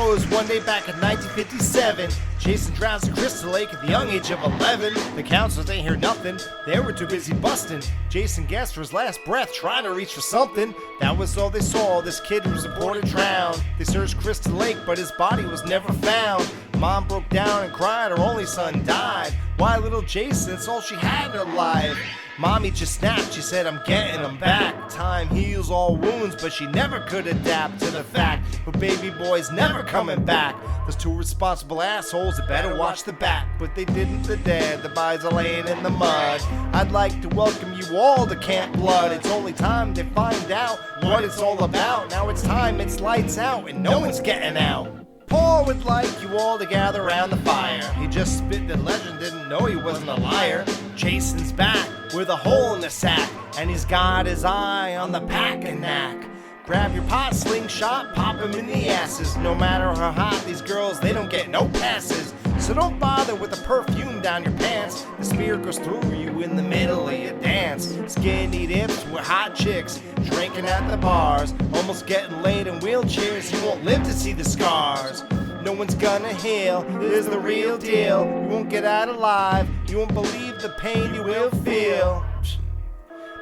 goes. One day back in 1957, Jason drowns in Crystal Lake at the young age of 11. The counselors ain't hear nothing. They were too busy busting. Jason gasped for his last breath, trying to reach for something. That was all they saw. This kid was reported drowned. They searched Crystal Lake, but his body was never found. Mom broke down and cried. Her only son died. Why, little Jason? It's all she had in her life. Mommy just snapped, she said, I'm getting him back. Time heals all wounds, but she never could adapt to the fact her baby boy's never coming back. Those two responsible assholes that better watch the back. But they didn't, the dead, the bodies are laying in the mud. I'd like to welcome you all to Camp Blood. It's only time to find out what it's all about. Now it's time, it's lights out, and no one's getting out. Paul would like you all to gather around the fire. He just spit the legend, didn't know he wasn't a liar. Jason's back with a hole in the sack, and he's got his eye on the pack and knack. Grab your pot, slingshot, pop him in the asses. No matter how hot these girls, they don't get no passes. So don't bother with the perfume down your pants. The spear goes through you in the middle of your dance. Skinny dips with hot chicks, drinking at the bars. Almost getting laid in wheelchairs, you won't live to see the scars. No one's gonna heal, this is the real deal. You won't get out alive, you won't believe the pain you will feel.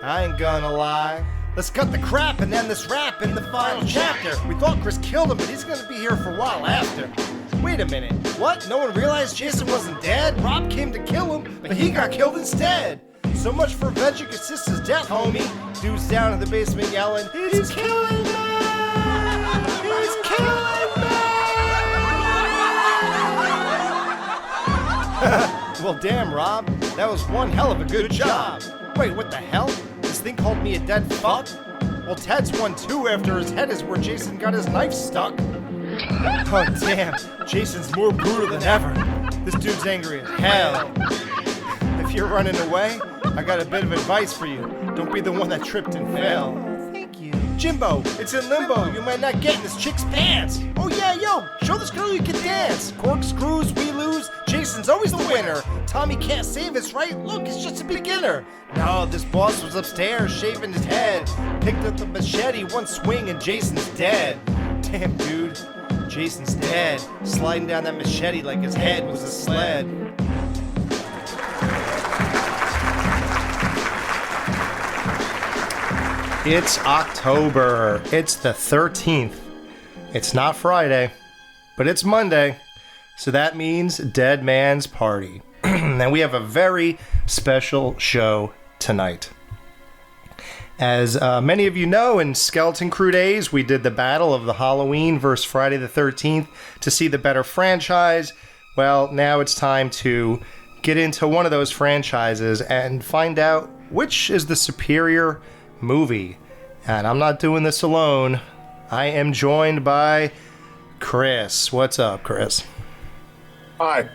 I ain't gonna lie. Let's cut the crap and end this rap in the final chapter. We thought Chris killed him, but he's gonna be here for a while after. Wait a minute, what? No one realized Jason wasn't dead? Rob came to kill him, but he got killed instead. So much for avenging your sister's death, homie. Dude's down in the basement yelling, he's killing me! He's killing me! Well, damn, Rob, that was one hell of a good job. Wait, what the hell? This thing called me a dead fuck? Well, Ted's one too after his head is where Jason got his knife stuck. Oh, damn, Jason's more brutal than ever. This dude's angry as hell. If you're running away, I got a bit of advice for you. Don't be the one that tripped and fell. Thank you. Jimbo, it's in limbo. You might not get in this chick's pants. Oh yeah, yo, show this girl you can dance. Corkscrews, we lose. Jason's always the winner. Tommy can't save us, right? Look, he's just a beginner. No, this boss was upstairs shaving his head. Picked up the machete, one swing, and Jason's dead. Damn, dude. Jason's dead. Sliding down that machete like his head was a sled. It's October. It's the 13th. It's not Friday, but it's Monday. So that means Dead Man's Party. And we have a very special show tonight. As many of you know, in Skeleton Crew days, we did the battle of the Halloween versus Friday the 13th to see the better franchise. Well, now it's time to get into one of those franchises and find out which is the superior movie. And I'm not doing this alone. I am joined by Chris. What's up, Chris? Hi.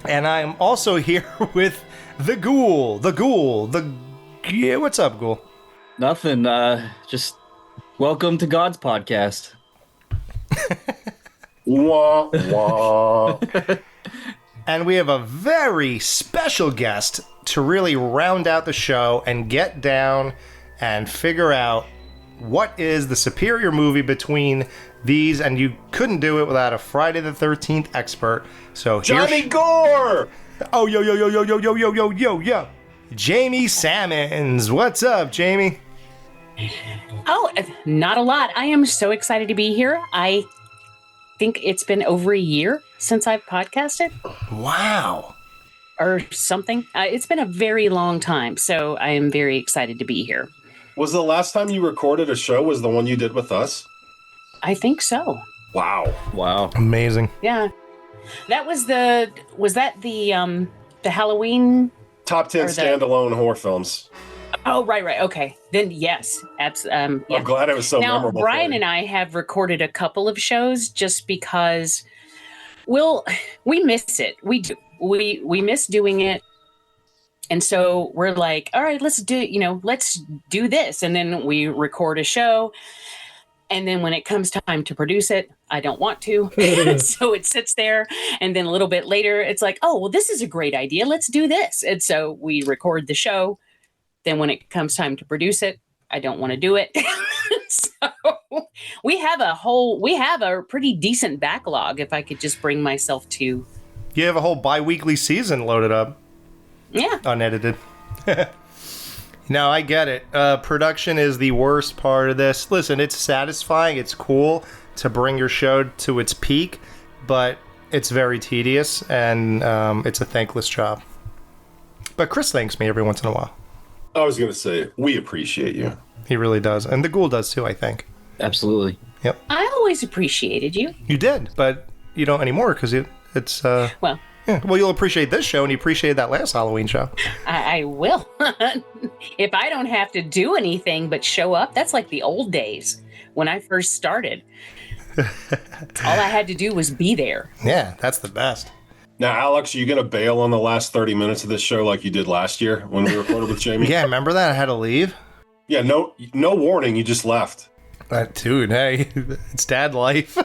And I'm also here with the Ghoul. Yeah, what's up, Ghoul? Nothing. Just welcome to God's podcast. Wah, wah. And we have a very special guest to really round out the show and get down and figure out what is the superior movie between these, and you couldn't do it without a Friday the 13th expert. So Johnny Gore! Oh, yo. Jamie Sammons. What's up, Jamie? Oh, not a lot. I am so excited to be here. I think it's been over a year since I've podcasted. Wow. Or something. It's been a very long time, so I am very excited to be here. Was the last time you recorded a show was the one you did with us? I think so. Wow. Amazing. Yeah. That was the Halloween Top 10 standalone horror films. Oh, right. Okay. Then yes. Yeah. I'm glad it was so now, memorable. Brian and I have recorded a couple of shows just because we miss it. We do. We miss doing it. And so we're like, all right, let's do this. And then we record a show. And then when it comes time to produce it, I don't want to. So it sits there. And then a little bit later, it's like, oh, well, this is a great idea. Let's do this. And so we record the show. Then when it comes time to produce it, I don't want to do it. So we have a pretty decent backlog if I could just bring myself to. You have a whole bi-weekly season loaded up. Yeah. Unedited. No, I get it. Production is the worst part of this. Listen, it's satisfying. It's cool to bring your show to its peak, but it's very tedious, and it's a thankless job. But Chris thanks me every once in a while. I was going to say, we appreciate you. He really does. And the Ghoul does too, I think. Absolutely. Yep. I always appreciated you. You did, but you don't anymore because it's... Well... Yeah. Well, you'll appreciate this show, and you appreciated that last Halloween show. I will. If I don't have to do anything but show up, that's like the old days when I first started. All I had to do was be there. Yeah, that's the best. Now, Alex, are you going to bail on the last 30 minutes of this show like you did last year when we recorded with Jamie? Yeah, remember that? I had to leave. Yeah, no warning. You just left. Dude, hey, it's dad life.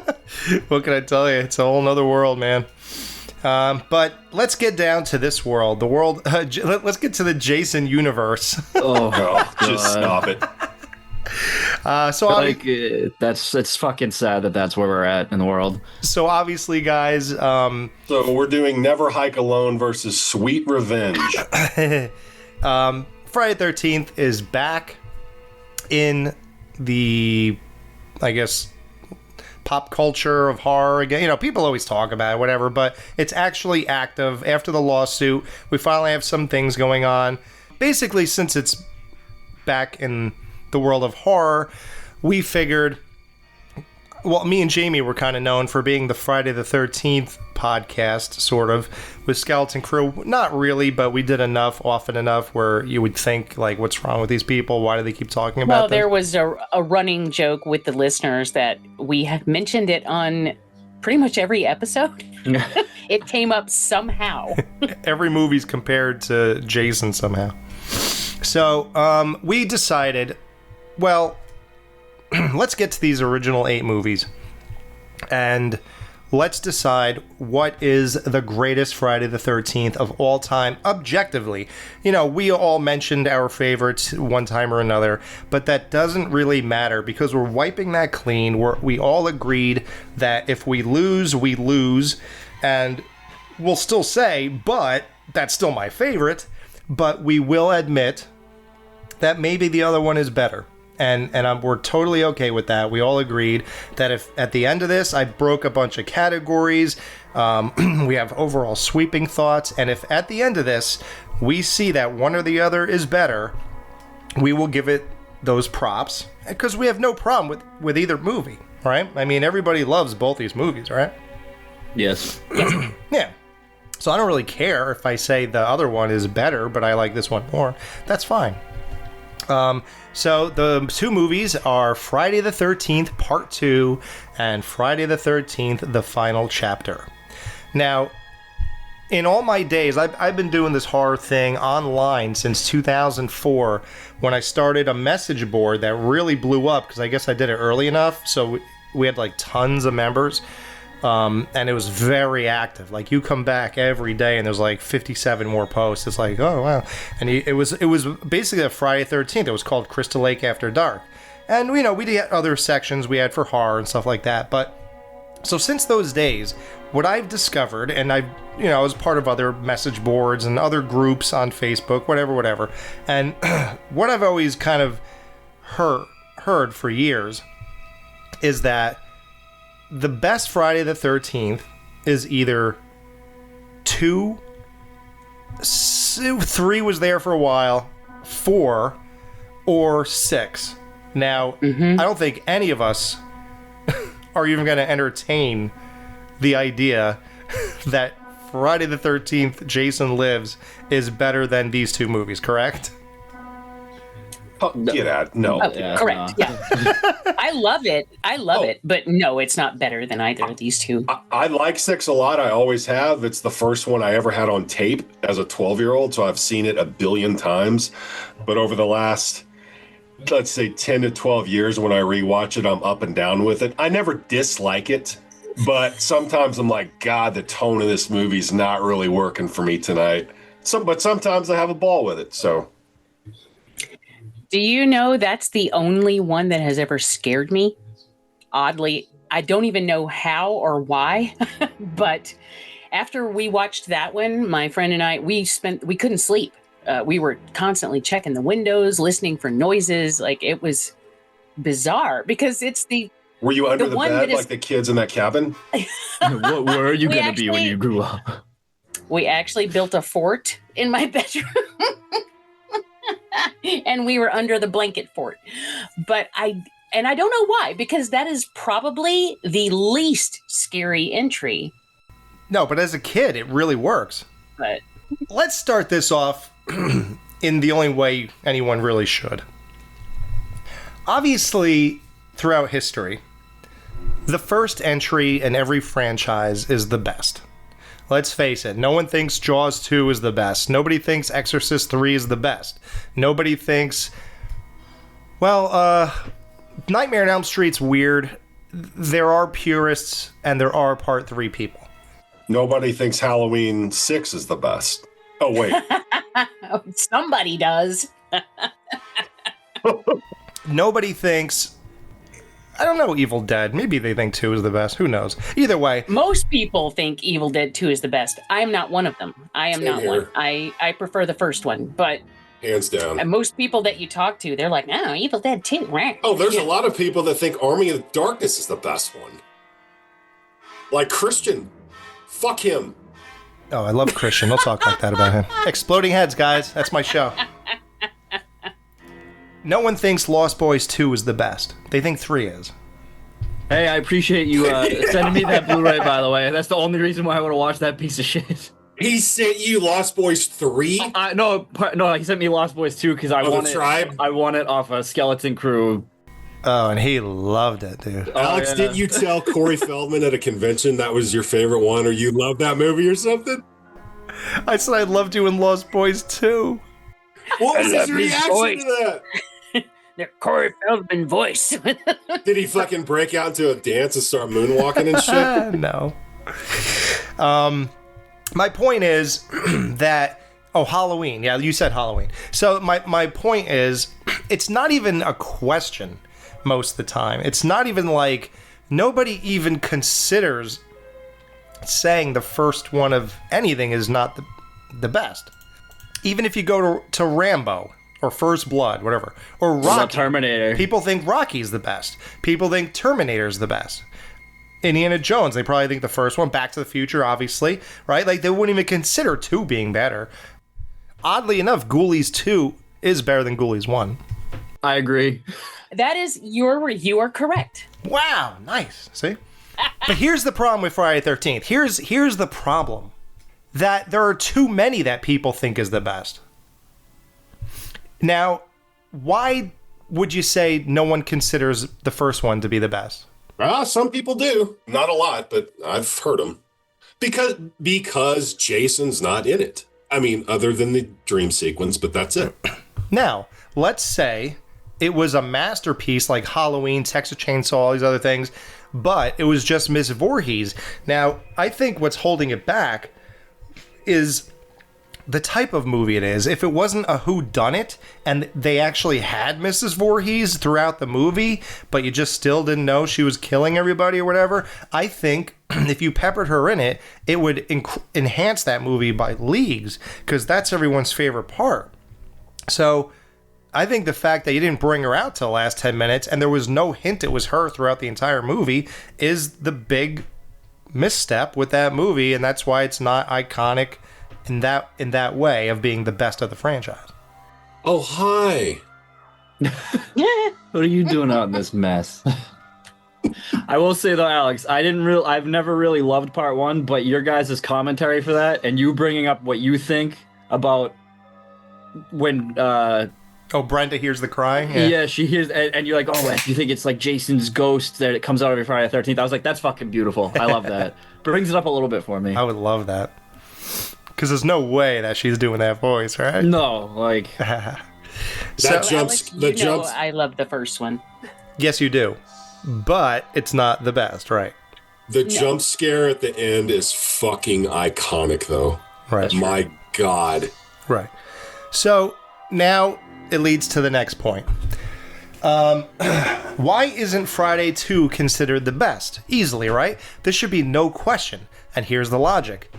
What can I tell you? It's a whole nother world, man. But let's get down to this world. The world. Let's get to the Jason universe. Oh, just stop it. It's fucking sad that that's where we're at in the world. So obviously, guys. So we're doing Never Hike Alone versus Sweet Revenge. Friday the 13th is back in the, I guess, pop culture of horror again. You know, people always talk about it, whatever, but it's actually active. After the lawsuit, we finally have some things going on. Basically, since it's back in the world of horror, we figured, well, me and Jamie were kind of known for being the Friday the 13th podcast, sort of, with Skeleton Crew. Not really, but we did enough, often enough, where you would think, like, what's wrong with these people? Why do they keep talking about Well, them? there was a running joke with the listeners that we have mentioned it on pretty much every episode. It came up somehow. Every movie's compared to Jason somehow. So, we decided, well, let's get to these original 8 movies. And let's decide what is the greatest Friday the 13th of all time, objectively. You know, we all mentioned our favorites one time or another, but that doesn't really matter because we're wiping that clean. We all agreed that if we lose, we lose. And we'll still say, but that's still my favorite. But we will admit that maybe the other one is better. And we're totally okay with that. We all agreed that if at the end of this I broke a bunch of categories, we have overall sweeping thoughts, and if at the end of this we see that one or the other is better, we will give it those props because we have no problem with either movie, right? I mean, everybody loves both these movies, right? Yes. Yeah. So I don't really care if I say the other one is better, but I like this one more. That's fine. So the 2 movies are Friday the 13th Part 2 and Friday the 13th The Final Chapter. Now, in all my days, I've been doing this horror thing online since 2004 when I started a message board that really blew up because I guess I did it early enough. So we had like tons of members. And it was very active. Like, you come back every day and there's like 57 more posts. It's like, oh wow. And it was basically a Friday 13th. It was called Crystal Lake After Dark. And you know, we had other sections we had for horror and stuff like that. But so since those days, what I've discovered, and I was part of other message boards and other groups on Facebook, whatever. And what I've always kind of heard for years is that the best Friday the 13th is either 2, 3 was there for a while, 4, or 6. Now, I don't think any of us are even going to entertain the idea that Friday the 13th, Jason Lives is better than these 2 movies, correct? Get out. No. Oh, yeah, correct. Yeah. I love it. But no, it's not better than either of these 2. I like 6 a lot. I always have. It's the first one I ever had on tape as a 12-year-old, so I've seen it a billion times. But over the last, let's say, 10 to 12 years, when I rewatch it, I'm up and down with it. I never dislike it, but sometimes I'm like, God, the tone of this movie's not really working for me tonight. But sometimes I have a ball with it, so... Do you know that's the only one that has ever scared me? Oddly, I don't even know how or why, but after we watched that one, my friend and I, we couldn't sleep. We were constantly checking the windows, listening for noises. Like, it was bizarre because it's Were you under the one bed that is- like the kids in that cabin? What were you We going to be when actually- you grew up? we actually built a fort in my bedroom. And we were under the blanket fort. But I don't know why, because that is probably the least scary entry. No, but as a kid, it really works. But Let's start this off in the only way anyone really should. Obviously, throughout history, the first entry in every franchise is the best. Let's face it, no one thinks Jaws 2 is the best. Nobody thinks Exorcist 3 is the best. Nobody thinks, well, Nightmare on Elm Street's weird. There are purists and there are Part 3 people. Nobody thinks Halloween 6 is the best. Oh, wait. somebody does. Nobody thinks, I don't know, Evil Dead. Maybe they think 2 is the best. Who knows? Either way. Most people think Evil Dead 2 is the best. I am not one of them. I am Same not here. one. I prefer the first one. But Hands down. most people that you talk to, they're like, no, Evil Dead 2. Rah." Oh, there's a lot of people that think Army of Darkness is the best one. Like Christian. Fuck him. Oh, I love Christian. Don't talk like that about him. Exploding Heads, guys. That's my show. No one thinks Lost Boys 2 is the best. They think 3 is. Hey, I appreciate you sending me that Blu-ray, by the way. That's the only reason why I would have watched that piece of shit. He sent you Lost Boys 3? No, he sent me Lost Boys 2 because I won the it. Tribe? I won it off a Skeleton Crew. Oh, and he loved it, dude. Alex, yeah. didn't you tell Corey Feldman at a convention that was your favorite one or you loved that movie or something? I said I loved you in Lost Boys 2. What was his love his reaction voice. to that? The Corey Feldman voice. Did he fucking break out into a dance and start moonwalking and shit? No. My point is that Halloween. Yeah, you said Halloween. So my point is, it's not even a question most of the time. It's not even like nobody even considers saying the first one of anything is not the best. Even if you go to Rambo or First Blood, whatever, or Rocky, Terminator. people think Rocky's the best. People think Terminator's the best. Indiana Jones, they probably think the first one. Back to the Future, obviously, right? Like, they wouldn't even consider 2 being better. Oddly enough, Ghoulies 2 is better than Ghoulies 1. I agree. That is, you are correct. Wow, nice. See? But here's the problem with Friday the 13th. Here's the problem. That there are too many that people think is the best. Now, why would you say no one considers the first one to be the best? Some people do. Not a lot, but I've heard them. Because Jason's not in it. I mean, other than the dream sequence, but that's it. Now, let's say it was a masterpiece like Halloween, Texas Chainsaw, all these other things, but it was just Miss Voorhees. Now, I think what's holding it back is the type of movie it is. If it wasn't a whodunit and they actually had Mrs. Voorhees throughout the movie, but you just still didn't know she was killing everybody or whatever, I think if you peppered her in it, it would enhance that movie by leagues, because that's everyone's favorite part. So I think the fact that you didn't bring her out till the last 10 minutes and there was no hint it was her throughout the entire movie is the big misstep with that movie, and that's why it's not iconic in that way of being the best of the franchise. Oh, hi. What are you doing out in this mess? I will say though, Alex, I've never really loved part 1, but your guys' commentary for that and you bringing up what you think about when Brenda hears the cry? yeah she hears and you're like, oh, you think it's like Jason's ghost that it comes out every Friday the 13th. I was like, that's fucking beautiful. I love that. Brings it up a little bit for me. I would love that. Because there's no way that she's doing that voice, right? No, like Alex, I love the first one. Yes, you do. But it's not the best, right? The jump scare at the end is fucking iconic, though. Right. My God. Right. So now it leads to the next point. Why isn't Friday 2 considered the best? Easily, right? This should be no question. And here's the logic.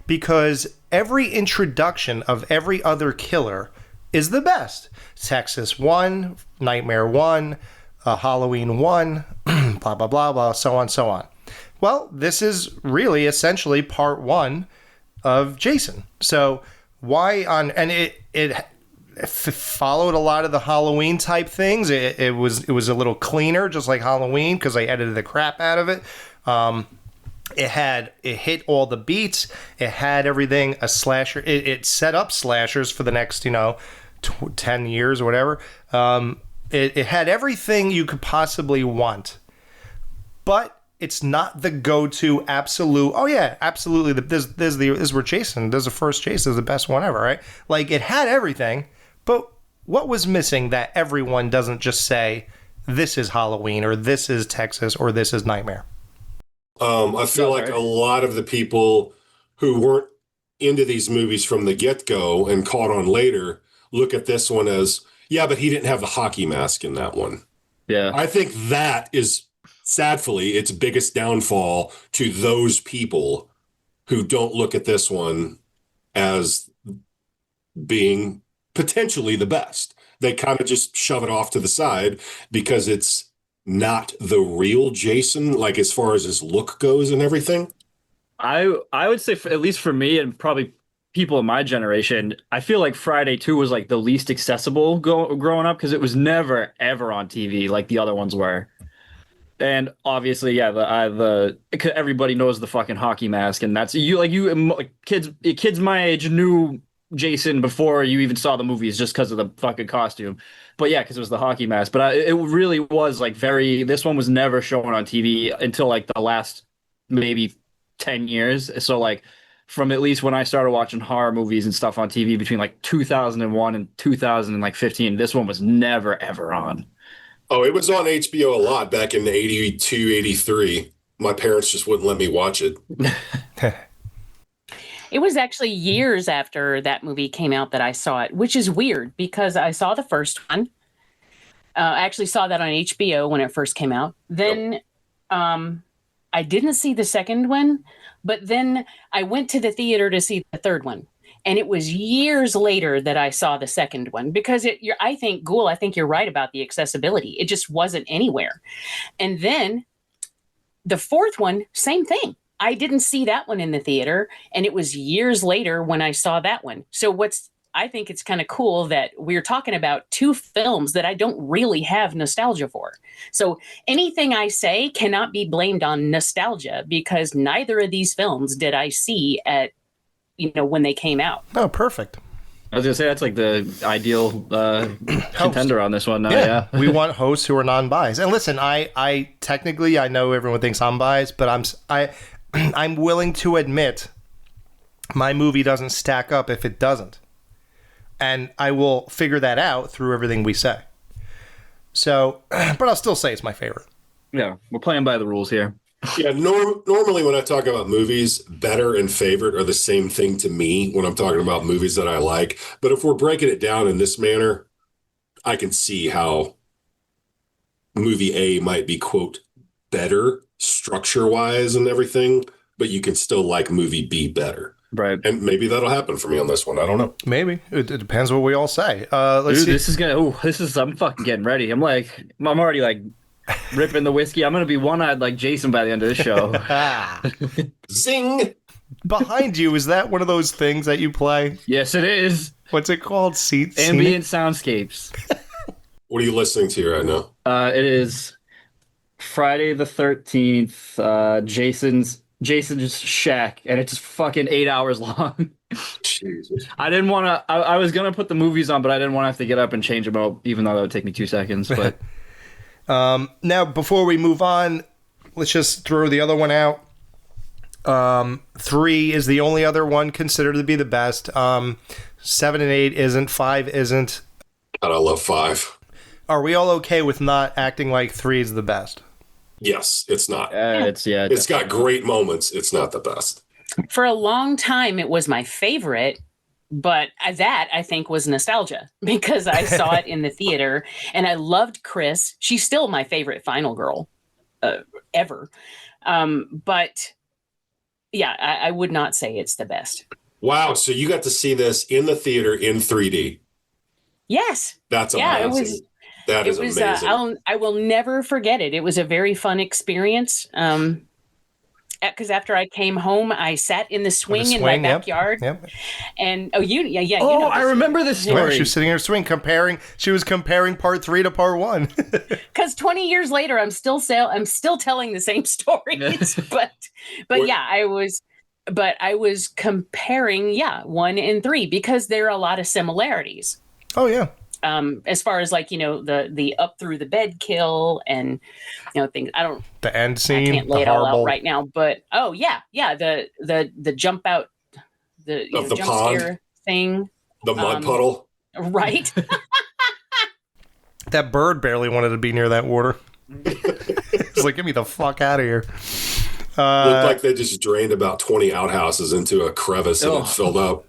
Because every introduction of every other killer is the best. Texas 1, Nightmare 1, Halloween 1, blah, blah, blah, blah, so on, so on. Well, this is really essentially part 1 of Jason. So why on... And it followed a lot of the Halloween type things. It was a little cleaner, just like Halloween, because I edited the crap out of it. It hit all the beats. It had everything a slasher. It set up slashers for the next 10 years or whatever. It had everything you could possibly want, but it's not the go-to absolute. Oh yeah, absolutely. This is where Jason. This is the first Jason. Is the best one ever, right? Like it had everything. But what was missing that everyone doesn't just say, this is Halloween, or this is Texas, or this is Nightmare? I feel like a lot of the people who weren't into these movies from the get-go and caught on later look at this one as, yeah, but he didn't have the hockey mask in that one. Yeah. I think that is, sadly, its biggest downfall to those people who don't look at this one as being potentially the best. They kind of just shove it off to the side because it's not the real Jason, like as far as his look goes and everything. I would say, at least for me and probably people in my generation, I feel like Friday 2 was like the least accessible growing up because it was never ever on TV like the other ones were. And obviously, yeah, everybody knows the fucking hockey mask, and that's kids my age knew Jason before you even saw the movies just because of the fucking costume. But yeah, because it was the hockey mask. But it really was like this one was never shown on TV until like the last maybe 10 years. So like from at least when I started watching horror movies and stuff on TV between like 2001 and 2015, this one was never ever on. Oh, it was on HBO a lot back in 82, 83. My parents just wouldn't let me watch it. It was actually years after that movie came out that I saw it, which is weird because I saw the first one. I actually saw that on HBO when it first came out. Then I didn't see the second one, but then I went to the theater to see the third one. And it was years later that I saw the second one because I think you're right about the accessibility. It just wasn't anywhere. And then the fourth one, same thing. I didn't see that one in the theater, and it was years later when I saw that one. So I think it's kind of cool that we're talking about two films that I don't really have nostalgia for. So anything I say cannot be blamed on nostalgia because neither of these films did I see at, when they came out. Oh, perfect. I was gonna say that's like the ideal contender on this one. Now, yeah. We want hosts who are non-biased. And listen, I technically I know everyone thinks I'm biased, but I'm willing to admit my movie doesn't stack up if it doesn't. And I will figure that out through everything we say. So, but I'll still say it's my favorite. Yeah, we're playing by the rules here. Yeah, normally when I talk about movies, better and favorite are the same thing to me when I'm talking about movies that I like. But if we're breaking it down in this manner, I can see how movie A might be, quote, better structure-wise and everything, but you can still like movie B better. Right. And maybe that'll happen for me on this one. I don't know. Maybe. It depends what we all say. Let's see. I'm fucking getting ready. I'm already like ripping the whiskey. I'm going to be one-eyed like Jason by the end of the show. Zing! Behind you, is that one of those things that you play? Yes, it is. What's it called? Ambient soundscapes. What are you listening to right now? It is Friday the 13th, Jason's shack, and it's fucking 8 hours long. Jesus. I didn't want to. I was gonna put the movies on, but I didn't want to have to get up and change them out, even though that would take me 2 seconds. But now, before we move on, let's just throw the other one out. 3 is the only other one considered to be the best. 7 and 8 isn't. 5 isn't. God, I love 5. Are we all okay with not acting like 3 is the best? Yes, it's not. It's got great moments. It's not the best. For a long time, it was my favorite, But that, I think, was nostalgia because I saw it in the theater and I loved Chris. She's still my favorite final girl ever. But yeah, I would not say it's the best. Wow. So you got to see this in the theater in 3D. Yes. That's amazing. That is amazing. I will never forget it. It was a very fun experience. Because after I came home, I sat in the swing in my backyard. Yep. And Oh, I remember this story. Yeah, she was sitting in her swing she was comparing part 3 to part 1. Because 20 years later, I'm still telling the same stories. but yeah, I was comparing 1 and 3 because there are a lot of similarities. Oh yeah. As far as like, the up through the bed kill and, things the end scene, I can't lay it all out right now, but the jump out, the jump pond scare thing, the mud puddle, right? That bird barely wanted to be near that water. It's like, get me the fuck out of here. Looked like they just drained about 20 outhouses into a crevice and it filled up.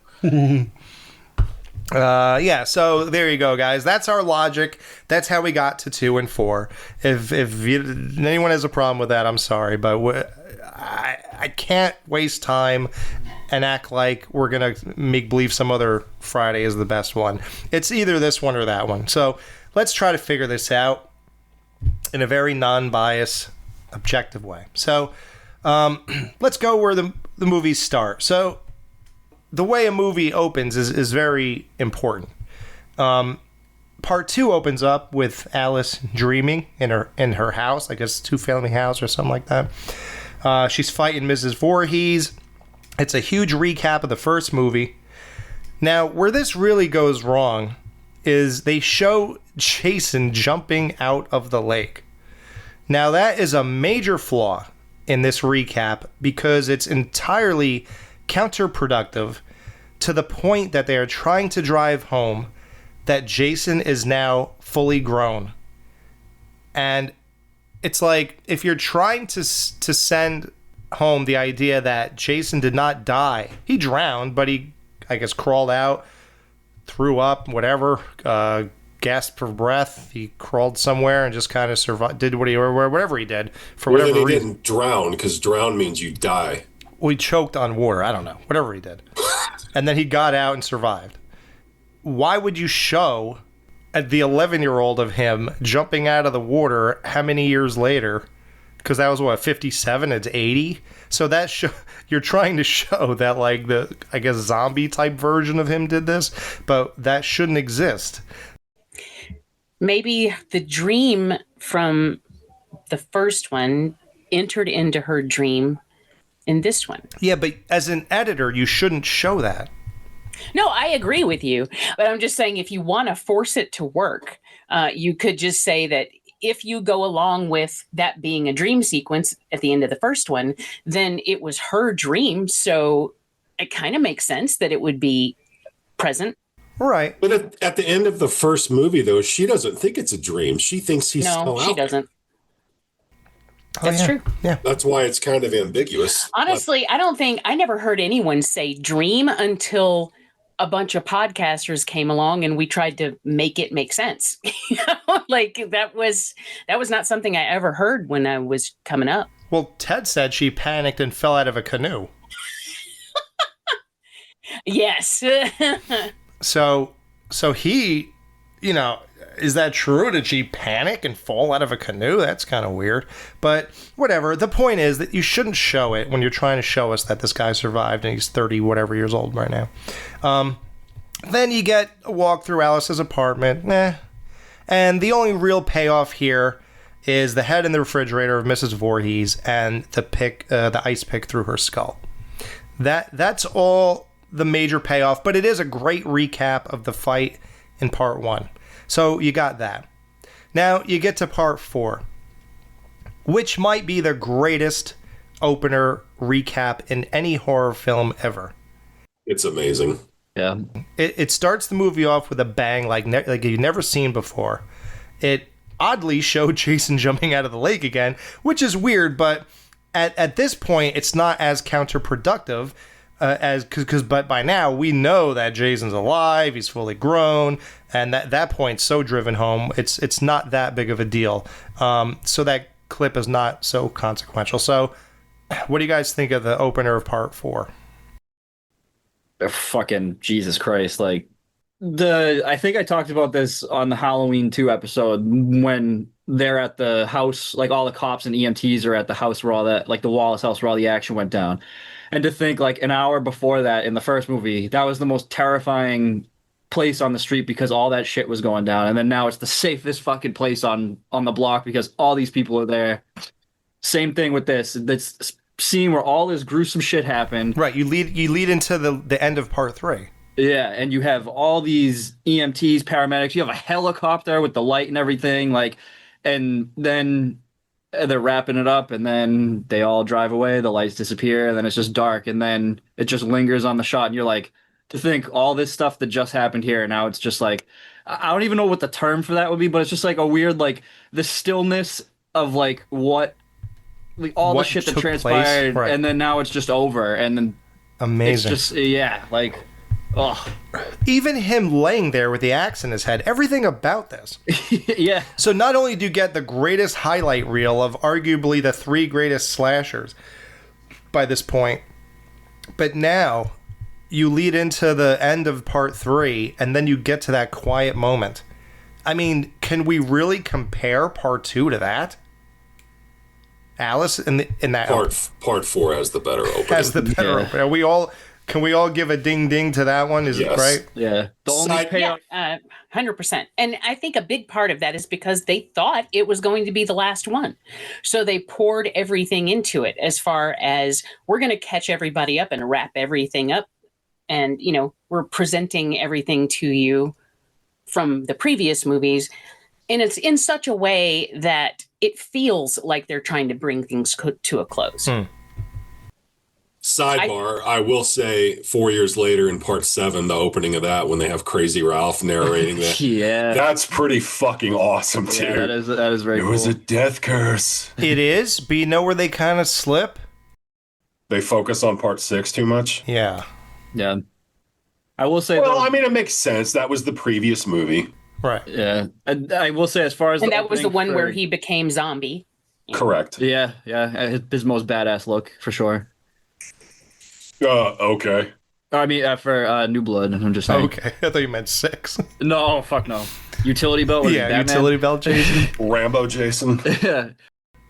So there you go, guys. That's our logic. That's how we got to 2 and 4. If anyone has a problem with that, I'm sorry, but I can't waste time and act like we're gonna make believe some other Friday is the best one. It's either this one or that one. So let's try to figure this out in a very non-biased, objective way. So let's go where the movies start. So the way a movie opens is very important. Part 2 opens up with Alice dreaming in her house, I guess 2-family house or something like that. She's fighting Mrs. Voorhees. It's a huge recap of the first movie. Now, where this really goes wrong is they show Jason jumping out of the lake. Now, that is a major flaw in this recap because it's entirely counterproductive to the point that they are trying to drive home that Jason is now fully grown. And it's like, if you're trying to send home the idea that Jason did not die, he drowned, but he, I guess, crawled out, threw up, whatever, gasped for breath, he crawled somewhere and just kind of survived, did whatever he did for whatever reason. He didn't drown, because drown means you die. Well, he choked on water, I don't know, whatever he did. And then he got out and survived. Why would you show the 11-year-old of him jumping out of the water how many years later? Because that was, 57? It's 80? So that you're trying to show that, like, the, I guess, zombie-type version of him did this, but that shouldn't exist. Maybe the dream from the first one entered into her dream in this one. Yeah, but as an editor, you shouldn't show that. No, I agree with you. But I'm just saying, if you want to force it to work, you could just say that if you go along with that being a dream sequence at the end of the first one, then it was her dream. So it kind of makes sense that it would be present. Right. But at the end of the first movie, though, she doesn't think it's a dream. She thinks he's still out. No, she doesn't. That's true. Yeah. That's why it's kind of ambiguous. Honestly, I never heard anyone say dream until a bunch of podcasters came along and we tried to make it make sense. Like that was not something I ever heard when I was coming up. Well, Ted said she panicked and fell out of a canoe. Yes. So he, is that true? Did she panic and fall out of a canoe? That's kind of weird. But whatever. The point is that you shouldn't show it when you're trying to show us that this guy survived and he's 30 whatever years old right now. Then you get a walk through Alice's apartment. And the only real payoff here is the head in the refrigerator of Mrs. Voorhees and the ice pick through her skull. That's all the major payoff, but it is a great recap of the fight in part 1. So you got that. Now you get to part 4, which might be the greatest opener recap in any horror film ever. It's amazing. Yeah. It starts the movie off with a bang like you've never seen before. It oddly showed Jason jumping out of the lake again, which is weird, but at this point it's not as counterproductive But by now we know that Jason's alive, he's fully grown, and that point's so driven home. It's not that big of a deal. So that clip is not so consequential. So, what do you guys think of the opener of part 4? Fucking Jesus Christ! Like I think I talked about this on the Halloween 2 episode when they're at the house, like all the cops and EMTs are at the house where all that, like the Wallace house where all the action went down. And to think like an hour before that in the first movie, that was the most terrifying place on the street because all that shit was going down. And then now it's the safest fucking place on the block because all these people are there. Same thing with this. This scene where all this gruesome shit happened. Right, you lead into the end of part 3. Yeah, and you have all these EMTs, paramedics. You have a helicopter with the light and everything, like, and then they're wrapping it up, and then they all drive away. The lights disappear, and then it's just dark, and then it just lingers on the shot, and you're like, to think all this stuff that just happened here, now it's just like, I don't even know what the term for that would be, but it's just like a weird, like, the stillness of like what, like all What the shit that took transpired, place, right. and then now it's just over, and then Amazing. it's just like. Oh, Even him laying there with the axe in his head, everything about this. yeah. So not only do you get the greatest highlight reel of arguably the 3 greatest slashers by this point, but now you lead into the end of part 3, and then you get to that quiet moment. I mean, can we really compare part 2 to that? Alice, in that Part 4 has the better opening. has the better opener. Can we all give a ding ding to that one? Is it right? Yeah. The only payoff. 100%. And I think a big part of that is because they thought it was going to be the last one. So they poured everything into it as far as we're going to catch everybody up and wrap everything up. And, we're presenting everything to you from the previous movies. And it's in such a way that it feels like they're trying to bring things to a close. Sidebar, I will say 4 years later in part 7, the opening of that, when they have Crazy Ralph narrating that. Yeah. That's pretty fucking awesome, dude. Yeah, that is very cool. It was a death curse. It is, but you know where they kind of slip? They focus on part 6 too much? Yeah. Yeah. I will say, Well, I mean, it makes sense. That was the previous movie. Right. Yeah. I will say, as far as and that was the one where he became zombie. Correct. Yeah. His most badass look, for sure. Okay. I mean, for New Blood, I'm just saying. Okay. I thought you meant 6. No, fuck no. Utility belt? Yeah, utility belt Jason. Rambo Jason. Yeah.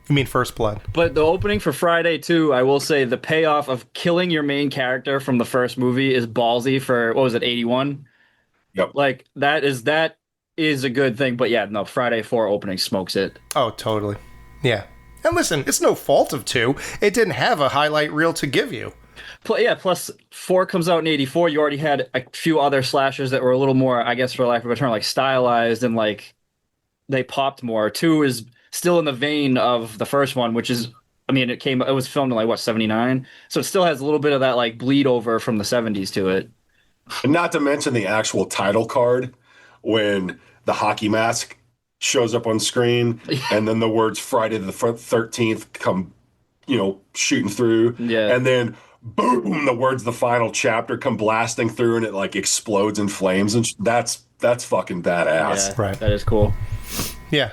You mean First Blood? But the opening for Friday 2, I will say the payoff of killing your main character from the first movie is ballsy for, what was it, 81? Yep. Like, that is a good thing. But yeah, no, Friday 4 opening smokes it. Oh, totally. Yeah. And listen, it's no fault of 2. It didn't have a highlight reel to give you. Plus 4 comes out in 84. You already had a few other slashers that were a little more, I guess, for lack of a term, like stylized and like they popped more. 2 is still in the vein of the first one, which is, I mean, it was filmed in like what, 79? So it still has a little bit of that like bleed over from the 70s to it. And not to mention the actual title card when the hockey mask shows up on screen and then the words Friday the 13th come, shooting through. Yeah. And then boom, the words the final chapter come blasting through and it like explodes in flames. And that's fucking badass. Yeah, Right. That is cool. Yeah.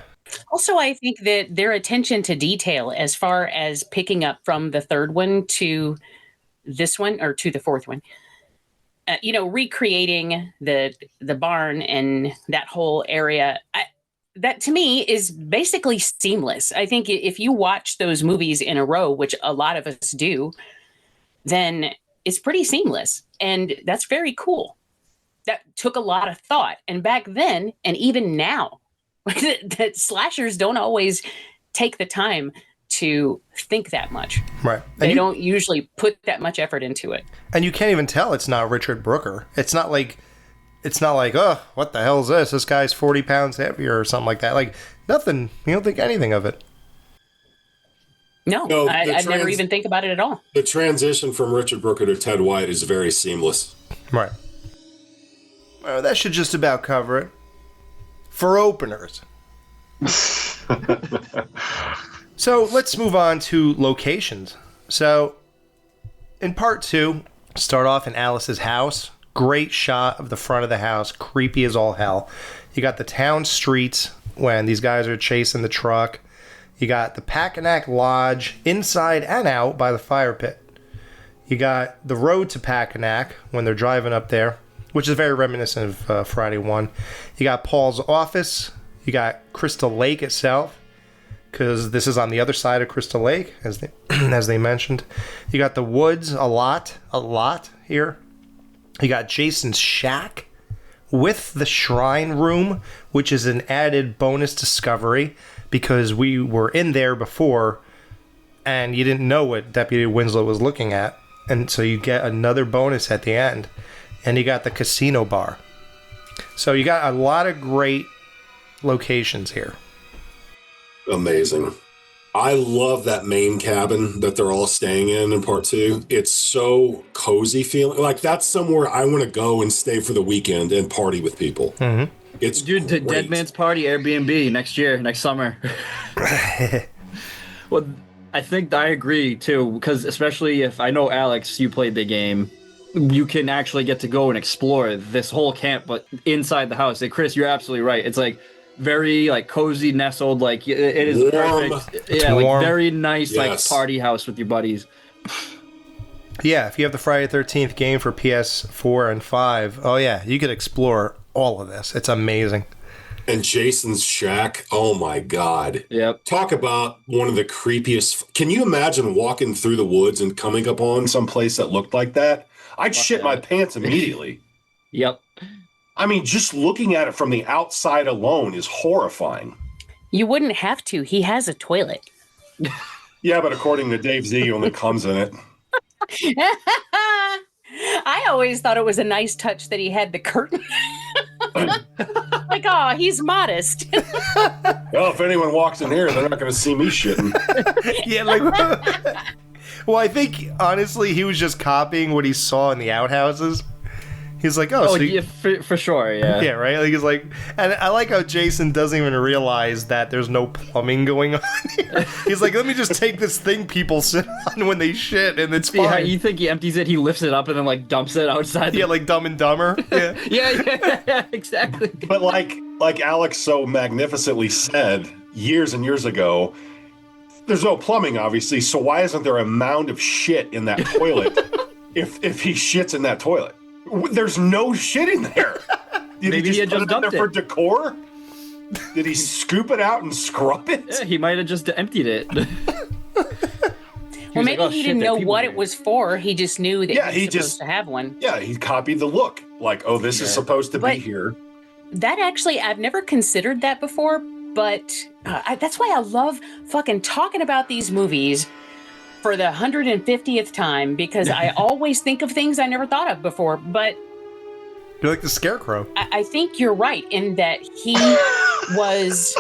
Also, I think that their attention to detail as far as picking up from the third one to this one or to the fourth one, recreating the barn and that whole area, that to me is basically seamless. I think if you watch those movies in a row, which a lot of us do, then it's pretty seamless. And that's very cool. That took a lot of thought. And back then, and even now, that slashers don't always take the time to think that much. Right. They don't usually put that much effort into it. And you can't even tell it's not Richard Brooker. It's not like, oh, what the hell is this? This guy's 40 pounds heavier or something like that. Like, nothing. You don't think anything of it. No, I never even think about it at all. The transition from Richard Brooker to Ted White is very seamless. Right. Well, that should just about cover it. For openers. So let's move on to locations. So in part 2, Start off in Alice's house. Great shot of the front of the house. Creepy as all hell. You got the town streets when these guys are chasing the truck. You got the Packanack Lodge inside and out by the fire pit. You got the road to Packanack when they're driving up there, which is very reminiscent of Friday 1. You got Paul's office. You got Crystal Lake itself, because this is on the other side of Crystal Lake, as they mentioned. You got the woods a lot here. You got Jason's shack with the shrine room, which is an added bonus discovery because we were in there before and you didn't know what Deputy Winslow was looking at. And so you get another bonus at the end. And you got the casino bar. So you got a lot of great locations here. Amazing. I love that main cabin that they're all staying in part 2. It's so cozy feeling. Like, that's somewhere I want to go and stay for the weekend and party with people. Mm-hmm. It's Dude, the Dead Man's Party Airbnb next summer. Well, I think I agree, too, because especially if I know, Alex, you played the game, you can actually get to go and explore this whole camp, but inside the house. And Chris, you're absolutely right. It's like very like cozy, nestled, like it is warm. Perfect. Yeah, like warm. very nice, Yes. like party house with your buddies. Yeah, if you have the Friday 13th game for PS4 and 5, oh yeah, you could explore all of this. It's amazing. And Jason's shack, oh my God. Yep. Talk about one of the creepiest. Can you imagine walking through the woods and coming upon some place that looked like that? I'd shit my pants immediately. Yep. I mean, just looking at it from the outside alone is horrifying. You wouldn't have to. He has a toilet. Yeah, but according to Dave Z, he only comes in it. I always thought it was a nice touch that he had the curtain. Like, oh, he's modest. Well, if anyone walks in here, they're not going to see me shitting. Yeah, like, well, I think honestly he was just copying what he saw in the outhouses. He's like, oh, so yeah, for sure, yeah. yeah, right. Like he's like, and I like how Jason doesn't even realize that there's no plumbing going on here. He's like, let me just take this thing people sit on when they shit, and it's Yeah, fine. you think he empties it, he lifts it up and then like dumps it outside. Yeah, like Dumb and Dumber. Yeah. yeah, exactly. But like Alex so magnificently said years and years ago, there's no plumbing, obviously, so why isn't there a mound of shit in that toilet if he shits in that toilet? There's no shit in there. Did Maybe he he had just just put it in there dumped for it. decor? Did he scoop it out and scrub it? Yeah, he might have just emptied it. Well, maybe he didn't know what it was for. He just knew that he was supposed to have one. Yeah, he copied the look. Like, oh, this is supposed to be here. That actually, I've never considered that before, but that's why I love fucking talking about these movies for the 150th time, because I always think of things I never thought of before. But You're like the Scarecrow. I think you're right in that he was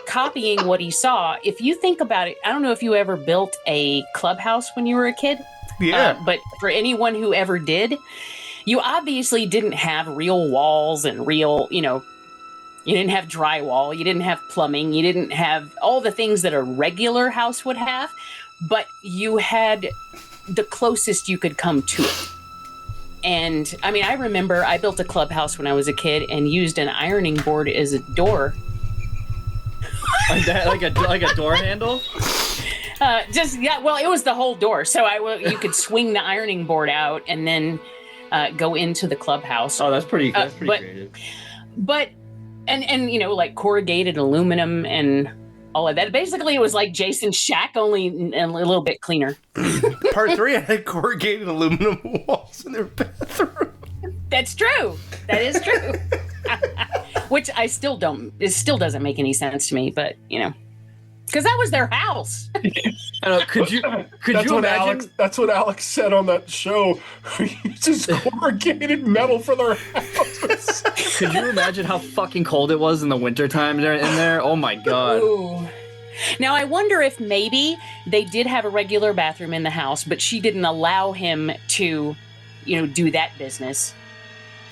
copying what he saw. If you think about it, I don't know if you ever built a clubhouse when you were a kid. Yeah. But for anyone who ever did, you obviously didn't have real walls and real, you didn't have drywall, you didn't have plumbing, you didn't have all the things that a regular house would have, but you had the closest you could come to it. And I mean, I remember I built a clubhouse when I was a kid and used an ironing board as a door. Like that, like a door handle? Well, it was the whole door. So you could swing the ironing board out and then go into the clubhouse. Oh, that's pretty creative. But and like corrugated aluminum and all of that. Basically, it was like Jason's shack, only a little bit cleaner. Part 3 had corrugated aluminum walls in their bathroom. That's true. That is true. Which it still doesn't make any sense to me, but because that was their house. Could you imagine? That's what Alex said on that show. He uses corrugated metal for their houses. Could you imagine how fucking cold it was in the wintertime in there? Oh my god. Ooh. Now I wonder if maybe they did have a regular bathroom in the house, but she didn't allow him to, do that business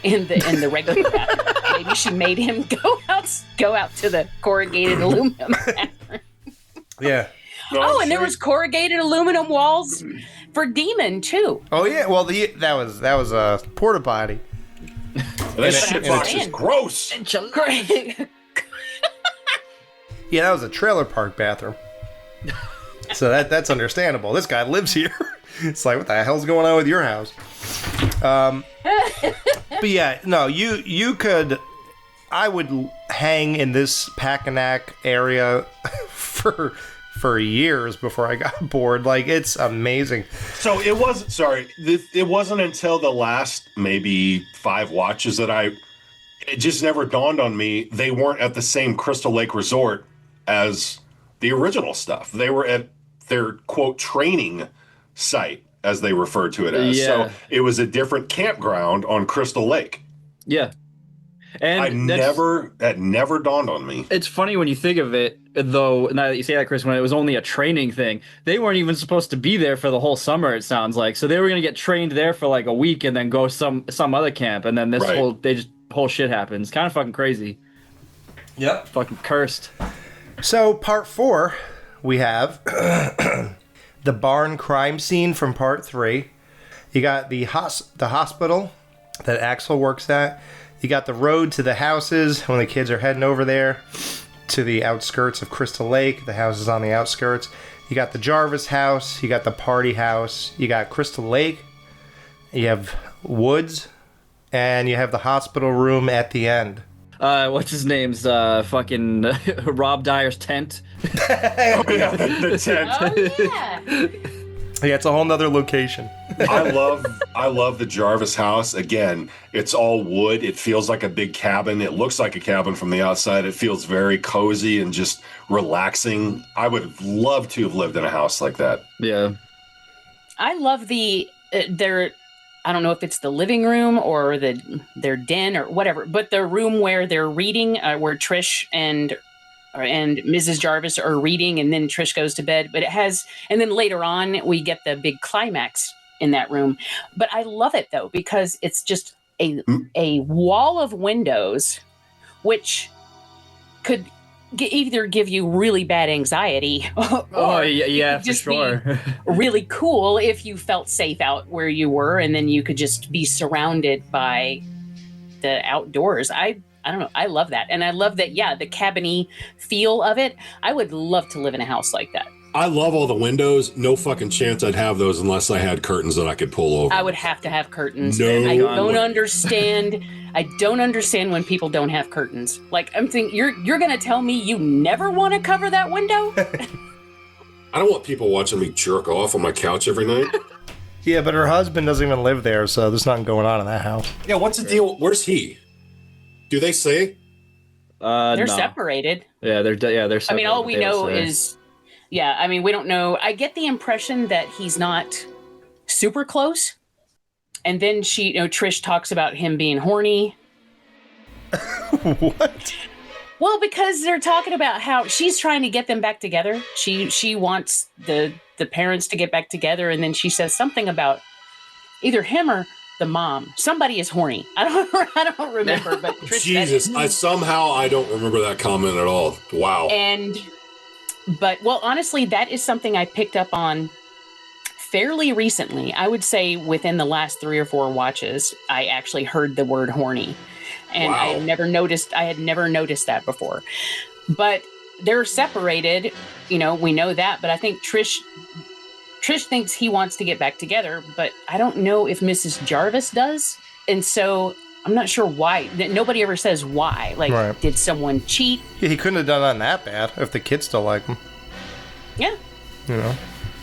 in the regular bathroom. Maybe she made him go out to the corrugated aluminum bathroom. Yeah. And there was corrugated aluminum walls for Demon too. Oh yeah, well that was a porta potty. That shit box is gross. Yeah, that was a trailer park bathroom. So that's understandable. This guy lives here. It's like, what the hell's going on with your house? But yeah, no, you could. I would hang in this Packanack area for years before I got bored. Like, it's amazing. So it wasn't. Sorry, it wasn't until the last maybe 5 watches that it just never dawned on me they weren't at the same Crystal Lake Resort as the original stuff. They were at their quote training site, as they referred to it as. Yeah. So it was a different campground on Crystal Lake. Yeah. And that never dawned on me. It's funny when you think of it, though, now that you say that, Chris, when it was only a training thing, they weren't even supposed to be there for the whole summer, it sounds like. So they were going to get trained there for like a week and then go some other camp. And then this whole shit happens. Kind of fucking crazy. Yep. Fucking cursed. So part 4, we have the barn crime scene from part 3. You got the hospital that Axel works at. You got the road to the houses when the kids are heading over there to the outskirts of Crystal Lake. The house is on the outskirts. You got the Jarvis house. You got the party house. You got Crystal Lake. You have woods. And you have the hospital room at the end. What's his name's fucking Rob Dyer's tent. Oh yeah, the tent. Oh yeah. Yeah, it's a whole nother location. I love the Jarvis house. Again, it's all wood. It feels like a big cabin. It looks like a cabin from the outside. It feels very cozy and just relaxing. I would love to have lived in a house like that. Yeah. I love I don't know if it's the living room or their den or whatever, but the room where they're reading, where Trish and Mrs. Jarvis are reading, and then Trish goes to bed. But and then later on we get the big climax in that room. But I love it though, because it's just a wall of windows, which could either give you really bad anxiety or just for sure. be really cool if you felt safe out where you were, and then you could just be surrounded by the outdoors. I don't know. I love that. And I love that, the cabiny feel of it. I would love to live in a house like that. I love all the windows. No fucking chance I'd have those unless I had curtains that I could pull over. I would have to have curtains. No I don't way. understand. I don't understand when people don't have curtains. Like, I'm thinking, you're going to tell me you never want to cover that window? I don't want people watching me jerk off on my couch every night. Yeah, but her husband doesn't even live there, so there's nothing going on in that house. Yeah, what's the deal? Where's he? Do they say? They're no. separated. Yeah, they're separated. I mean, all we know is, we don't know. I get the impression that he's not super close. And then Trish talks about him being horny. What? Well, because they're talking about how she's trying to get them back together. She wants the parents to get back together, and then she says something about either him or the mom. Somebody is horny. I don't remember, but Trish Jesus, said it. I don't remember that comment at all. Wow. But honestly, that is something I picked up on fairly recently. I would say within the last 3 or 4 watches, I actually heard the word horny. And Wow. I had never noticed that before. But they're separated, we know that, but I think Trish thinks he wants to get back together, but I don't know if Mrs. Jarvis does. And so I'm not sure why. Nobody ever says why. Like, Right. Did someone cheat? Yeah, he couldn't have done that bad if the kids still like him. Yeah.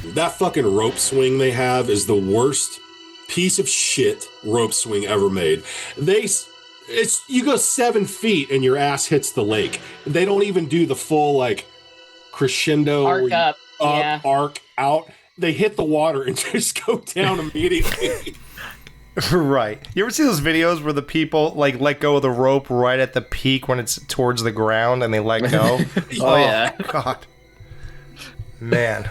That fucking rope swing they have is the worst piece of shit rope swing ever made. You go 7 feet and your ass hits the lake. They don't even do the full crescendo Arc up. Yeah. arc out. They hit the water and just go down immediately. Right. You ever see those videos where the people let go of the rope right at the peak when it's towards the ground and they let go? Oh, yeah. God. Man.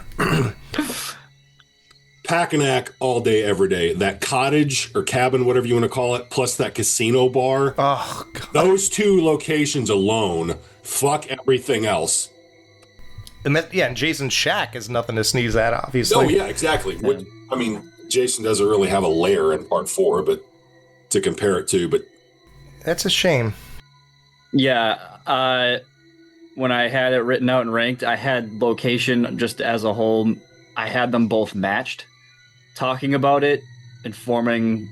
Packanack all day, every day. That cottage or cabin, whatever you want to call it, plus that casino bar. Oh, God. Those 2 locations alone, fuck everything else. And Jason's shack is nothing to sneeze at, obviously. Oh, yeah, exactly. I mean, Jason doesn't really have a lair in part 4, but to compare it to, but That's a shame. Yeah, when I had it written out and ranked, I had location just as a whole. I had them both matched. Talking about it and forming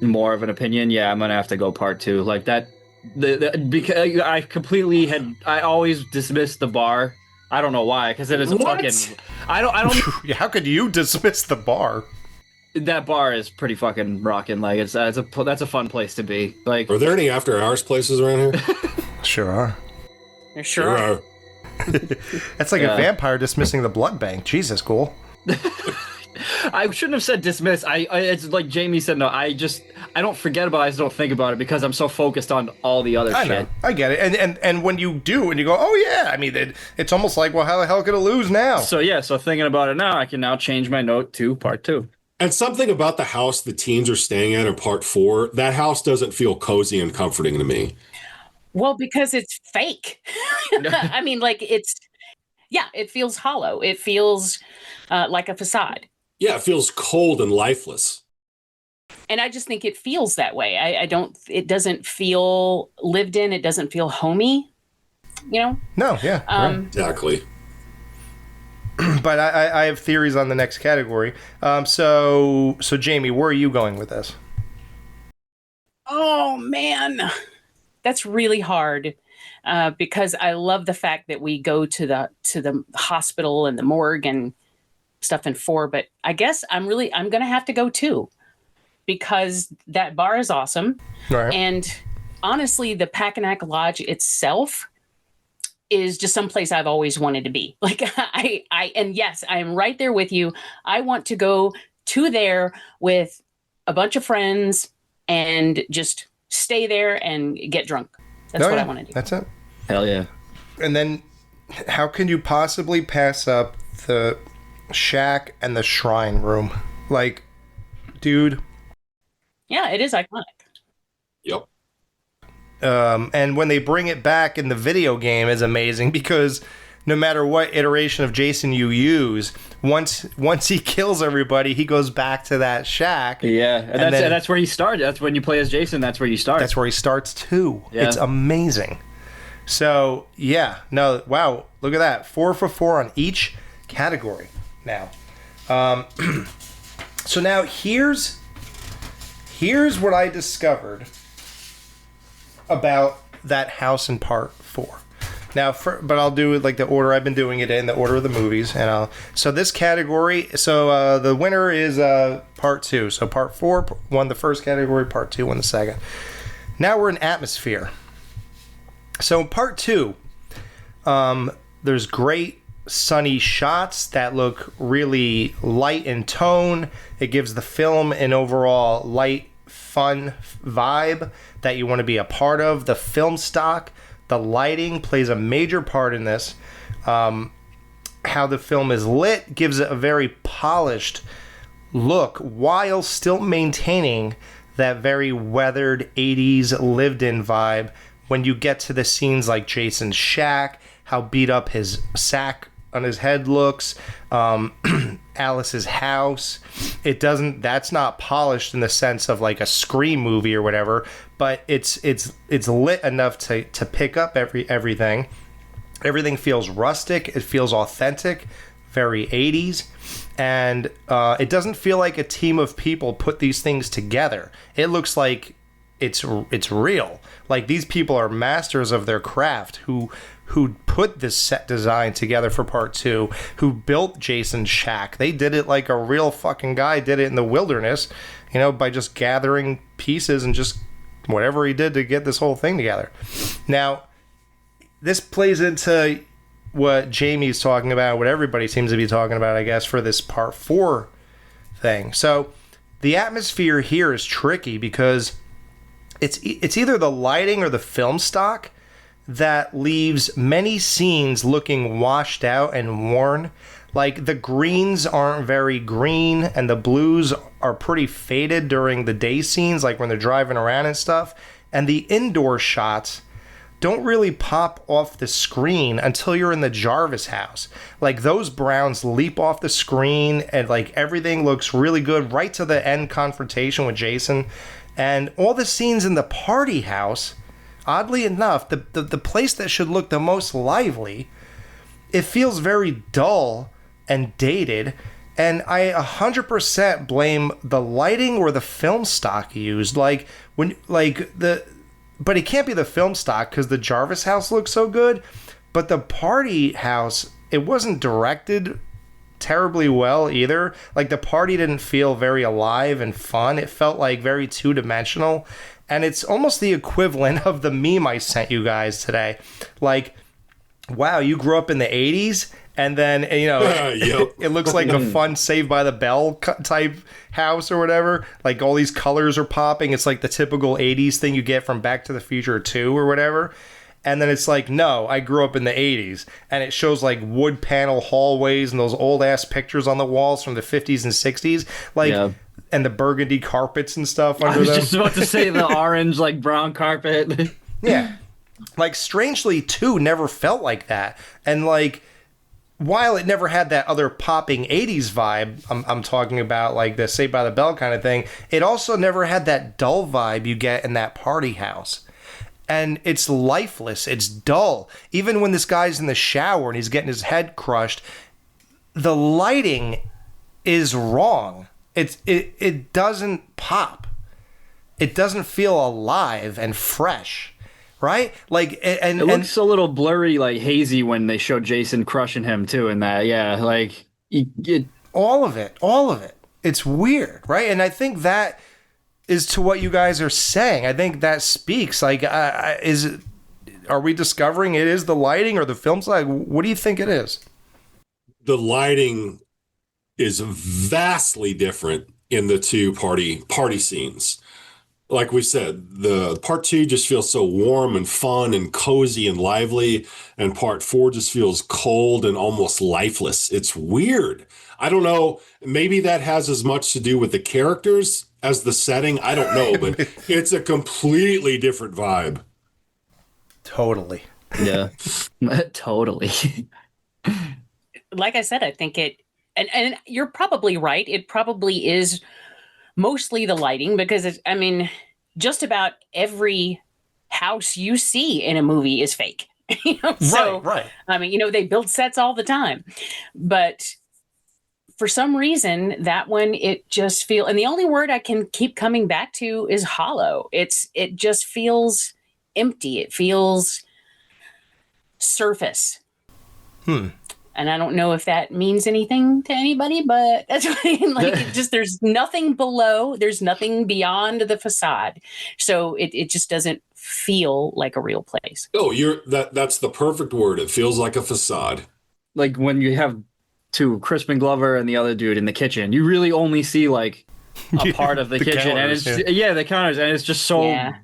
more of an opinion, yeah, I'm gonna have to go part 2. Like that, because I always dismissed the bar. I don't know why, because it is a fucking. I don't. How could you dismiss the bar? That bar is pretty fucking rocking. Like that's a fun place to be. Like, are there any after hours places around here? Sure are. There sure are. That's like a vampire dismissing the blood bank. Jesus, cool. I shouldn't have said dismiss. It's like Jamie said. No, I don't forget about it. I just don't think about it because I'm so focused on all the other I shit. know. I get it. And when you do, and you go, oh yeah. I mean, it's almost like, well, how the hell could it lose now? So thinking about it now, I can now change my note to part 2. And something about the house the teens are staying at in part 4, that house doesn't feel cozy and comforting to me. Well, because it's fake. I mean, like it feels hollow. It feels like a facade. Yeah, it feels cold and lifeless. And I just think it feels that way. It doesn't feel lived in. It doesn't feel homey, No, yeah. Right. Exactly. But I have theories on the next category. So Jamie, where are you going with this? Oh man, that's really hard because I love the fact that we go to the hospital and the morgue and stuff in 4. But I guess I'm gonna have to go 2 because that bar is awesome. Right. And honestly, the Packanack Lodge itself is just someplace I've always wanted to be. Like and yes, I am right there with you. I want to go to there with a bunch of friends and just stay there and get drunk. That's what I want to do. That's it. Hell yeah. And then how can you possibly pass up the shack and the shrine room? Like, dude. Yeah, it is iconic. Yep. And when they bring it back in the video game is amazing because no matter what iteration of Jason you use, once he kills everybody, he goes back to that shack. Yeah, and that's where he started. That's when you play as Jason. That's where you start. That's where he starts too. Yeah. It's amazing. So yeah, no, wow, look at that, 4 for 4 on each category now. So now here's what I discovered about that house in part 4. Now, but I'll do it like the order I've been doing it in, the order of the movies, and so this category. So the winner is part 2. So part 4 won the first category, part 2 won the second. Now we're in atmosphere. So in part 2, there's great sunny shots that look really light in tone. It gives the film an overall light, fun vibe that you want to be a part of. The film stock, the lighting plays a major part in this. How the film is lit gives it a very polished look while still maintaining that very weathered 80s lived-in vibe. When you get to the scenes like Jason's shack, how beat up his sack on his head looks, Alice's house, that's not polished in the sense of like a Scream movie or whatever, but it's lit enough to pick up everything. Everything feels rustic, it feels authentic, very 80s, and it doesn't feel like a team of people put these things together. It looks like it's real. Like these people are masters of their craft who put this set design together for part 2, who built Jason's shack. They did it like a real fucking guy did it in the wilderness, by just gathering pieces and just whatever he did to get this whole thing together. Now, this plays into what Jamie's talking about, what everybody seems to be talking about, I guess, for this part 4 thing. So the atmosphere here is tricky because it's either the lighting or the film stock that leaves many scenes looking washed out and worn. Like the greens aren't very green and the blues are pretty faded during the day scenes, like when they're driving around and stuff. And the indoor shots don't really pop off the screen until you're in the Jarvis house. Like, those Browns leap off the screen, and like everything looks really good right to the end confrontation with Jason. And all the scenes in the party house, oddly enough, the place that should look the most lively, it feels very dull and dated. And I 100% blame the lighting or the film stock used. But it can't be the film stock because the Jarvis house looks so good. But the party house, it wasn't directed terribly well either. Like, the party didn't feel very alive and fun. It felt like very two-dimensional. And it's almost the equivalent of the meme I sent you guys today. Like, wow, you grew up in the 80s? And then, you know, it looks like a fun Saved by the Bell type house or whatever. Like, all these colors are popping. It's like the typical 80s thing you get from Back to the Future 2 or whatever. And then it's like, no, I grew up in the 80s. And it shows like wood panel hallways and those old ass pictures on the walls from the 50s and 60s. Like, and the burgundy carpets and stuff under them. I was just about to say the orange, like, brown carpet. Yeah. Like, Strangely 2 never felt like that. And like, while it never had that other popping 80s vibe, I'm talking about like the Saved by the Bell kind of thing, it also never had that dull vibe you get in that party house. And it's lifeless. It's dull. Even when this guy's in the shower and he's getting his head crushed, the lighting is wrong. It doesn't pop. It doesn't feel alive and fresh. Right? Like, and it looks a little blurry, like hazy when they show Jason crushing him too in that. Yeah, like all of it. It's weird, right? And I think that is to what you guys are saying. I think that speaks. Like, are we discovering it is the lighting or the film side? What do you think it is? The lighting is vastly different in the two party scenes. Like we said, the part 2 just feels so warm and fun and cozy and lively, and part 4 just feels cold and almost lifeless. It's weird. I don't know. Maybe that has as much to do with the characters as the setting. I don't know, but it's a completely different vibe. Totally. Yeah, totally. Like I said, I think and you're probably right. It probably is mostly the lighting, because just about every house you see in a movie is fake. So, right. They build sets all the time, but for some reason that one, it just feels, and the only word I can keep coming back to is hollow. It just feels empty. It feels surface. And I don't know if that means anything to anybody, but that's what I mean. Like, there's nothing below, there's nothing beyond the facade. So it just doesn't feel like a real place. Oh, that's the perfect word. It feels like a facade. Like when you have Crispin Glover and the other dude in the kitchen, you really only see like a part of the kitchen, counters, and it's the counters, and it's just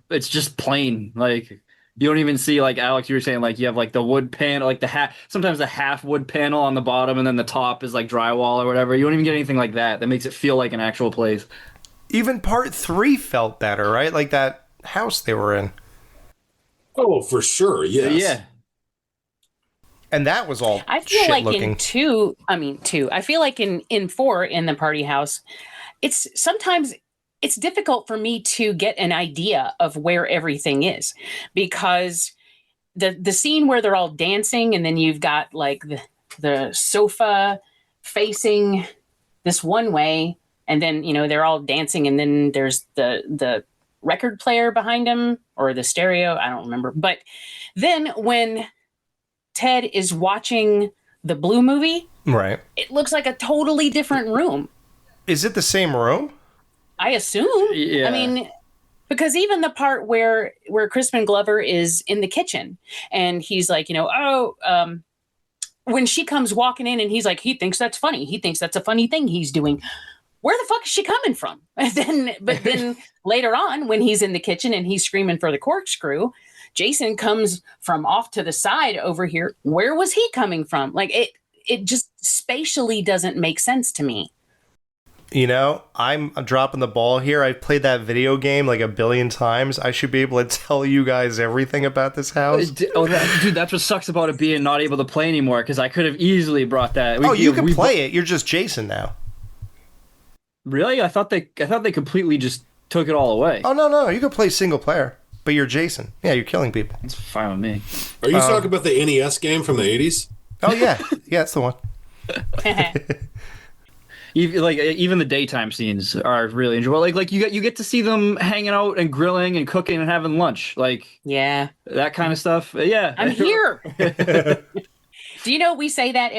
it's just plain. Like, you don't even see, like, Alex, you were saying, like, you have, like, the wood panel, like, sometimes the half wood panel on the bottom, and then the top is, like, drywall or whatever. You don't even get anything like that. That makes it feel like an actual place. Even part 3 felt better, right? Like that house they were in. Oh, for sure, yes. Yeah. And that was all I feel like looking. in 2, I feel like in 4, in the party house, sometimes it's difficult for me to get an idea of where everything is, because the scene where they're all dancing, and then you've got like the sofa facing this one way, and then they're all dancing, and then there's the record player behind them, or the stereo, I don't remember. But then when Ted is watching the Blue movie, right, it looks like a totally different room. Is it the same room? I assume. Yeah. Because even the part where Crispin Glover is in the kitchen, and he's like, when she comes walking in, and he's like, he thinks that's funny. He thinks that's a funny thing he's doing. Where the fuck is she coming from? But then later on, when he's in the kitchen and he's screaming for the corkscrew, Jason comes from off to the side over here. Where was he coming from? Like, it just spatially doesn't make sense to me. You know, I'm dropping the ball here. I've played that video game like a billion times. I should be able to tell you guys everything about this house. Dude, that's what sucks about it being not able to play anymore, because I could have easily brought that. You can play it. You're just Jason now. Really? I thought they completely just took it all away. Oh, no. You can play single player, but you're Jason. Yeah, you're killing people. That's fine with me. Are you talking about the NES game from the 80s? Oh, yeah. Yeah, that's the one. Even the daytime scenes are really enjoyable. Like you get to see them hanging out and grilling and cooking and having lunch. Yeah, that kind of stuff. Yeah, I'm here. Do you know we say that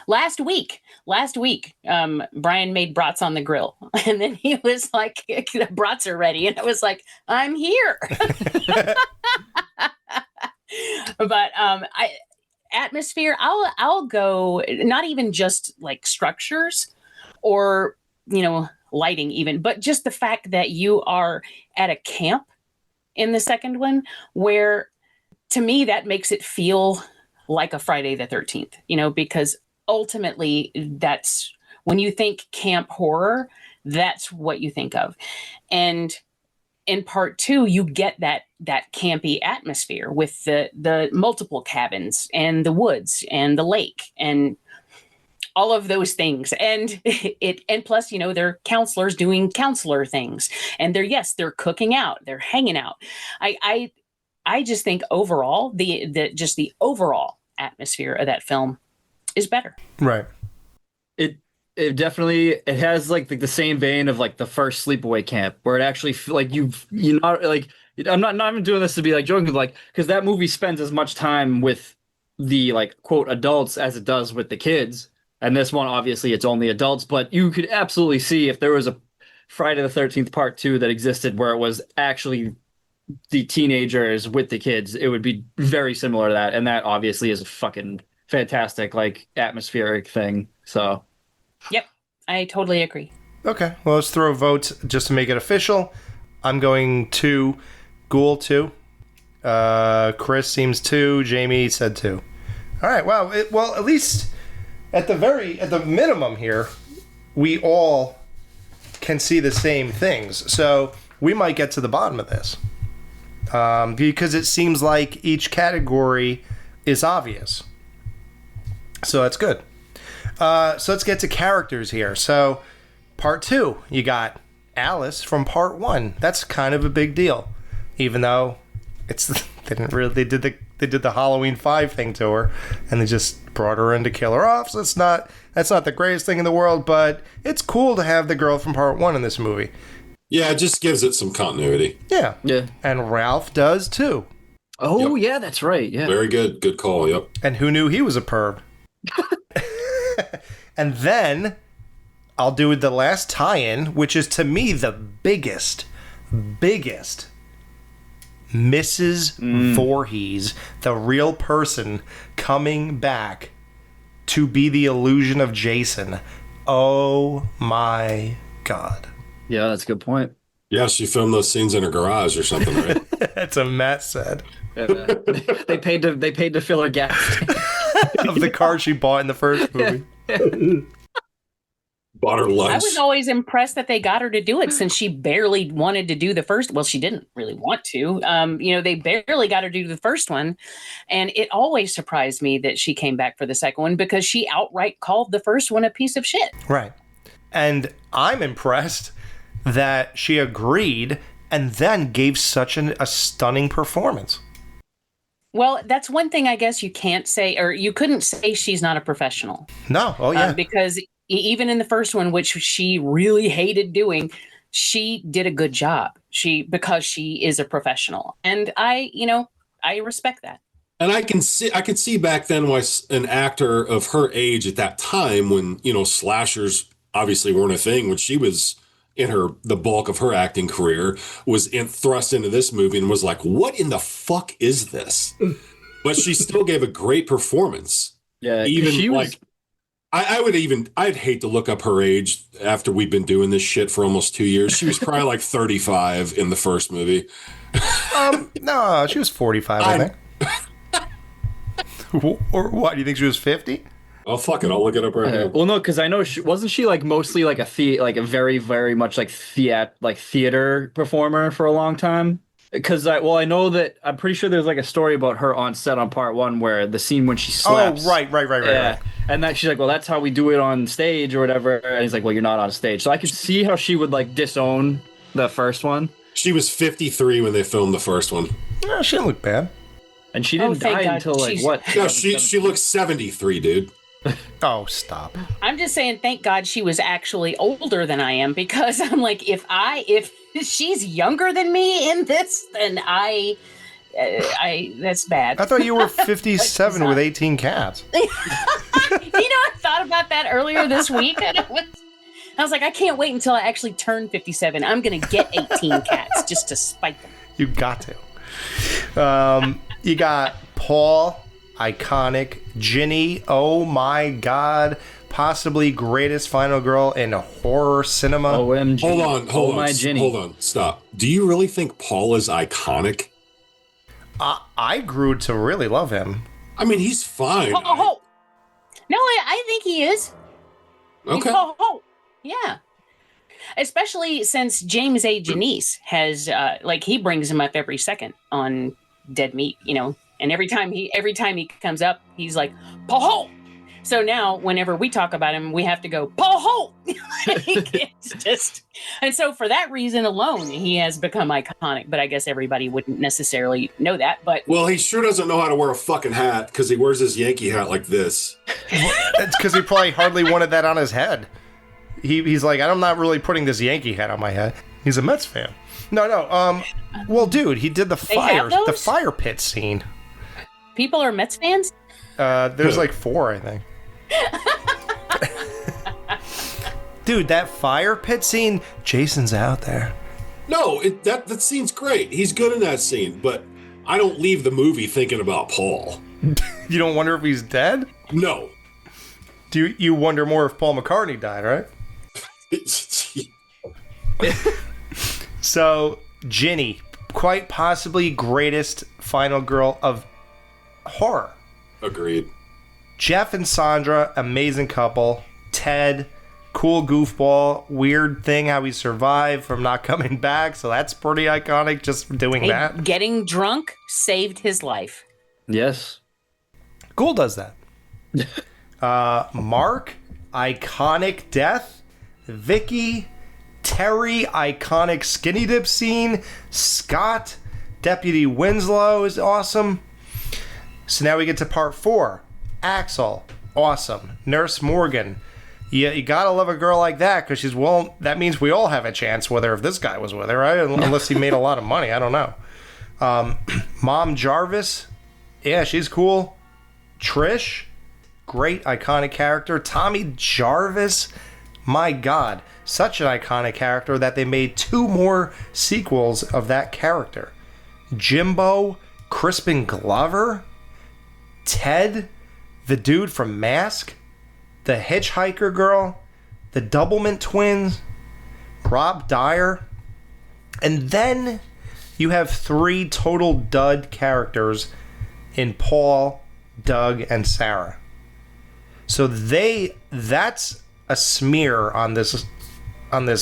last week? Brian made brats on the grill, and then he was like, "The brats are ready," and I was like, "I'm here." But atmosphere. I'll go. Not even just like structures, or lighting even, but just the fact that you are at a camp in the second one, where to me that makes it feel like a Friday the 13th, because ultimately that's when you think camp horror, that's what you think of. And in part 2, you get that campy atmosphere with the multiple cabins and the woods and the lake and all of those things. And plus, they're counselors doing counselor things, and they're cooking out, they're hanging out. I just think overall, the overall atmosphere of that film is better. Right. It definitely has like the same vein of like the first Sleepaway Camp, where it actually like you're not like, I'm not even doing this to be like joking, like, because that movie spends as much time with the like quote adults as it does with the kids. And this one, obviously, it's only adults, but you could absolutely see if there was a Friday the 13th Part 2 that existed where it was actually the teenagers with the kids, it would be very similar to that. And that obviously is a fucking fantastic, like, atmospheric thing. So, yep, I totally agree. Okay, well, let's throw votes just to make it official. I'm going 2, Ghoul 2. Chris seems 2, Jamie said 2. All right, well, at least at the minimum here, we all can see the same things. So we might get to the bottom of this. Because it seems like each category is obvious. So that's good. So let's get to characters here. So part 2, you got Alice from part 1. That's kind of a big deal, even though they did the Halloween 5 thing to her, and they just brought her in to kill her off. So that's not the greatest thing in the world, but it's cool to have the girl from part 1 in this movie. Yeah, it just gives it some continuity. Yeah. Yeah. And Ralph does too. Oh, Yep. yeah, that's right. Yeah. Very good. Good call. Yep. And who knew he was a perv? And then I'll do the last tie-in, which is to me the biggest Mrs. Voorhees, the real person coming back to be the illusion of Jason. Oh my God. Yeah, that's a good point. Yeah, she filmed those scenes in her garage or something, right? That's what Matt said. Yeah, they paid to fill her gas tank. Of the car she bought in the first movie. Bought her lunch. I was always impressed that they got her to do it, since she barely wanted to do the first. Well, she didn't really want to. They barely got her to do the first one. And it always surprised me that she came back for the second one, because she outright called the first one a piece of shit. Right. And I'm impressed that she agreed and then gave such a stunning performance. Well, that's one thing I guess you can't say, or you couldn't say she's not a professional. No. Oh, yeah. Because even in the first one, which she really hated doing, she did a good job. Because she is a professional. And I respect that. And I could see back then why an actor of her age at that time, when, slashers obviously weren't a thing, when she was in the bulk of her acting career, was thrust into this movie and was like, what in the fuck is this? But she still gave a great performance. Yeah, even she like was... I'd hate to look up her age after we've been doing this shit for almost 2 years. She was probably like 35 in the first movie. No, she was 45, I think. Or what? Do you think she was 50? Oh fuck it, I'll look it up right now. Well, no, because I know wasn't she like mostly like like a very, very much like theater performer for a long time? Because I know that I'm pretty sure there's like a story about her on set on part one where the scene when she slaps. Oh, right. Yeah, and that she's like, well, that's how we do it on stage or whatever. And he's like, well, you're not on stage. So I could see how she would like disown the first one. She was 53 when they filmed the first one. Yeah, she didn't look bad. And she didn't die God. until like what? No, she looks 73, dude. Oh, stop. I'm just saying, thank God she was actually older than I am, because I'm like, if she's younger than me in this, then I that's bad. I thought you were 57 with 18 cats. I thought about that earlier this week. And I was like, I can't wait until I actually turn 57. I'm going to get 18 cats just to spite them. You got to. You got Paul, iconic. Ginny, oh my God. Possibly greatest final girl in horror cinema. OMG. Hold on. Stop. Do you really think Paul is iconic? I grew to really love him. I mean, he's fine. No, I think he is. Okay. Yeah. Especially since James A. Janice has, he brings him up every second on Dead Meat, and every time he comes up, he's like, Paul Holt. So now, whenever we talk about him, we have to go, Paul Holt. It's just, and so for that reason alone, he has become iconic. But I guess everybody wouldn't necessarily know that. But well, he sure doesn't know how to wear a fucking hat because he wears his Yankee hat like this. It's because he probably hardly wanted that on his head. He's like, I'm not really putting this Yankee hat on my head. He's a Mets fan. No. Well, dude, he did the fire pit scene. People are Mets fans? There's like 4, I think. Dude, that fire pit scene, Jason's out there. No, that scene's great. He's good in that scene, but I don't leave the movie thinking about Paul. You don't wonder if he's dead? No. Do you wonder more if Paul McCartney died, right? So, Ginny, quite possibly greatest final girl of horror. Agreed. Jeff and Sandra, amazing couple. Ted, cool goofball. Weird thing how he survived from not coming back, so that's pretty iconic just for doing that. Getting drunk saved his life. Yes. Ghoul does that. Mark, iconic death. Vicky, Terry, iconic skinny dip scene. Scott, Deputy Winslow is awesome. So now we get to part 4. Axel, awesome. Nurse Morgan. You gotta love a girl like that because that means we all have a chance with her if this guy was with her, right? Unless he made a lot of money, I don't know. Mom Jarvis, yeah, she's cool. Trish, great iconic character. Tommy Jarvis, my God, such an iconic character that they made 2 more sequels of that character. Jimbo, Crispin Glover, Ted, the dude from Mask, the hitchhiker girl, the Doublemint twins, Rob Dyer, and then you have 3 total dud characters in Paul, Doug, and Sarah. So that's a smear on this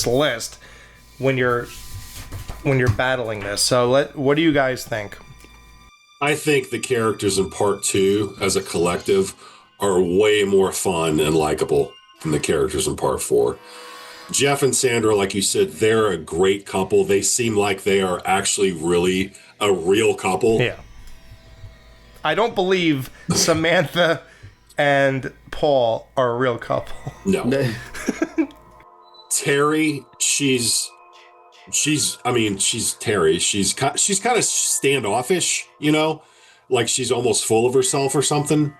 list when you're battling this. So what do you guys think? I think the characters in part 2 as a collective are way more fun and likable than the characters in part 4. Jeff and Sandra, like you said, they're a great couple. They seem like they are actually really a real couple. Yeah. I don't believe Samantha and Paul are a real couple. No. Terry, she's Terry. She's kind of standoffish, like she's almost full of herself or something.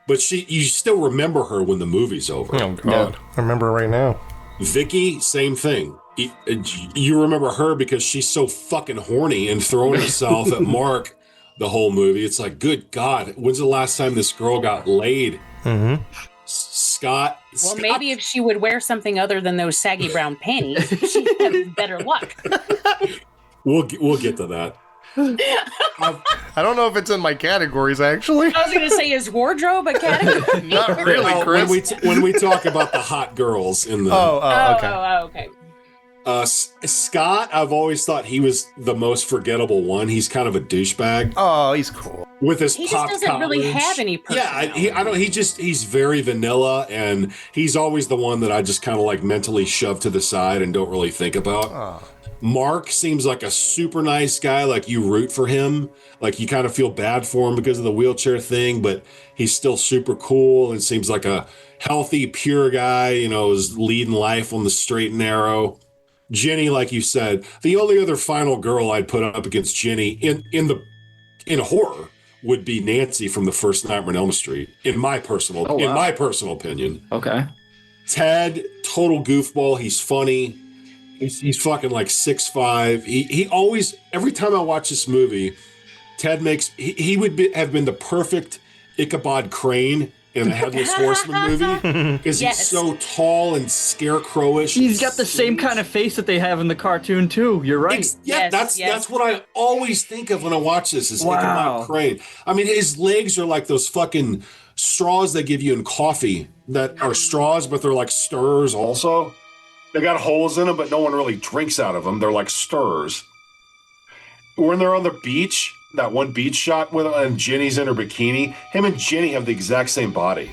But you still remember her when the movie's over. Oh God, yeah. I remember right now. Vicky, same thing. You remember her because she's so fucking horny and throwing herself at Mark the whole movie. It's like, good God, when's the last time this girl got laid? Mm-hmm. Scott. Maybe if she would wear something other than those saggy brown panties, she'd have better luck. We'll get to that. I don't know if it's in my categories, actually. I was going to say, is wardrobe a category? Not really, Well, Chris. when we talk about the hot girls in the Okay. Scott, I've always thought he was the most forgettable one. He's kind of a douchebag Oh, he's cool. with his He pop just doesn't really college. have any personality. I don't. He's very vanilla, and he's always the one that I just kind of like mentally shove to the side and don't really think about. Oh. Mark seems like a super nice guy. Like you root for him. Like you kind of feel bad for him because of the wheelchair thing, but he's still super cool and seems like a healthy, pure guy. You know, is leading life on the straight and narrow. Jenny, like you said, the only other final girl I'd put up against Jenny in horror would be Nancy from the first Nightmare on Elm Street. In my personal opinion. Okay. Ted, total goofball. He's funny. He's fucking like 6'5". He always, every time I watch this movie, Ted he would have been the perfect Ichabod Crane in the Headless Horseman movie because he's so tall and scarecrowish. He's got the same kind of face that they have in the cartoon too. You're right. That's what I always think of when I watch this is Wow. Ichabod Crane. I mean, his legs are like those fucking straws they give you in coffee that are straws, but they're like stirrers also. They got holes in them, but no one really drinks out of them. They're like stirrers. When they're on the beach, that one beach shot with and Jenny's in her bikini, him and Jenny have the exact same body.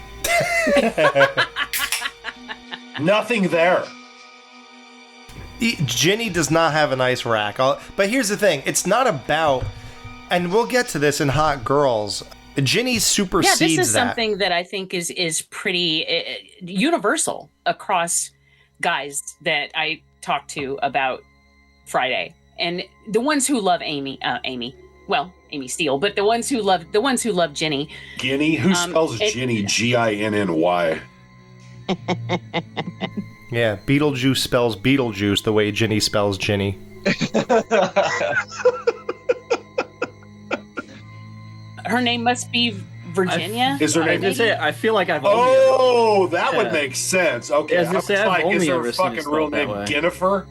Nothing there. Jenny does not have a nice rack. But here's the thing. It's not about, and we'll get to this in Hot Girls, Jenny supersedes that. Yeah, this is something that I think is pretty universal across guys that I talk to about Friday, and the ones who love Amy Steele, but the ones who love Jenny. Guinea? Who spells Jenny Ginny? Yeah, Beetlejuice spells Beetlejuice the way Jenny spells Jenny. Her name must be Virginia. Is her I name? was gonna say, I feel like I've Oh, that Yeah. would make sense. Okay, I was gonna say, I've is only her ever seen it fucking real spelled that name way. Jennifer?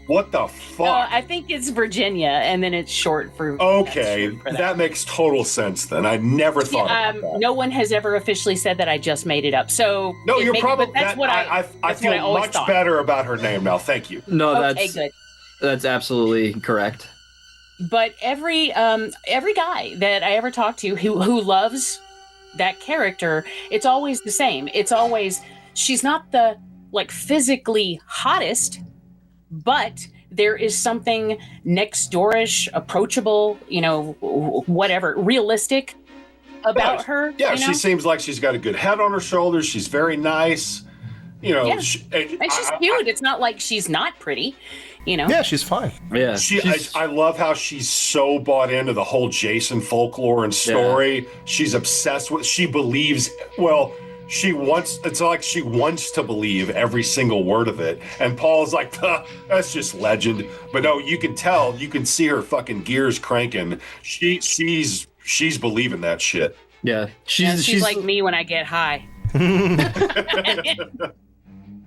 What the fuck? No, I think it's Virginia, and then it's short for. Okay, that's short for that makes total sense then. I never thought about that. No one has ever officially said that. I just made it up. So No, it you're may- probably. but that's what I feel always much thought. better about her name now. Thank you. No, Okay, good. that's absolutely correct. But every guy that I ever talk to who loves that character, it's always the same. It's always, she's not the like physically hottest, but there is something next doorish, approachable, whatever, realistic about her. Yeah, you know? she seems like she's got a good head on her shoulders. She's very nice. Yeah. And she's cute. It's not like she's not pretty, Yeah, she's fine. Yeah. I love how she's so bought into the whole Jason folklore and story. She's obsessed with. She believes. Well, it's like she wants to believe every single word of it. And Paul's like, that's just legend. But no, you can tell. You can see her fucking gears cranking. She's believing that shit. Yeah. She's like me when I get high.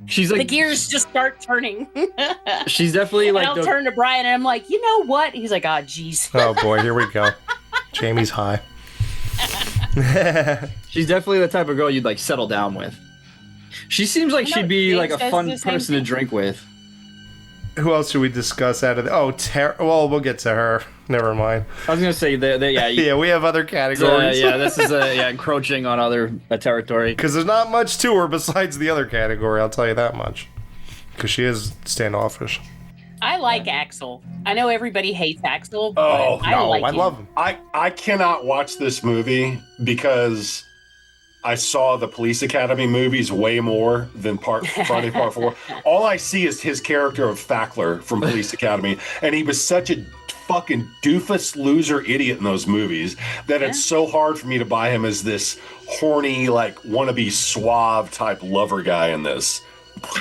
She's like the gears just start turning. She's definitely And like I'll turn to Brian and I'm like, you know what? He's like, oh, jeez. Oh boy, here we go. Jamie's high. She's definitely the type of girl you'd like settle down with. She seems like she'd be like a fun person to drink with. Who else should we discuss out of the... Oh, well, we'll get to her. Never mind. I was gonna say yeah. Yeah, we have other categories. Yeah, this is encroaching on other territory. Because there's not much to her besides the other category, I'll tell you that much. Because she is standoffish. I like Axel. I know everybody hates Axel, but Oh, I like him. love him. I cannot watch this movie because I saw the Police Academy movies way more than Friday Part 4. All I see is his character of Fackler from Police Academy, and he was such a fucking doofus loser idiot in those movies that it's so hard for me to buy him as this horny, like, wannabe suave type lover guy in this.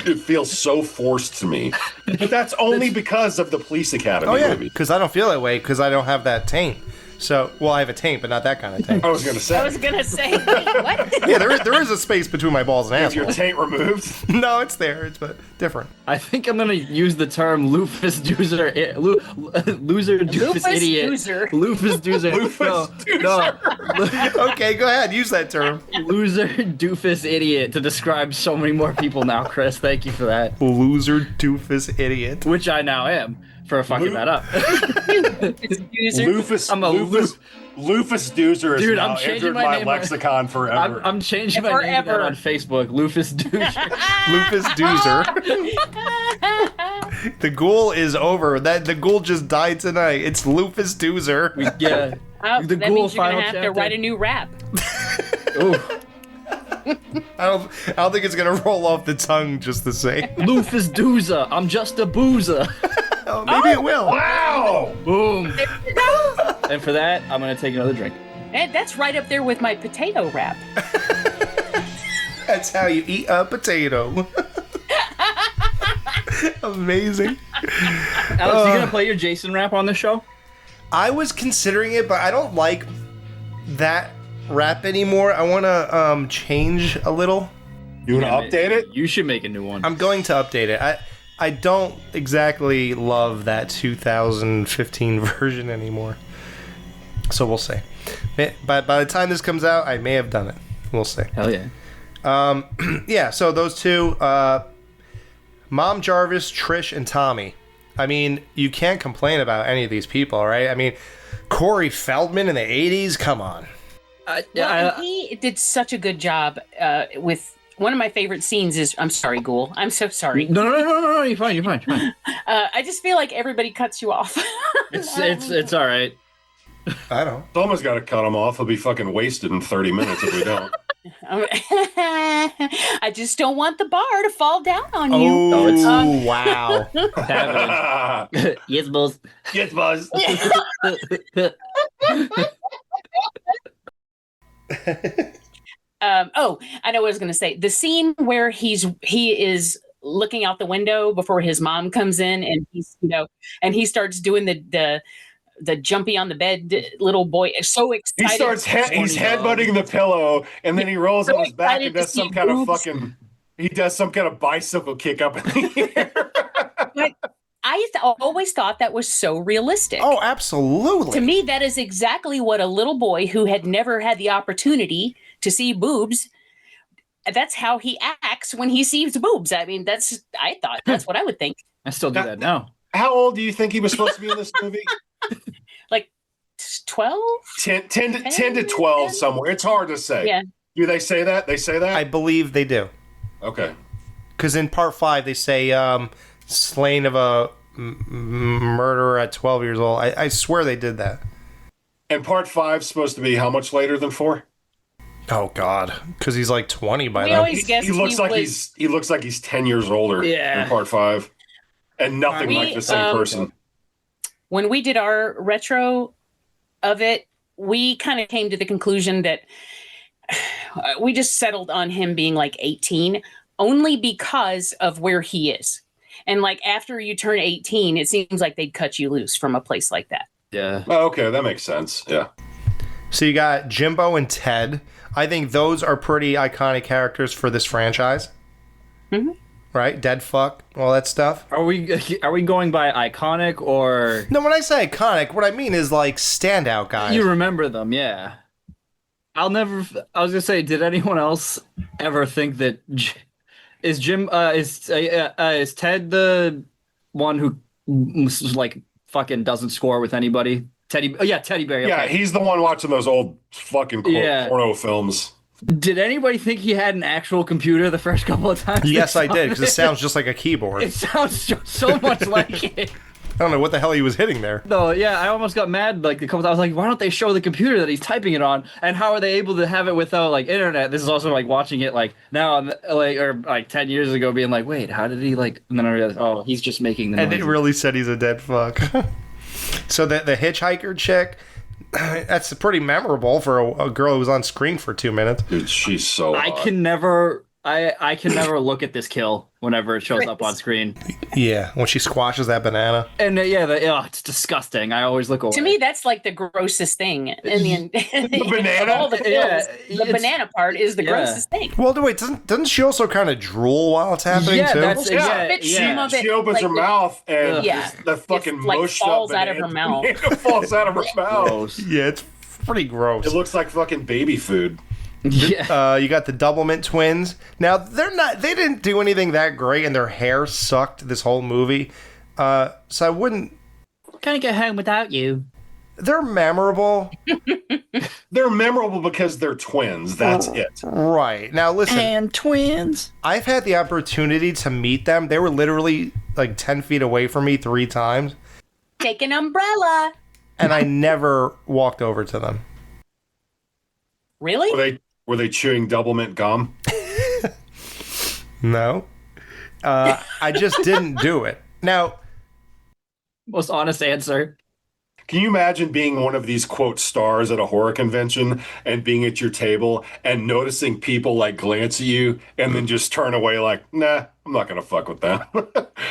It feels so forced to me. But that's only because of the Police Academy Oh, yeah, movie. because I don't feel that way because I don't have that taint. So, well, I have a taint, but not that kind of taint. I was gonna say. I was gonna say, wait, what? Yeah, there is a space between my balls and Is your asshole. taint removed? No, it's there. It's but different. I think I'm gonna use the term loofus doozer, loser doofus Loofus idiot. doozer. Loofus doozer. Loofus No, Okay, go ahead. Use that term. loser doofus idiot to describe so many more people now, Chris. Thank you for that. Loser doofus idiot. Which I now am for fucking that up. It's user. Loofus. I'm a Loofus Doozer is Dude, now I'm changing entered my my name. lexicon forever. I'm changing my name to that Forever. on Facebook. Loofus doozer. Loofus doozer. The ghoul is over. The ghoul just died tonight. It's Loofus doozer. Yeah. Oh, The that Ghoul means you're final gonna have to chapter. write a new rap. Ooh. I don't think it's gonna roll off the tongue just the same. Loofus doozer. I'm just a boozer. Oh, maybe it will. wow! Boom. There you go. And for that, I'm gonna take another drink. And that's right up there with my potato rap. That's how you eat a potato. Amazing. Alex, you gonna play your Jason rap on the show? I was considering it, but I don't like that rap anymore. I want to change a little. You want to update it? You should make a new one. I'm going to update it. I don't exactly love that 2015 version anymore. So we'll see. By the time this comes out, I may have done it. We'll see. Hell yeah. Yeah, so those two, Mom Jarvis, Trish, and Tommy. I mean, you can't complain about any of these people, right? I mean, Corey Feldman in the 80s, come on. Well, and he did such a good job with one of my favorite scenes is, I'm sorry, Ghoul. I'm so sorry. No, you're fine, you're fine. I just feel like everybody cuts you off. It's all right. I don't. Someone's got to cut them off. They'll be fucking wasted in 30 minutes if we don't. I just don't want the bar to fall down on you. Oh, wow. Yes, boss. Yes, Buzz. Oh, I know what I was going to say. The scene where he is looking out the window before his mom comes in, and he's and he starts doing the jumpy on the bed little boy is so excited. He starts he's headbutting the pillow, and then he rolls on his back and does some kind of fucking. He does some kind of bicycle kick up in the air. But I always thought that was so realistic. Oh, absolutely. To me, that is exactly what a little boy who had never had the opportunity to see boobs. That's how he acts when he sees boobs. I mean, I thought that's what I would think. I still do that now. How old do you think he was supposed to be in this movie? Like 12? 10 to 12 somewhere. It's hard to say. Yeah. Do they say that? They say that? I believe they do. Okay. Because in part 5, they say slain of a murderer at 12 years old. I swear they did that. And part 5's supposed to be how much later than 4? Oh, God. Because he's like 20 by We then. always guessed He looks like was- he looks like he's 10 years older Yeah. in part 5. And nothing We, like the same person. When we did our retro of it, we kind of came to the conclusion that we just settled on him being like 18 only because of where he is. And like after you turn 18, it seems like they'd cut you loose from a place like that. Yeah. Oh, okay, that makes sense. Yeah. So you got Jimbo and Ted. I think those are pretty iconic characters for this franchise. Mm-hmm. Right? Dead fuck, all that stuff. Are we going by iconic or No, when I say iconic, what I mean is like standout guys. you remember them? Yeah. I was gonna say, did anyone else ever think that is Ted the one who like fucking doesn't score with anybody? Teddy Bear. Okay. Yeah, he's the one watching those old fucking porno films. Did anybody think he had an actual computer the first couple of times? Yes, I did, because it sounds just like a keyboard. It sounds so much like it. I don't know what the hell he was hitting there. No, yeah, I almost got mad like a couple times. I was like, why don't they show the computer that he's typing it on? And how are they able to have it without like internet? This is also like watching it like now, like or like 10 years ago, being like, wait, how did he like? And then I realized, oh, he's just making the noise. And it really said he's a dead fuck. So the hitchhiker chick, that's pretty memorable for a girl who was on screen for 2 minutes. Dude, she's so I hot. can never I can never look at this kill whenever it shows up on screen. Yeah, when she squashes that banana. And it's disgusting. I always look away. To me, that's like the grossest thing. And the banana? all the kills, the banana part is the grossest thing. Well, wait, doesn't she also kind of drool while it's happening too? She opens her mouth and the fucking mush falls out of her mouth. Falls out of her mouth. Gross. Yeah, it's pretty gross. It looks like fucking baby food. Yeah. You got the Doublemint twins. Now they didn't do anything that great, and their hair sucked this whole movie. So I wouldn't. Can't get home without you. They're memorable. They're memorable because they're twins. That's it. Right. Now listen. And twins. I've had the opportunity to meet them. They were literally like 10 feet away from me 3 times. Take an umbrella. And I never walked over to them. Really? Were they chewing Doublemint gum? No. I just didn't do it. Now, most honest answer. Can you imagine being one of these, quote, stars at a horror convention and being at your table and noticing people like glance at you and then just turn away like, nah, I'm not going to fuck with them.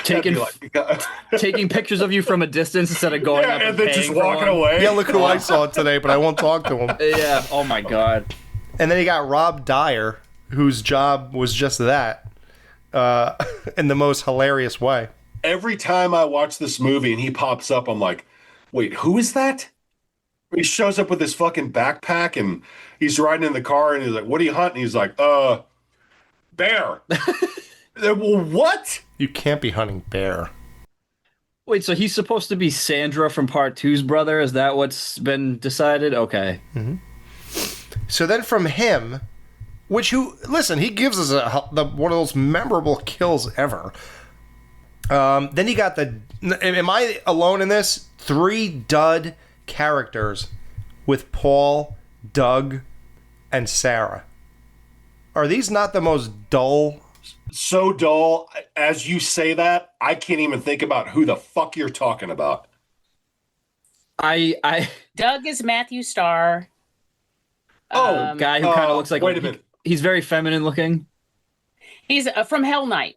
Taking pictures of you from a distance instead of going up and then just walking one. away. Yeah, look who I saw today, but I won't talk to him. Yeah, oh my God. And then you got Rob Dyer, whose job was just that, in the most hilarious way. Every time I watch this movie and he pops up, I'm like, wait, who is that? He shows up with his fucking backpack and he's riding in the car and he's like, what are you hunting? He's like, bear. Well, what? You can't be hunting bear. Wait, so he's supposed to be Sandra from Part 2's brother? Is that what's been decided? Okay. Mm-hmm. So then from him, he gives us one of those memorable kills ever. Then you got am I alone in this? 3 dud characters with Paul, Doug, and Sarah. Are these not the most dull? So dull. As you say that, I can't even think about who the fuck you're talking about. Doug is Matthew Starr. Guy who kind of looks like... Wait a minute. He's very feminine looking. He's from Hell Night.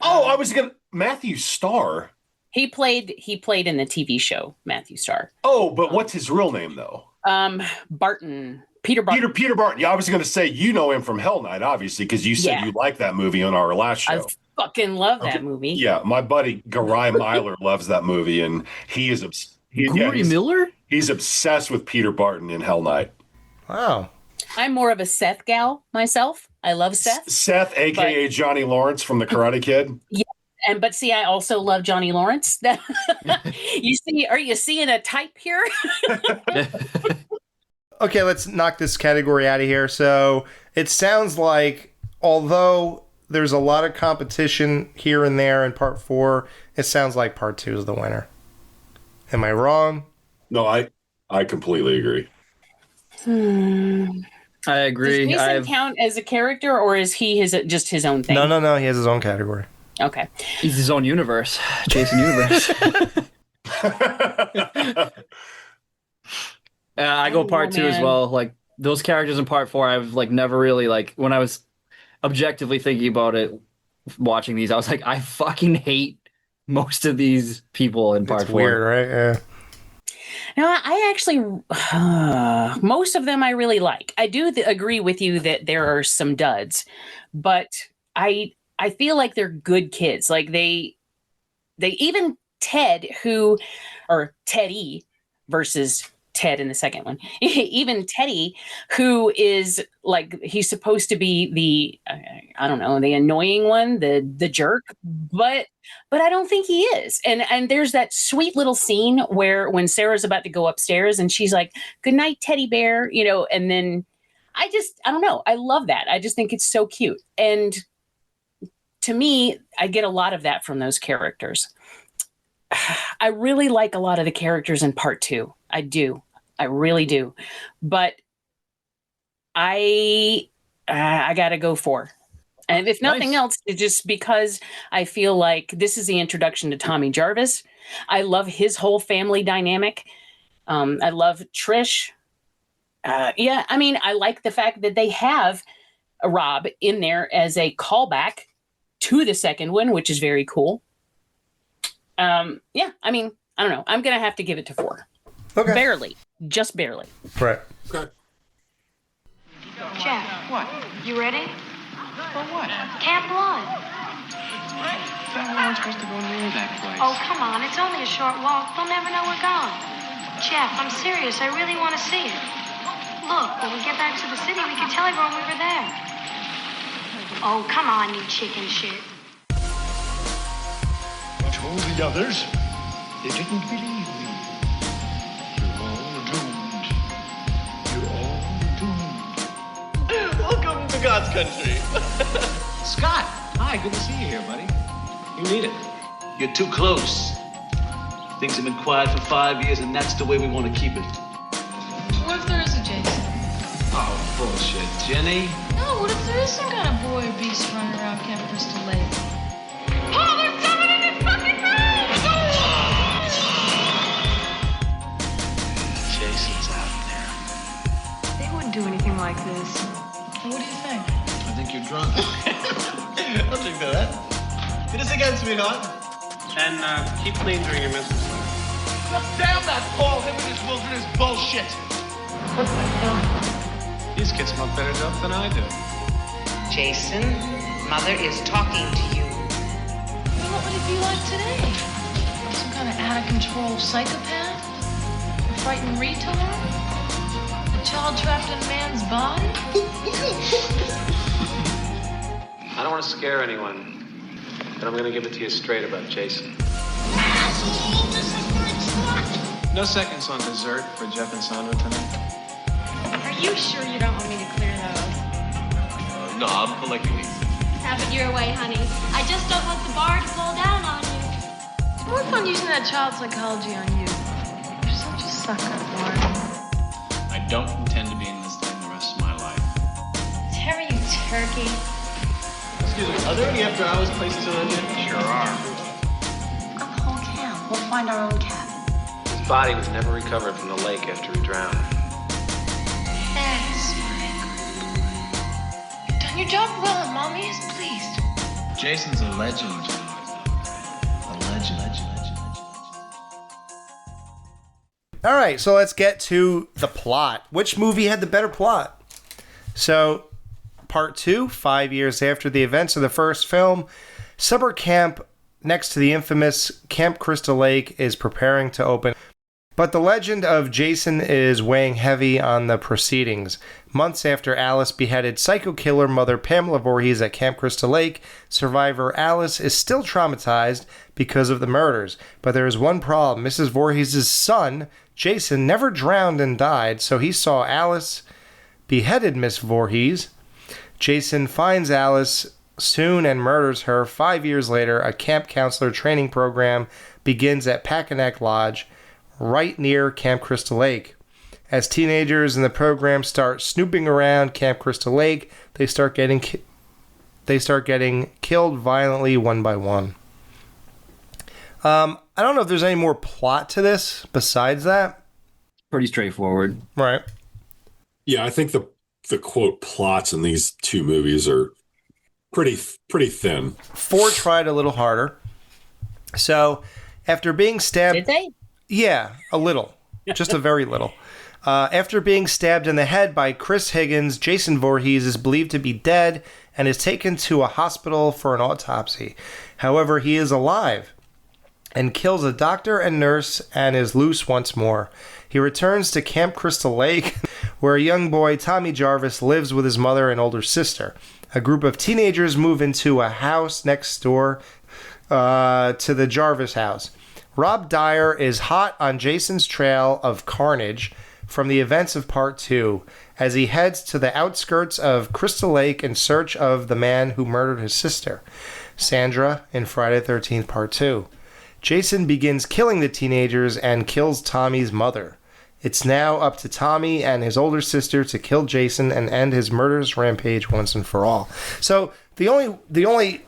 I was going to... Matthew Starr? He played in the TV show, Matthew Starr. Oh, but what's his real name, though? Barton. Peter Barton. Peter Barton. Yeah, I was going to say, you know him from Hell Night, obviously, because you said you liked that movie on our last show. I fucking love that movie. Yeah, my buddy Garai Myler loves that movie, and he is... Miller? He's obsessed with Peter Barton in Hell Night. Wow. I'm more of a Seth gal myself. I love Seth. Seth, a.k.a. Johnny Lawrence from The Karate Kid. Yeah. But see, I also love Johnny Lawrence. You see, are you seeing a type here? Okay, let's knock this category out of here. So it sounds like, although there's a lot of competition here and there in part 4, it sounds like part 2 is the winner. Am I wrong? No, I completely agree. I agree. Does Jason count as a character, or is he just his own thing? No. He has his own category. Okay. He's his own universe. Jason Universe. I go part 2 as well. Like those characters in part 4, I've like never really when I was objectively thinking about it, watching these, I was like, I fucking hate most of these people in part 4. Weird, right? Yeah. No, I actually, most of them I really like. I do agree with you that there are some duds, but I feel like they're good kids. Like they even Ted, or Teddy versus Ted in the second one, even Teddy, who is like, he's supposed to be the, I don't know, the annoying one, the jerk, but I don't think he is. And there's that sweet little scene when Sarah's about to go upstairs and she's like, good night, teddy bear, and then I don't know. I love that. I just think it's so cute. And to me, I get a lot of that from those characters. I really like a lot of the characters in part 2. I do. I really do. But I got to go 4. And if nothing else, it's just because I feel like this is the introduction to Tommy Jarvis. I love his whole family dynamic. I love Trish. I like the fact that they have Rob in there as a callback to the second one, which is very cool. Yeah, I mean, I don't know. I'm going to have to give it to 4. Okay. Barely. Just barely. Right. Okay. Jeff. What? You ready? For what? Camp Blood. We're not supposed to go near that place. Oh, come on. It's only a short walk. They'll never know we're gone. Jeff, I'm serious. I really want to see it. Look, when we get back to the city, we can tell everyone we were there. Oh, come on, you chicken shit. I told the others. They didn't believe me. You're all doomed. You're all doomed. Welcome to God's country. Scott, hi, good to see you here, buddy. You need it. You're too close. Things have been quiet for 5 years, and that's the way we want to keep it. What if there is a Jason? Oh, bullshit, Jenny. No, what if there is some kind of boy or beast running around Camp Crystal Lake? Oh, there's someone in this fucking room! Jason's out there. They wouldn't do anything like this. What do you think? I think you're drunk. I'll drink to that. Hit us again, sweetheart. And keep clean during your menstrual cycle. Damn that Paul him with his wilderness bullshit. These kids smoke better dope than I do. Jason, Mother is talking to you. What would it be like today? Some kind of out-of-control psychopath? A frightened retard? A child trapped in a man's body? I don't want to scare anyone, but I'm going to give it to you straight about Jason. No seconds on dessert for Jeff and Sandra tonight. Are you sure you don't want me to clear those? No, I'm collecting these. Have it your way, honey. I just don't want the bar to fall down on you. It's more fun using that child psychology on you. You're such a sucker, Warren. I don't intend to be in this thing the rest of my life. Terry, you turkey. Excuse me, are there any after-hours places around here? Sure are. On the whole camp. We'll find our own cabin. His body was never recovered from the lake after he drowned. That's my good boy. You've done your job well, and Mommy is pleased. Jason's a legend. A legend. All right, so let's get to the plot. Which movie had the better plot? So, part 2, 5 years after the events of the first film, summer camp next to the infamous Camp Crystal Lake is preparing to open. But the legend of Jason is weighing heavy on the proceedings. Months after Alice beheaded psycho killer mother Pamela Voorhees at Camp Crystal Lake, survivor Alice is still traumatized because of the murders. But there is one problem. Mrs. Voorhees' son, Jason, never drowned and died, so he saw Alice beheaded Miss Voorhees. Jason finds Alice soon and murders her. 5 years later, a camp counselor training program begins at Packanack Lodge, right near Camp Crystal Lake. As teenagers in the program start snooping around Camp Crystal Lake, they start getting killed violently one by one. I don't know if there's any more plot to this besides that. Pretty straightforward. Right. Yeah, I think the quote plots in these two movies are pretty thin. 4 tried a little harder. So, after being stabbed... Did they? Yeah, a little. Just a very little. After being stabbed in the head by Chris Higgins, Jason Voorhees is believed to be dead and is taken to a hospital for an autopsy. However, he is alive and kills a doctor and nurse and is loose once more. He returns to Camp Crystal Lake, where a young boy, Tommy Jarvis, lives with his mother and older sister. A group of teenagers move into a house next door to the Jarvis house. Rob Dyer is hot on Jason's trail of carnage from the events of Part 2 as he heads to the outskirts of Crystal Lake in search of the man who murdered his sister, Sandra, in Friday the 13th Part 2. Jason begins killing the teenagers and kills Tommy's mother. It's now up to Tommy and his older sister to kill Jason and end his murderous rampage once and for all. So the only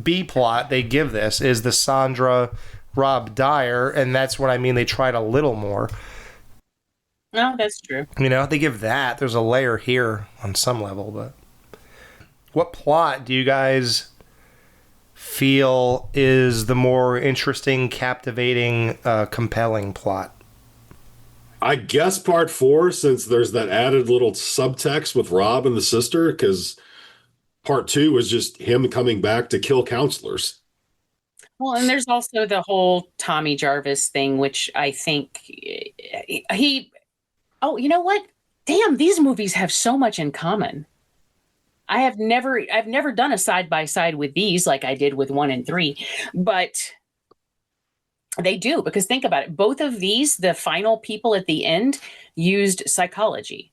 B plot they give this is the Sandra Rob Dyer, and that's what I mean. They tried a little more. No, that's true. You know, they give that. There's a layer here on some level, but What plot do you guys feel is the more interesting, captivating, compelling plot? I guess part 4, since there's that added little subtext with Rob and the sister, because part 2 was just him coming back to kill counselors. Well, and there's also the whole Tommy Jarvis thing, which I think he. Oh, you know what? Damn, these movies have so much in common. I've never done a side by side with these like I did with 1 and 3, but they do, because think about it. Both of these, the final people at the end, used psychology.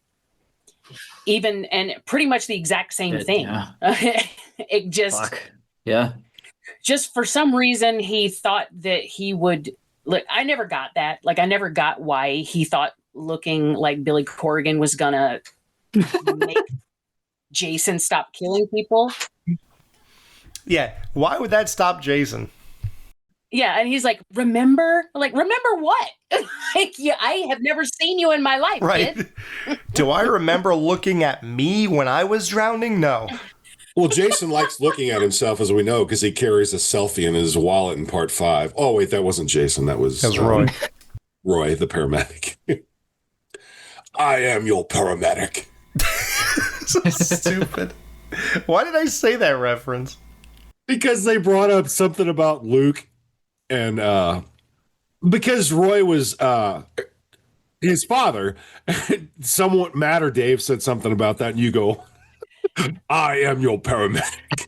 Even, and pretty much the exact same thing. Yeah. It just, Fuck. Yeah. just for some reason, he thought that he would. Look, I never got that. Like, I never got why he thought looking like Billy Corrigan was gonna make Jason stop killing people. Yeah, why would that stop Jason? Yeah, and he's like, remember? Like, remember what? Like, yeah, I have never seen you in my life, Right. kid. Do I remember looking at me when I was drowning? No. Well, Jason likes looking at himself, as we know, because he carries a selfie in his wallet in part 5. Oh, wait, that wasn't Jason. That was Roy. Roy, the paramedic. I am your paramedic. So stupid. Why did I say that reference? Because they brought up something about Luke, and because Roy was his father, someone, Matt or Dave said something about that, and you go, I am your paramedic.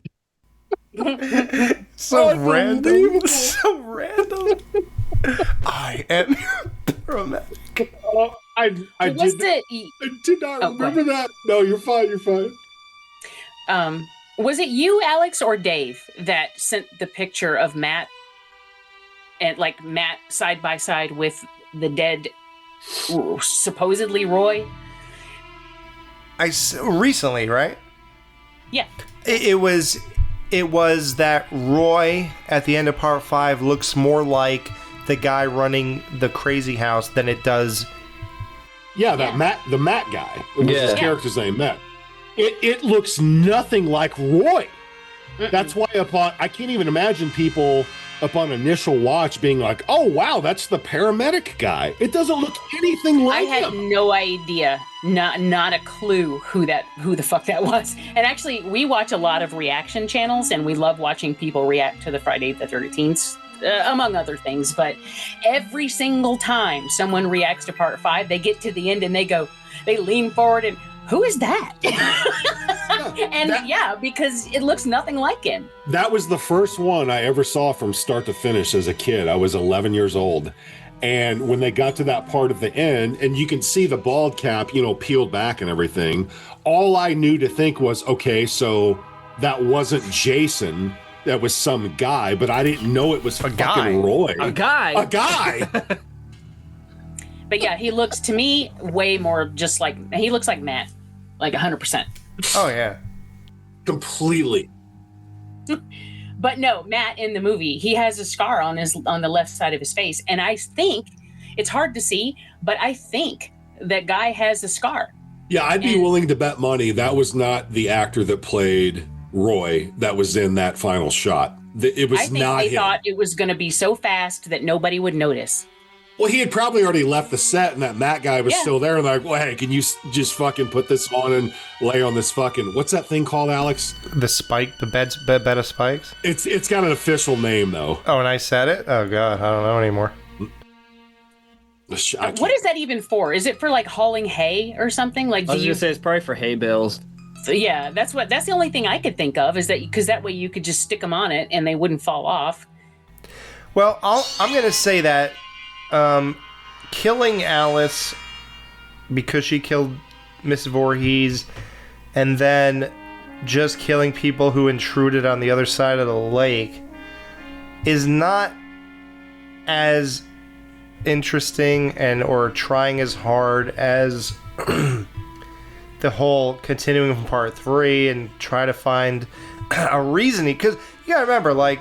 So random. So random. I am your paramedic. Oh, I did not remember that. No, you're fine. You're fine. Was it you, Alex, or Dave that sent the picture of Matt and like Matt side by side with the dead, supposedly Roy? Recently, right? Yeah. It was that Roy at the end of part 5 looks more like the guy running the crazy house than it does. Yeah, the Matt guy. It was his character's name, Matt. It looks nothing like Roy. That's why I can't even imagine people upon initial watch being like, oh wow, that's the paramedic guy. It doesn't look anything like him. I had no idea, not a clue who the fuck that was. And actually, we watch a lot of reaction channels, and we love watching people react to the Friday the 13th, among other things. But every single time someone reacts to part 5, they get to the end and they lean forward and, who is that? Because it looks nothing like him. That was the first one I ever saw from start to finish as a kid. I was 11 years old. And when they got to that part of the end, and you can see the bald cap, peeled back and everything, all I knew to think was, okay, so that wasn't Jason. That was some guy, but I didn't know it was fucking Roy. A guy. But yeah, he looks to me way more just like, he looks like Matt, like 100%. Oh yeah. Completely. But no, Matt in the movie, he has a scar on the left side of his face. And I think, it's hard to see, but I think that guy has a scar. Yeah, I'd be willing to bet money that was not the actor that played Roy that was in that final shot. It was not him. They thought it was going to be so fast that nobody would notice. Well, he had probably already left the set, and that Matt guy was still there. And like, well, hey, can you just fucking put this on and lay on this fucking, what's that thing called, Alex? The spike, the bed of spikes. It's got an official name though. Oh, and I said it. Oh god, I don't know anymore. What is that even for? Is it for like hauling hay or something? Like, I was gonna say it's probably for hay bales. So yeah, that's the only thing I could think of, is that because that way you could just stick them on it and they wouldn't fall off. Well, I'm gonna say that. Killing Alice because she killed Miss Voorhees, and then just killing people who intruded on the other side of the lake is not as interesting or trying as hard as the whole continuing from part 3 and try to find a reasoning. Because you gotta remember, like,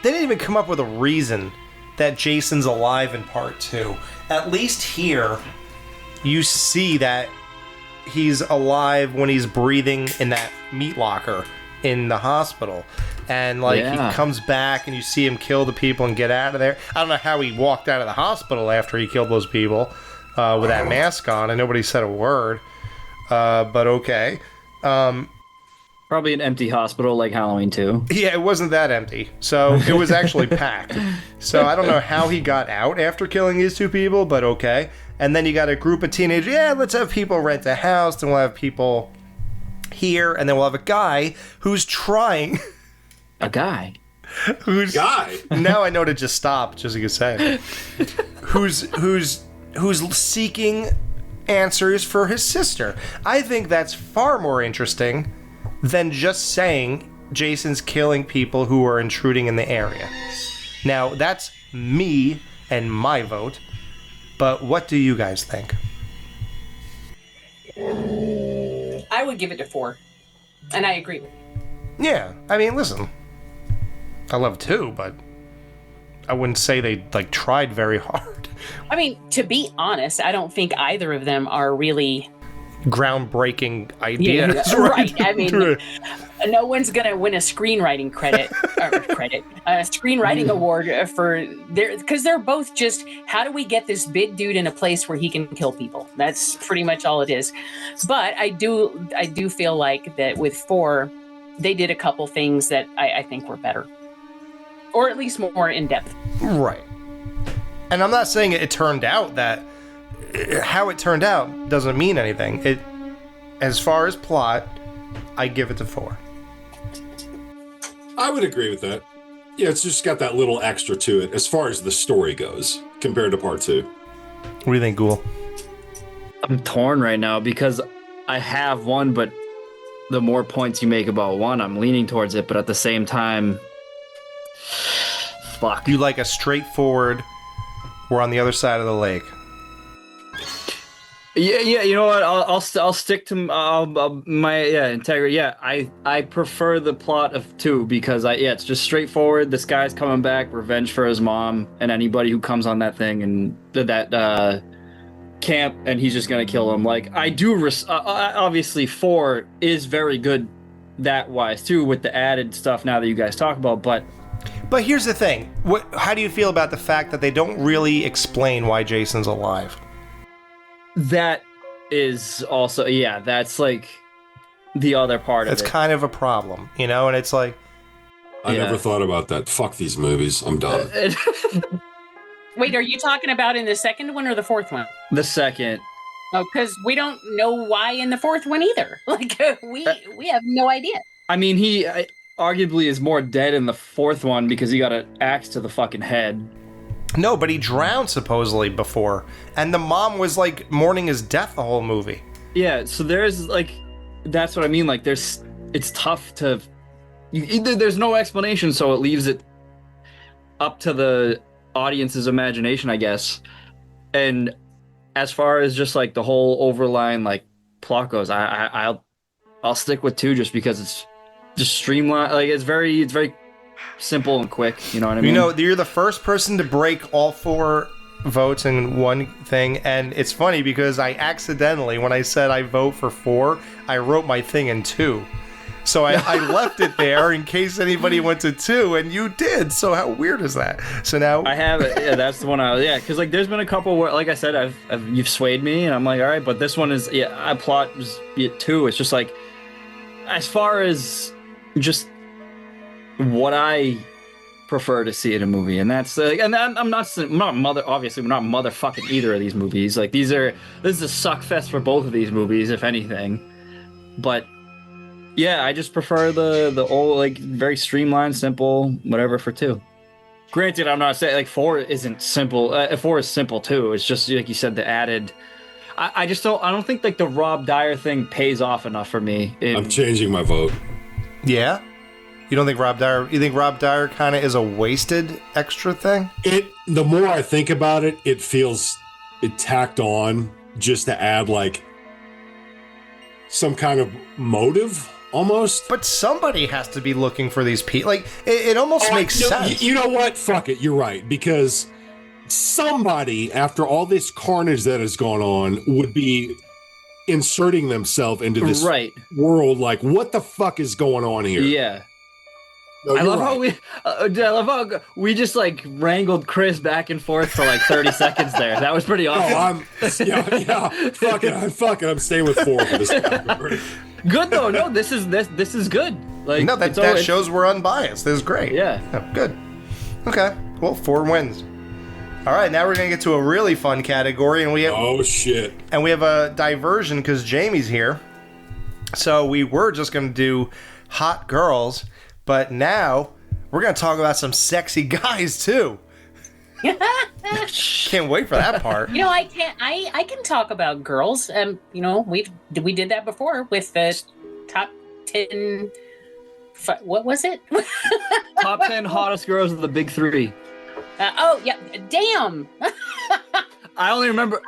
they didn't even come up with a reason that Jason's alive in part 2. At least here, you see that he's alive when he's breathing in that meat locker in the hospital. And, like, he comes back and you see him kill the people and get out of there. I don't know how he walked out of the hospital after he killed those people with that mask on, and nobody said a word. But okay. Probably an empty hospital like Halloween 2. Yeah, it wasn't that empty. So it was actually packed. So I don't know how he got out after killing these two people, but okay. And then you got a group of teenagers. Yeah, let's have people rent a house, then we'll have people here, and then we'll have a guy who's trying... A guy? Now I know to just stop, just so you can say it. Who's seeking answers for his sister. I think that's far more interesting than just saying Jason's killing people who are intruding in the area. Now, that's me and my vote, but what do you guys think? I would give it to 4, and I agree with you. Yeah, I mean, listen, I love 2, but I wouldn't say they, like, tried very hard. I mean, to be honest, I don't think either of them are really... groundbreaking ideas. Yeah, right. I mean, no one's going to win a screenwriting screenwriting award for because they're both just, how do we get this big dude in a place where he can kill people? That's pretty much all it is. But I do feel like that with 4, they did a couple things that I think were better. Or at least more in-depth. Right. And I'm not saying it turned out that... How it turned out doesn't mean anything. As far as plot, I give it to 4. I would agree with that. Yeah, it's just got that little extra to it as far as the story goes compared to part 2. What do you think, Ghoul? I'm torn right now because I have 1, but the more points you make about 1, I'm leaning towards it, but at the same time, fuck. You like a straightforward, we're on the other side of the lake. Yeah. You know what? I'll stick to my integrity. Yeah, I prefer the plot of 2 because it's just straightforward. This guy's coming back, revenge for his mom and anybody who comes on that thing and that camp, and he's just gonna kill him. Like I do. Obviously, 4 is very good that wise too, with the added stuff now that you guys talk about. But here's the thing. How do you feel about the fact that they don't really explain why Jason's alive? That is also, that's like the other part of it. It's kind of a problem, you know, and it's like... I never thought about that. Fuck these movies. I'm done. Wait, are you talking about in the second one or the fourth one? The second. Oh, because we don't know why in the fourth one either. Like, we have no idea. I mean, he arguably is more dead in the fourth one because he got an axe to the fucking head. No, but he drowned supposedly before, and the mom was like mourning his death the whole movie. Yeah, so there's like, that's what I mean. Like, it's tough to. There's no explanation, so it leaves it up to the audience's imagination, I guess. And as far as just like the whole overline like plot goes, I'll stick with 2 just because it's just streamlined. Like it's very simple and quick, you know what I mean? You know, you're the first person to break all 4 votes in one thing, and it's funny because I accidentally, when I said I vote for 4, I wrote my thing in 2. So I left it there in case anybody went to 2, and you did. So how weird is that? So now I have it. Yeah, that's the one. Because like there's been a couple where, like I said, you've swayed me, and I'm like, all right, but this one is I plot is 2. It's just like, as far as just what I prefer to see in a movie, and that's and I'm not obviously we're not motherfucking either of these movies. Like this is a suck fest for both of these movies, if anything. But yeah, I just prefer the old, like, very streamlined, simple, whatever for 2. Granted, I'm not saying like 4 isn't simple. 4 is simple too. It's just like you said, the added. I don't think like the Rob Dyer thing pays off enough for me. I'm changing my vote. Yeah. You don't think Rob Dyer? You think Rob Dyer kind of is a wasted extra thing? The more I think about it, it feels tacked on just to add like some kind of motive, almost. But somebody has to be looking for these people. Like it almost makes sense. You know what? Fuck it. You're right, because somebody, after all this carnage that has gone on, would be inserting themselves into this Right. world. Like, what the fuck is going on here? Yeah. No, I you're love right. how I love how we just like wrangled Chris back and forth for like 30 seconds there. That was pretty Oh, awesome. Fuck it. I'm staying with 4 for this category. Good though. No, this is good. Like No, that shows we're unbiased. This is great. Yeah. Oh, good. Okay. Well, 4 wins. All right, now we're gonna get to a really fun category, and we have we have a diversion because Jamie's here. So we were just gonna do hot girls, but now we're gonna talk about some sexy guys too. Can't wait for that part. You know, I can talk about girls. You know, we did that before with the top 10. What was it? Top 10 hottest girls of the big 3. Oh yeah, damn. I only remember.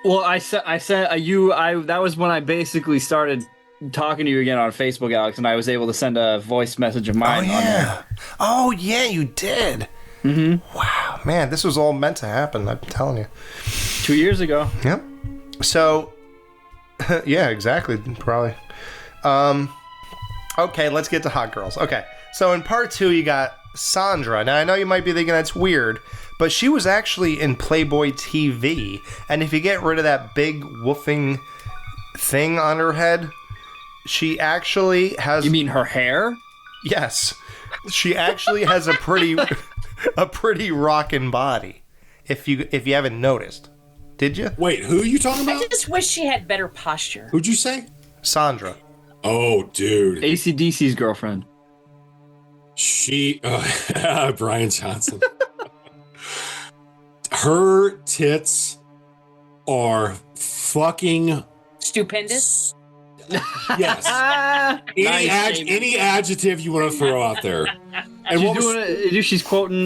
Well, I said that was when I basically started talking to you again on Facebook, Alex, and I was able to send a voice message of mine. Oh yeah. Oh yeah, you did. Mm-hmm. Wow, man, this was all meant to happen. I'm telling you. 2 years ago. Yep. So, yeah, exactly. Probably. Okay, let's get to hot girls. Okay, so in part 2, you got Sandra. Now, I know you might be thinking that's weird, but she was actually in Playboy TV. And if you get rid of that big woofing thing on her head, she actually has... You mean her hair? Yes. She actually has a pretty rockin' body. If you haven't noticed. Did you? Wait, who are you talking about? I just wish she had better posture. Who'd you say? Sandra. Oh, dude. AC/DC's girlfriend. She, Brian Johnson. Her tits are fucking stupendous. Yes. Any adjective you want to throw out there. And she's quoting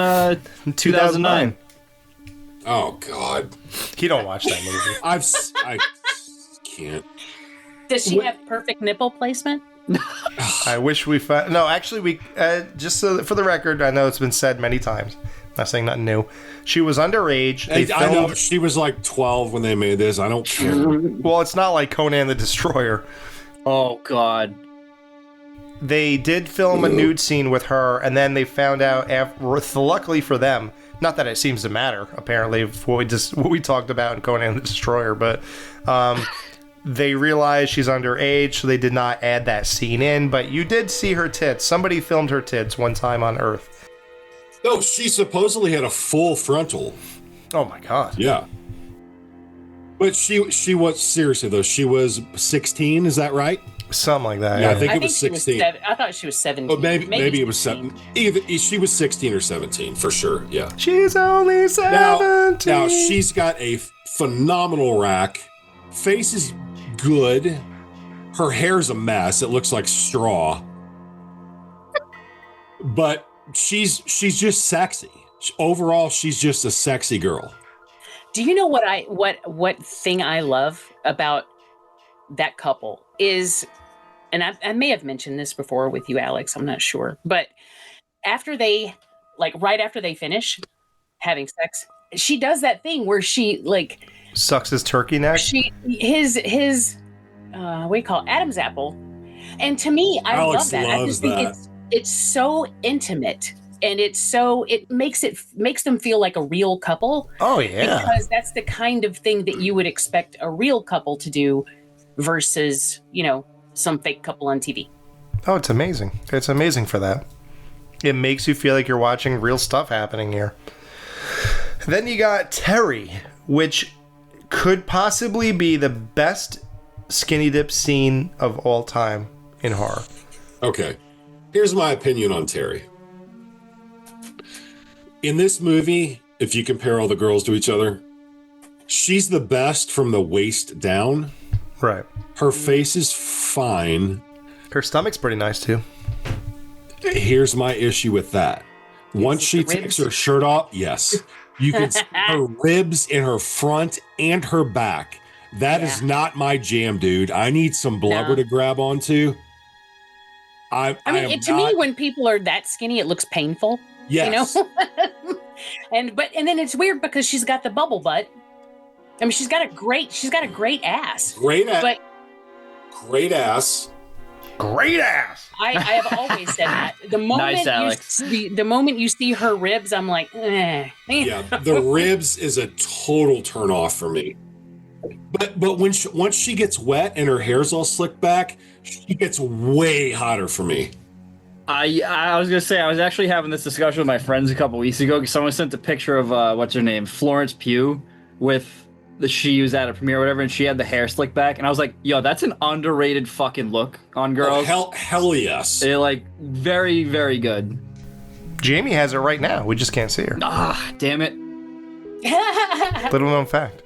2009. Oh God. You don't watch that movie. I can't. Does she have perfect nipple placement? I wish we found... No, actually, we... just so for the record, I know it's been said many times. Not saying nothing new. She was underage. I know. She was like 12 when they made this. I don't care. Well, it's not like Conan the Destroyer. Oh, God. They did film a nude scene with her, and then they found out, luckily for them, not that it seems to matter, apparently, what we talked about in Conan the Destroyer, but... they realized she's underage, so they did not add that scene in, but you did see her tits. Somebody filmed her tits one time on Earth. No, she supposedly had a full frontal. Oh my God. Yeah. But she was, seriously though, she was 16, is that right? Something like that. Yeah, I think it was 16. I thought she was 17. Oh, maybe it was 7. Either she was 16 or 17 for sure. Yeah. She's only 17. Now she's got a phenomenal rack. Face is good. Her hair's a mess. It looks like straw. But she's just sexy. Overall, she's just a sexy girl. Do you know what thing I love about that couple is, and I may have mentioned this before with you, Alex, I'm not sure, but right after they finish having sex, she does that thing where she sucks his turkey neck. His what do you call it? Adam's apple. And to me, I love that. I just think it's so intimate, and it makes them feel like a real couple. Oh yeah. Because that's the kind of thing that you would expect a real couple to do versus, some fake couple on TV. Oh, it's amazing. It's amazing for that. It makes you feel like you're watching real stuff happening here. Then you got Terry, which could possibly be the best skinny dip scene of all time in horror. Okay. Here's my opinion on Terry. In this movie, if you compare all the girls to each other, she's the best from the waist down. Right. Her face is fine. Her stomach's pretty nice too. Here's my issue with that. Once she takes her shirt off, yes, you can see her ribs in her front and her back. That is not my jam, dude. I need some blubber to grab onto. To me, when people are that skinny, it looks painful. Yes. And then it's weird because she's got the bubble butt. I mean, she's got a great ass. Great ass. But great ass. Great ass. I have always said that. The moment Nice, Alex. the moment you see her ribs, I'm like, eh. Yeah, the ribs is a total turn off for me. But once she gets wet and her hair's all slicked back, she gets way hotter for me. I was gonna say I was actually having this discussion with my friends a couple weeks ago because someone sent a picture of what's her name, Florence Pugh, with she was at a premiere or whatever, and she had the hair slicked back, and I was like, yo, that's an underrated fucking look on girls. Oh, hell yes. They're like very, very good. Jamie has it right now. We just can't see her. Ah, damn it. Little known fact.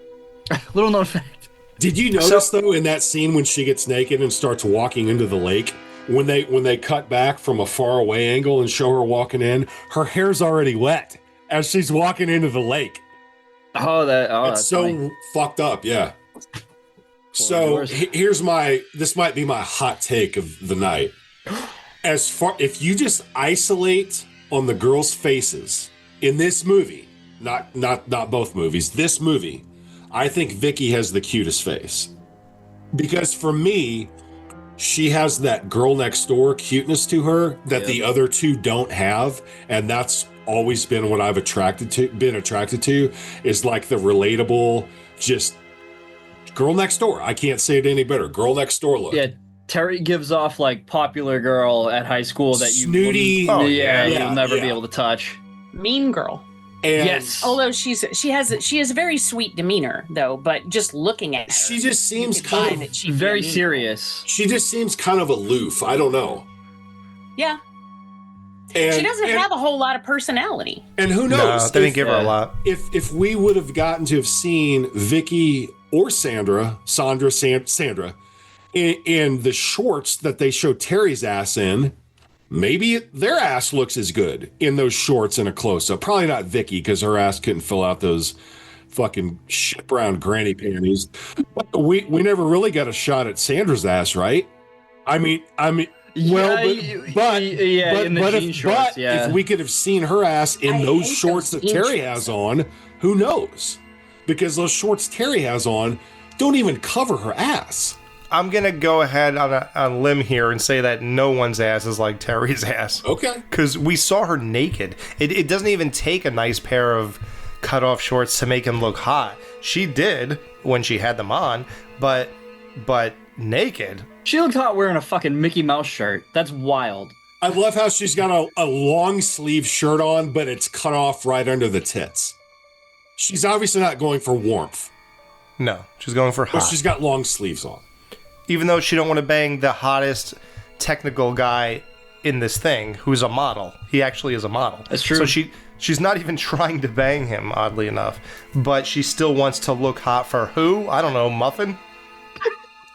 Little known fact. Did you notice though in that scene when she gets naked and starts walking into the lake, when they cut back from a far away angle and show her walking in, her hair's already wet as she's walking into the lake. That's so funny. fucked up, yeah. So this might be my hot take of the night. As far if you just isolate on the girls' faces in this movie, not both movies, this movie, I think Vicky has the cutest face. Because for me, she has that girl next door cuteness to her that the other two don't have, and that's always been what I've been attracted to is like the relatable, just girl next door. I can't say it any better. Girl next door look. Yeah, Terry gives off like popular girl at high school that you snooty. You'll never be able to touch. Mean girl. And yes. Although she has a very sweet demeanor though, but just looking at her, she just seems kind of very serious. She just seems kind of aloof. I don't know. Yeah. And, she doesn't have a whole lot of personality. And who knows? No, they didn't give her a lot. If we would have gotten to have seen Vicky or Sandra in the shorts that they show Terry's ass in, maybe their ass looks as good in those shorts in a close-up. Probably not Vicky because her ass couldn't fill out those fucking shit brown granny panties. We never really got a shot at Sandra's ass, right? I mean. Well, if we could have seen her ass in those shorts that Terry has on, who knows? Because those shorts Terry has on don't even cover her ass. I'm going to go ahead on a limb here and say that no one's ass is like Terry's ass. Okay. Because we saw her naked. It doesn't even take a nice pair of cutoff shorts to make him look hot. She did when she had them on, but naked. She looked hot wearing a fucking Mickey Mouse shirt. That's wild. I love how she's got a long sleeve shirt on, but it's cut off right under the tits. She's obviously not going for warmth. No, she's going for hot. But she's got long sleeves on. Even though she don't want to bang the hottest technical guy in this thing, who's a model. He actually is a model. That's true. So she's not even trying to bang him, oddly enough. But she still wants to look hot for who? I don't know, Muffin?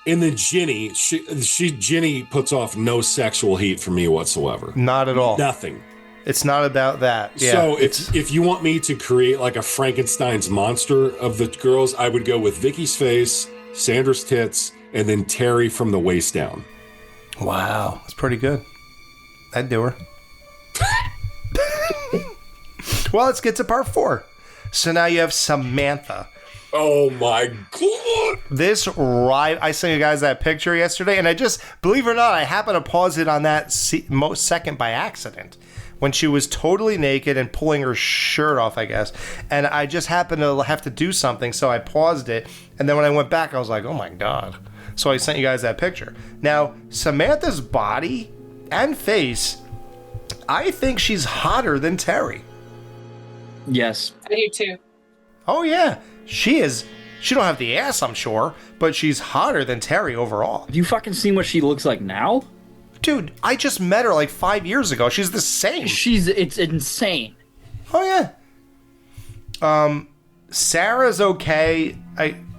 In the Ginny, Ginny puts off no sexual heat for me whatsoever. Not at all. Nothing. It's not about that. Yeah, so if you want me to create like a Frankenstein's monster of the girls, I would go with Vicky's face, Sandra's tits, and then Terry from the waist down. Wow, that's pretty good. I'd do her. Well, let's get to part 4. So now you have Samantha. Oh my God. I sent you guys that picture yesterday, and I just, believe it or not, I happened to pause it on that second by accident when she was totally naked and pulling her shirt off, I guess. And I just happened to have to do something, so I paused it. And then when I went back, I was like, oh my God. So I sent you guys that picture. Now, Samantha's body and face, I think she's hotter than Terry. Yes. I do too. Oh yeah, she is. She don't have the ass, I'm sure, but she's hotter than Terry overall. Have you fucking seen what she looks like now? Dude, I just met her like 5 years ago. She's the same. It's insane. Oh yeah. Sarah's okay.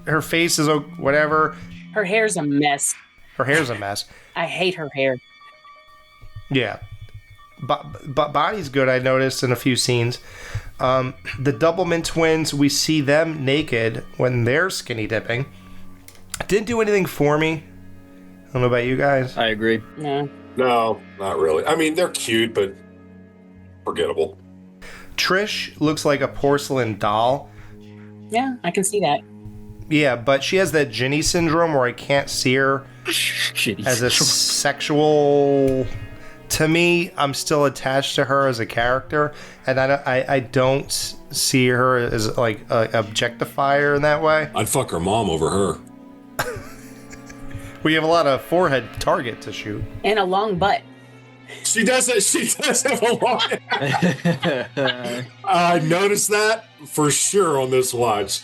Her face is whatever. Her hair's a mess. Her hair's a mess. I hate her hair. Yeah. But body's good, I noticed in a few scenes. The Doublemint twins, we see them naked when they're skinny dipping. Didn't do anything for me. I don't know about you guys. I agree. No. No, not really. I mean, they're cute, but forgettable. Trish looks like a porcelain doll. Yeah, I can see that. Yeah, but she has that Ginny syndrome where I can't see her as a sexual. To me, I'm still attached to her as a character, and I don't see her as like a objectifier in that way. I'd fuck her mom over her. We have a lot of forehead target to shoot. And a long butt. She does have a long. I noticed that for sure on this watch.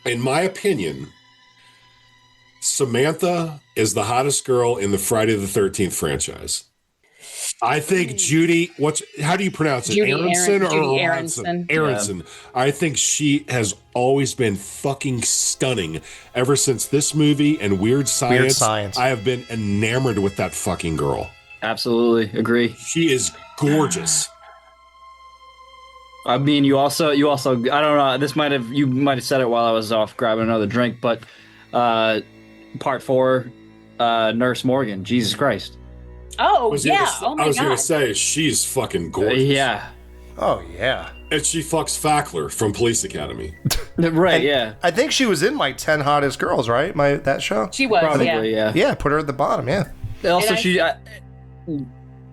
In my opinion, Samantha is the hottest girl in the Friday the 13th franchise. I think Judy, how do you pronounce it? Judy Aronson. Aronson. Yeah. I think she has always been fucking stunning ever since this movie and Weird Science. I have been enamored with that fucking girl. Absolutely agree. She is gorgeous. I mean, you also I don't know, you might have said it while I was off grabbing another drink, but part 4, Nurse Morgan, Jesus Christ. Oh, yeah. Oh, my God. I was going to say, she's fucking gorgeous. Yeah. Oh, yeah. And she fucks Fackler from Police Academy. Right, yeah. I think she was in my 10 Hottest Girls, right? that show? She was, probably, yeah. Yeah, put her at the bottom, yeah. Also,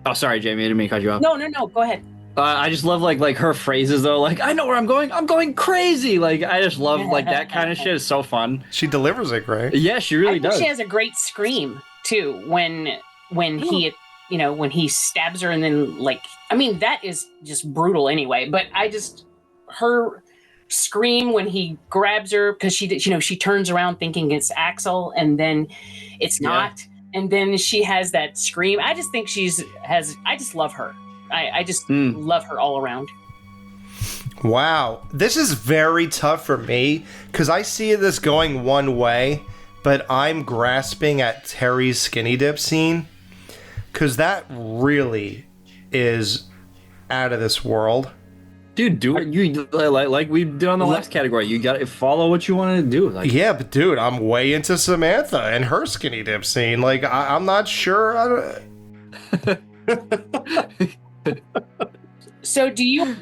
oh, sorry, Jamie, I didn't mean to cut you off. No, go ahead. I just love like her phrases though, like I know where I'm going crazy. Like I just love like that kind of shit. It's so fun. She delivers it great. Yeah, she really does. She has a great scream too when he when he stabs her and then like I mean that is just brutal anyway. But her scream when he grabs her because she turns around thinking it's Axel and then it's not, and then she has that scream. I just think I just love her. I just love her all around. Wow. This is very tough for me because I see this going one way, but I'm grasping at Terry's skinny dip scene because that really is out of this world. Dude, do it. You like we did on the last category. You got to follow what you want to do. Like, yeah, but dude, I'm way into Samantha and her skinny dip scene. Like, I'm not sure. So do you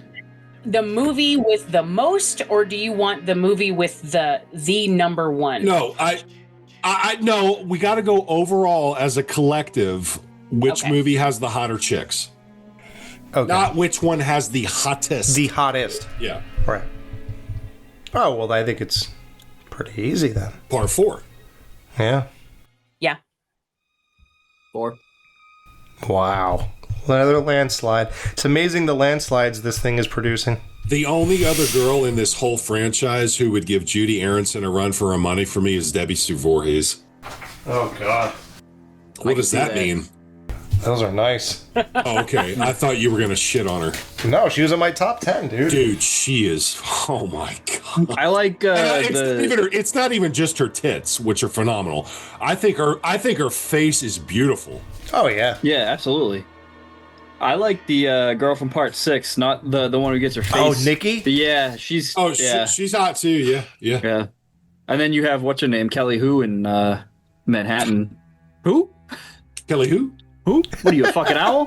the movie with the most, or do you want the movie with the number one? No, I no, we got to go overall as a collective. Which movie has the hotter chicks? Okay. Not which one has the hottest. The hottest. Yeah. Right. Oh, well, I think it's pretty easy then. Part 4. Yeah. Yeah. 4. Wow. Another landslide. It's amazing the landslides this thing is producing. The only other girl in this whole franchise who would give Judy Aronson a run for her money for me is Debbie Sue Voorhees. Oh, God. What does that mean? Those are nice. Oh, okay. I thought you were going to shit on her. No, she was in my top 10, dude. Dude, she is. Oh, my God. I like it's not even just her tits, which are phenomenal. I think her face is beautiful. Oh, yeah. Yeah, absolutely. I like the girl from part 6, not the one who gets her face. Oh, Nikki? Yeah, she's. Oh, yeah. she's hot too. Yeah. And then you have what's her name, Kelly Who in Manhattan. Who? Kelly Who? Who? What are you, a fucking owl?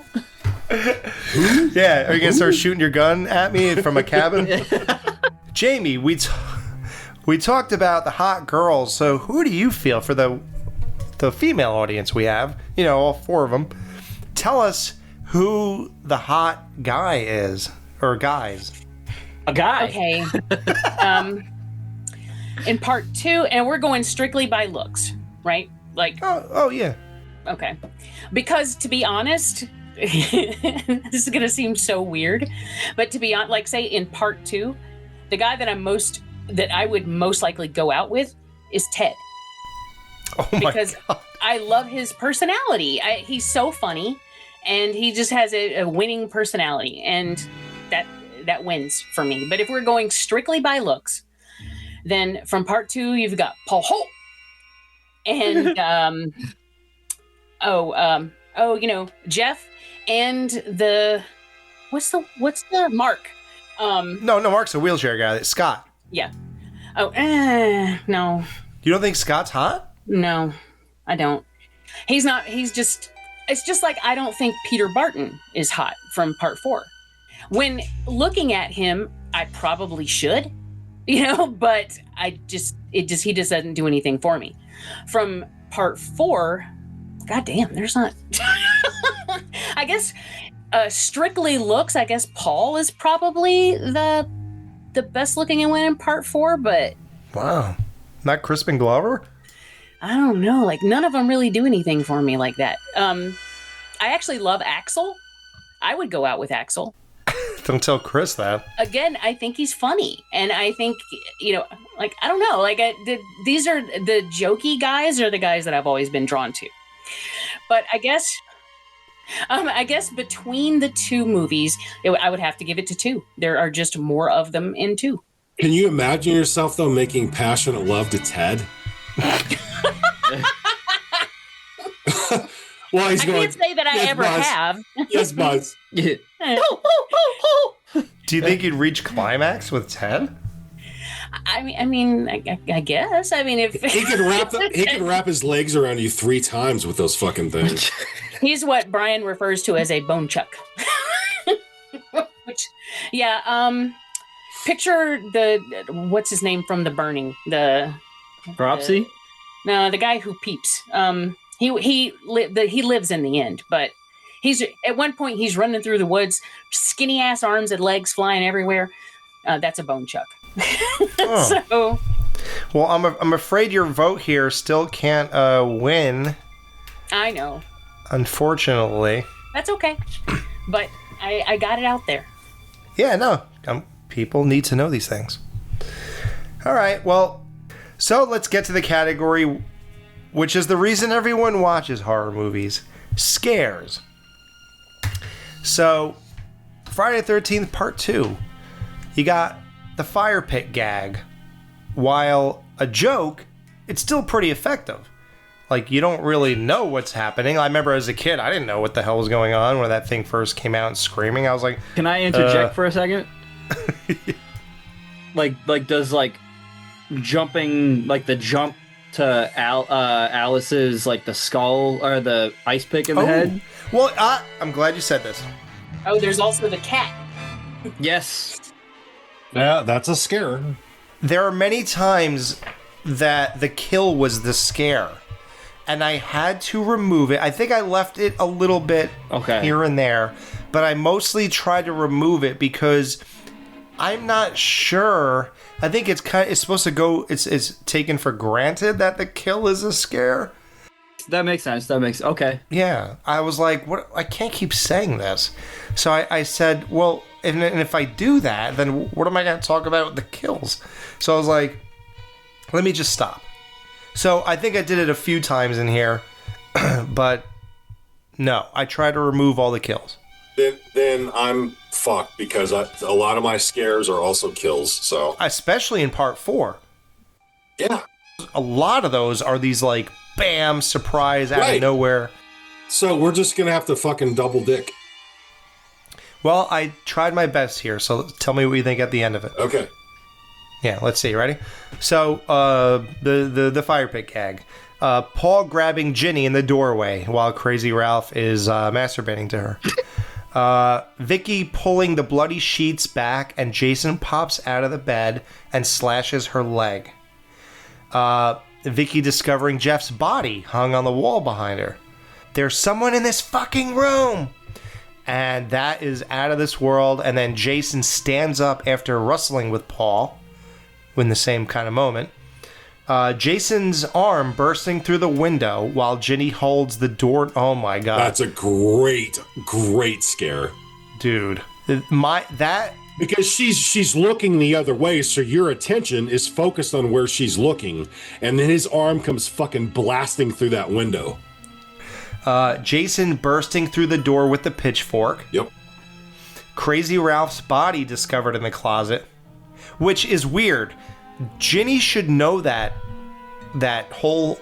Who? Yeah, are you gonna start shooting your gun at me from a cabin? Jamie, we talked about the hot girls. So who do you feel for the female audience we have? You know, all 4 of them. Tell us who the hot guy is, or guys. A guy. Okay. In part 2, and we're going strictly by looks, right? Like. Oh yeah. Okay. Because to be honest, this is gonna seem so weird, but to be honest, like say in part 2, the guy that I would most likely go out with is Ted. Oh my because God. I love his personality. He's so funny. And he just has a winning personality, and that wins for me. But if we're going strictly by looks, then from part 2 you've got Paul Holt, and Jeff, and what's the Mark? No, Mark's a wheelchair guy. It's Scott. Yeah. Oh, no. You don't think Scott's hot? No, I don't. He's not. It's just like I don't think Peter Barton is hot from part 4. When looking at him, I probably should, But he just doesn't do anything for me. From part 4, god damn, there's not. I guess strictly looks, I guess Paul is probably the best looking one in part 4, but wow, not Crispin Glover. I don't know. Like none of them really do anything for me like that. I actually love Axel. I would go out with Axel. Don't tell Chris that. Again, I think he's funny, and I think like I don't know, like these are the jokey guys are the guys that I've always been drawn to. But I guess between the two movies, I would have to give it to 2. There are just more of them in 2. Can you imagine yourself though making passionate love to Ted? Well, he's going. I can't say that I ever Buzz. have. Yes, Buzz. Do you think you'd reach climax with Ted? I guess. I mean, if he could wrap his legs around you 3 times with those fucking things. He's what Brian refers to as a bone chuck. Which, yeah. Picture what's his name from The Burning? Dropsy? No, the guy who peeps. He lives in the end, but he's at one point he's running through the woods, skinny ass arms and legs flying everywhere. That's a bone chuck. Oh. So, well, I'm afraid your vote here still can't win. I know. Unfortunately. That's okay, but I got it out there. Yeah, no. People need to know these things. All right, well, so let's get to the category, which is the reason everyone watches horror movies: scares. So, Friday the 13th Part 2, you got the fire pit gag. While a joke, it's still pretty effective. Like, you don't really know what's happening. I remember as a kid, I didn't know what the hell was going on when that thing first came out and screaming. I was like, can I interject for a second? like does jumping, like the jump to Alice's, like the skull or the ice pick in the head? Well, I'm glad you said this. Oh, there's also the cat. Yes. Yeah, that's a scare. There are many times that the kill was the scare, and I had to remove it. I think I left it a little bit here and there, but I mostly tried to remove it because I'm not sure. I think it's supposed to go. It's taken for granted that the kill is a scare. That makes sense. Okay. Yeah, I was like, what? I can't keep saying this. So I said, well, and if I do that, then what am I going to talk about with the kills? So I was like, let me just stop. So I think I did it a few times in here, but no, I tried to remove all the kills. Then I'm fucked because a lot of my scares are also kills. So especially in Part 4. Yeah, a lot of those are these like bam surprise out of nowhere. So we're just gonna have to fucking double dick. Well, I tried my best here, so tell me what you think at the end of it. Okay. Yeah, let's see. Ready? So, the fire pit gag. Paul grabbing Ginny in the doorway while Crazy Ralph is masturbating to her. Vicky pulling the bloody sheets back and Jason pops out of the bed and slashes her leg. Vicky discovering Jeff's body hung on the wall behind her. There's someone in this fucking room! And that is out of this world. And then Jason stands up after wrestling with Paul in the same kind of moment. Jason's arm bursting through the window while Ginny holds the door. Oh my god. That's a great scare. Dude. Because she's looking the other way, so your attention is focused on where she's looking, and then his arm comes fucking blasting through that window. Jason bursting through the door with the pitchfork. Yep. Crazy Ralph's body discovered in the closet, which is weird. Ginny should know that whole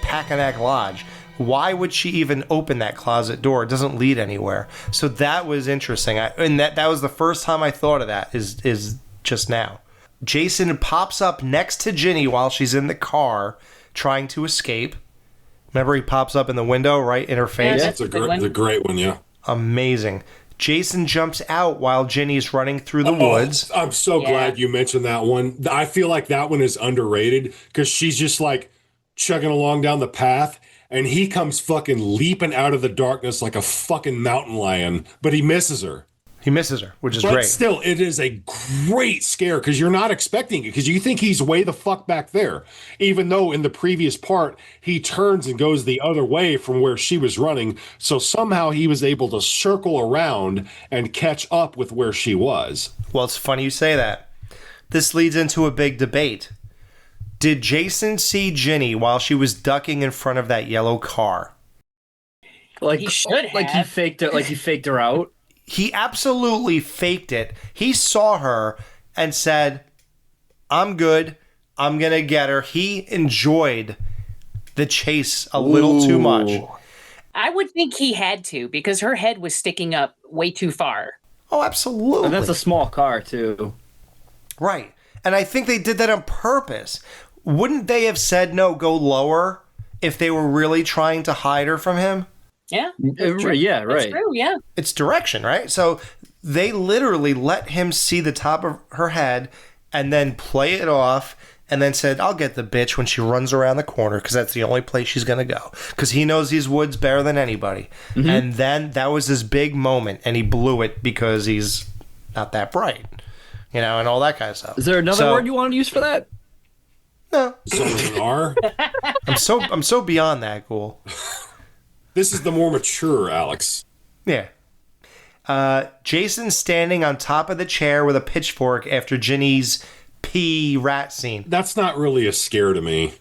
Packanack Lodge. Why would she even open that closet door? It doesn't lead anywhere. So that was interesting. And that was the first time I thought of that is just now. Jason pops up next to Ginny while she's in the car trying to escape. Remember, he pops up in the window right in her face? Yeah, that's a great one, yeah. Amazing. Jason jumps out while Ginny's running through the woods. I'm so glad you mentioned that one. I feel like that one is underrated because she's just like chugging along down the path and he comes fucking leaping out of the darkness like a fucking mountain lion, but he misses her. He misses her, which is but great. Still, it is a great scare because you're not expecting it because you think he's way the fuck back there. Even though in the previous part, he turns and goes the other way from where she was running. So somehow he was able to circle around and catch up with where she was. Well, it's funny you say that. This leads into a big debate. Did Jason see Ginny while she was ducking in front of that yellow car? Like he should have. Like he faked it. Like he faked her out. He absolutely faked it. He saw her and said, I'm good. I'm going to get her. He enjoyed the chase a little too much. I would think he had to because her head was sticking up way too far. Oh, absolutely. And that's a small car, too. Right. And I think they did that on purpose. Wouldn't they have said, no, go lower if they were really trying to hide her from him? Yeah. Yeah, right. That's true, yeah. It's direction, right? So they literally let him see the top of her head and then play it off and then said, I'll get the bitch when she runs around the corner because that's the only place she's going to go. Because he knows these woods better than anybody. Mm-hmm. And then that was this big moment and he blew it because he's not that bright, you know, and all that kind of stuff. Is there another word you want to use for that? No. Something R? I'm so beyond that, Ghoul. This is the more mature Alex. Yeah. Jason standing on top of the chair with a pitchfork after Ginny's pee rat scene. That's not really a scare to me.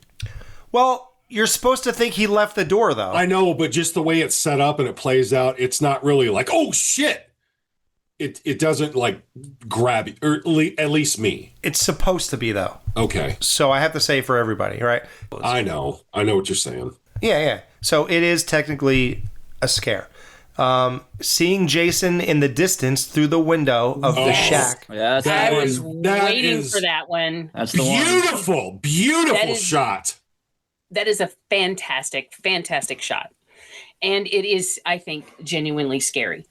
Well, you're supposed to think he left the door, though. I know, but just the way it's set up and it plays out, it's not really like, oh, shit. It doesn't, like, grab you, or at least me. It's supposed to be, though. Okay. So I have to say for everybody, right? I know what you're saying. Yeah. So it is technically a scare. Seeing Jason in the distance through the window of the shack. Yeah, I was waiting for that one. That's the one. Beautiful shot. That is a fantastic shot. And it is, I think, genuinely scary.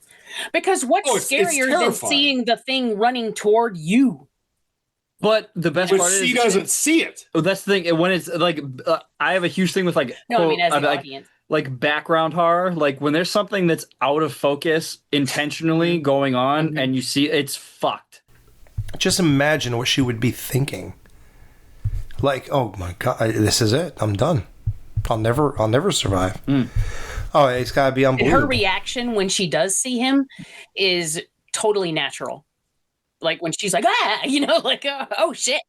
Because what's scarier than seeing the thing running toward you? But the best part is she doesn't see it. Oh, that's the thing. When it's like, I have a huge thing with like, no, I mean as an audience. Like background horror, like when there's something that's out of focus intentionally going on, and you see it's fucked. Just imagine what she would be thinking. Like, oh my god, this is it. I'm done. I'll never survive. Oh, it's got to be unbelievable. And her reaction when she does see him is totally natural. Like when she's like, like, oh shit.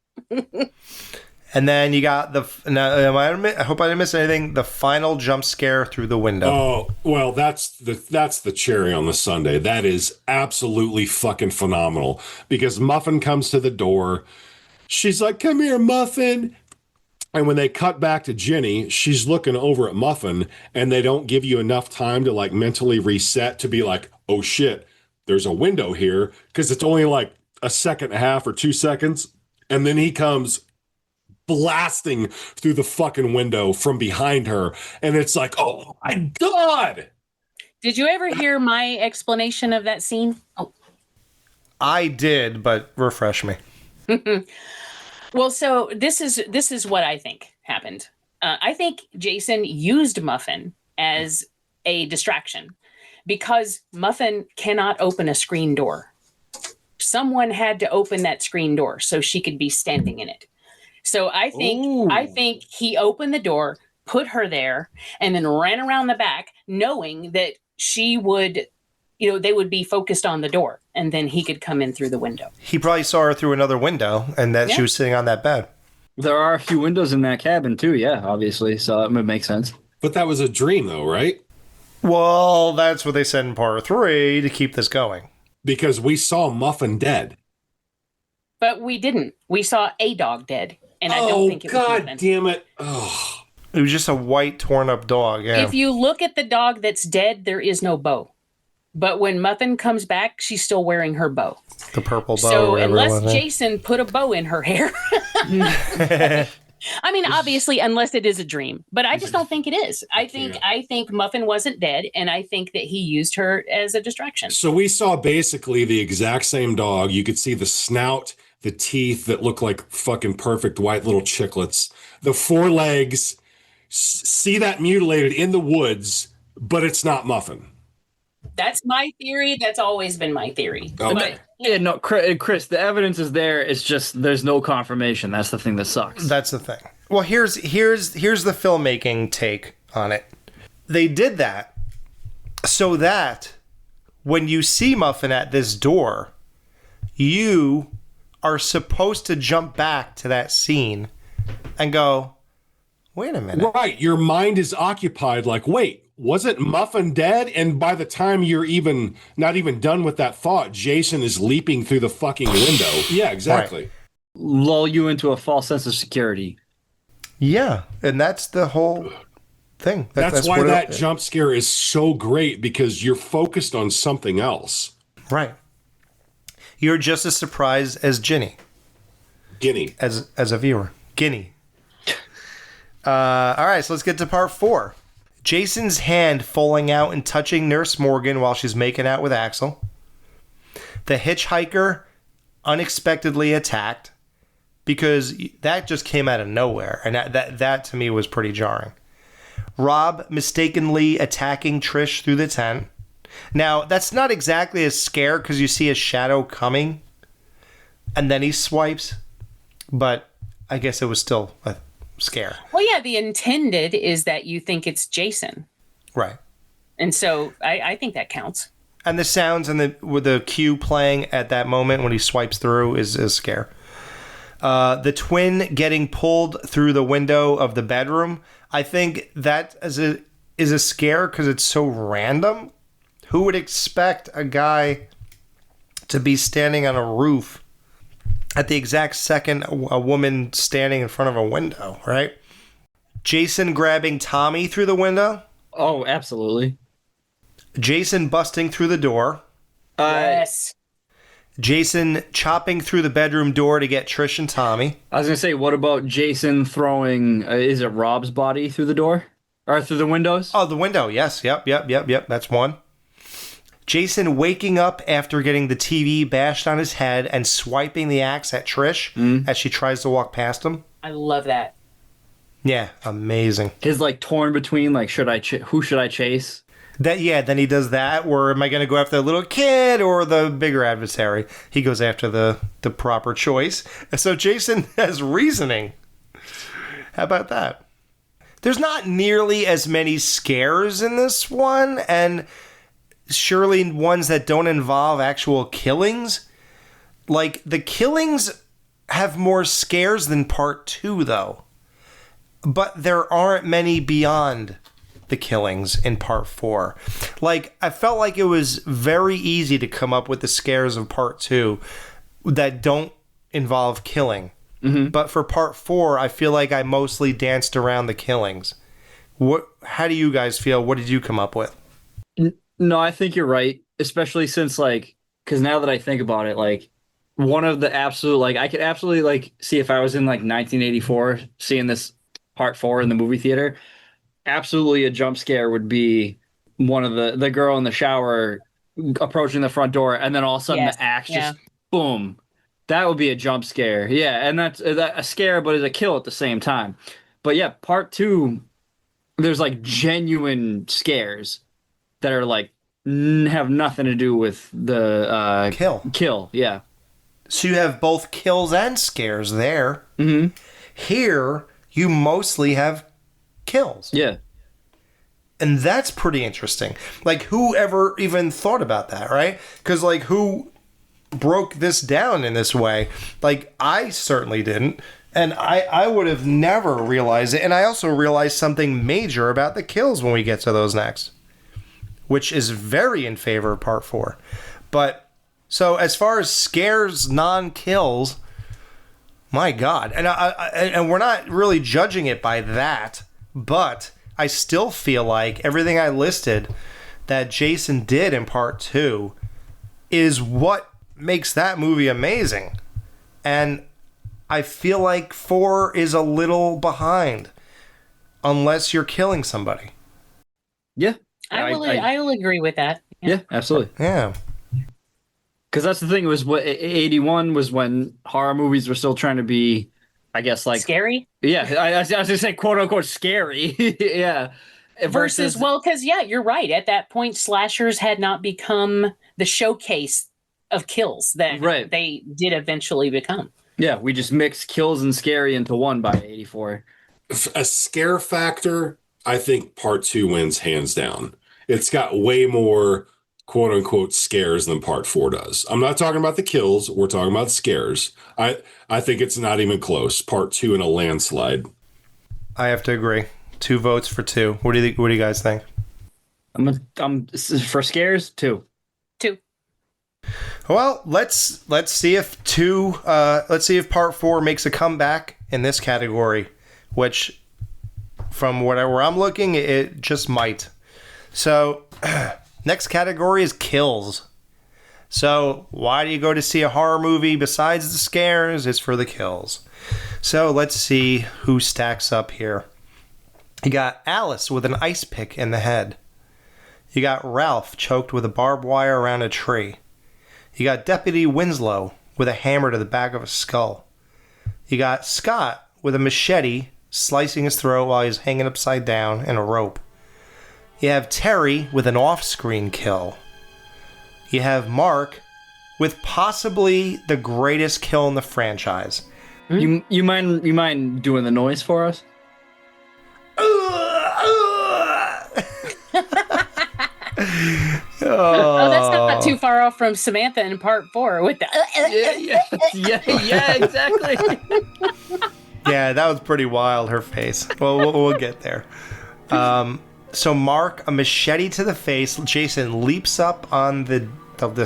And then you got I hope I didn't miss anything. The final jump scare through the window. Oh, well, that's the cherry on the sundae. That is absolutely fucking phenomenal because Muffin comes to the door. She's like, come here, Muffin. And when they cut back to Ginny, she's looking over at Muffin and they don't give you enough time to like mentally reset to be like, oh shit, there's a window here. Cause it's only like a second and a half or 2 seconds. And then he comes blasting through the fucking window from behind her. And it's like, oh my God. Did you ever hear my explanation of that scene? Oh. I did, but refresh me. Well, so this is what I think happened. I think Jason used Muffin as a distraction because Muffin cannot open a screen door. Someone had to open that screen door so she could be standing in it. So I think he opened the door, put her there, and then ran around the back, knowing that she would, they would be focused on the door, and then he could come in through the window. He probably saw her through another window, and that she was sitting on that bed. There are a few windows in that cabin too, yeah, obviously, so that would make sense. But that was a dream, though, right? Well, that's what they said in part 3 to keep this going. Because we saw Muffin dead. But we didn't. We saw a dog dead, and I don't think it was Muffin. God damn it. Oh. It was just a white, torn-up dog, yeah. If you look at the dog that's dead, there is no bow. But when Muffin comes back, she's still wearing her bow. The purple bow. So unless Jason put a bow in her hair, I mean, obviously, unless it is a dream, but I just don't think it is. I think Muffin wasn't dead, and I think that he used her as a distraction. So we saw basically the exact same dog. You could see the snout, the teeth that look like fucking perfect white little chiclets, the 4 legs. See that mutilated in the woods, but it's not Muffin. That's my theory. That's always been my theory. Okay. Yeah, no, Chris, the evidence is there. It's just there's no confirmation. That's the thing that sucks. That's the thing. Well, here's the filmmaking take on it. They did that so that when you see Muffin at this door, you are supposed to jump back to that scene and go, wait a minute. Right. Your mind is occupied like, wait, wasn't Muffin dead? And by the time you're not even done with that thought, Jason is leaping through the fucking window. Yeah, exactly. Right. Lull you into a false sense of security. Yeah, and that's the whole thing. That's why that jump scare is so great, because you're focused on something else. Right. You're just as surprised as Ginny. Guinea. As a viewer. Guinea. All right, so let's get to part 4. Jason's hand falling out and touching Nurse Morgan while she's making out with Axel. The hitchhiker unexpectedly attacked, because that just came out of nowhere, and that to me was pretty jarring. Rob mistakenly attacking Trish through the tent. Now, that's not exactly a scare because you see a shadow coming, and then he swipes, but I guess it was still a scare. Well, yeah, the intended is that you think it's Jason. Right. And so I think that counts. And the sounds and with the cue playing at that moment when he swipes through is a scare. The twin getting pulled through the window of the bedroom, I think that is a scare because it's so random. Who would expect a guy to be standing on a roof at the exact second a woman standing in front of a window, right? Jason grabbing Tommy through the window. Oh, absolutely. Jason busting through the door. Yes. Jason chopping through the bedroom door to get Trish and Tommy. I was going to say, what about Jason throwing, is it Rob's body through the door? Or through the windows? Oh, the window, yes. Yep. That's one. Jason waking up after getting the TV bashed on his head and swiping the axe at Trish as she tries to walk past him. I love that. Yeah, amazing. His torn between who should I chase? Then he does that. Or am I going to go after the little kid or the bigger adversary? He goes after the proper choice. So Jason has reasoning. How about that? There's not nearly as many scares in this one, and surely ones that don't involve actual killings. Like, the killings have more scares than part 2, though. But there aren't many beyond the killings in part 4. Like, I felt like it was very easy to come up with the scares of part 2 that don't involve killing. Mm-hmm. But for part 4, I feel like I mostly danced around the killings. How do you guys feel? What did you come up with? No, I think you're right, especially since because now that I think about it, one of the absolute, I could absolutely see if I was in 1984 seeing this part 4 in the movie theater, absolutely a jump scare would be one of the girl in the shower approaching the front door, and then all of a sudden the axe just boom. That would be a jump scare. Yeah, and that's a scare, but it's a kill at the same time. But yeah, part 2, there's genuine scares that are have nothing to do with the kill. Yeah. So you have both kills and scares there. Mm-hmm. Here, you mostly have kills. Yeah. And that's pretty interesting. Who ever even thought about that, right? Because, who broke this down in this way? I certainly didn't. And I would have never realized it. And I also realized something major about the kills when we get to those next, which is very in favor of part 4. But, so as far as scares, non-kills, my God. And we're not really judging it by that, but I still feel like everything I listed that Jason did in part 2 is what makes that movie amazing. And I feel like 4 is a little behind, unless you're killing somebody. Yeah. I will agree with that. Yeah, absolutely. Yeah. Because that's the thing, was what 81 was when horror movies were still trying to be, I guess, like scary. Yeah, I was gonna say quote unquote scary. Yeah. Versus, well, because you're right. At that point, slashers had not become the showcase of kills that they did eventually become. Yeah, we just mixed kills and scary into one by 84. A scare factor, I think part 2 wins hands down. It's got way more quote unquote scares than part 4 does. I'm not talking about the kills, we're talking about scares. I think it's not even close. Part 2 in a landslide. I have to agree. 2 votes for 2. What do you guys think? I'm for scares 2. 2. Well, let's see if 2 let's see if part 4 makes a comeback in this category, which from whatever I'm looking, it just might. So, next category is kills. So, why do you go to see a horror movie besides the scares? It's for the kills. So, let's see who stacks up here. You got Alice with an ice pick in the head. You got Ralph choked with a barbed wire around a tree. You got Deputy Winslow with a hammer to the back of a skull. You got Scott with a machete slicing his throat while he's hanging upside down in a rope. You have Terry with an off-screen kill. You have Mark with possibly the greatest kill in the franchise. You mind doing the noise for us? Oh, that's not too far off from Samantha in part 4 with the yeah, exactly. Yeah, that was pretty wild, her face. Well, we'll get there. So Mark, a machete to the face. Jason leaps up on the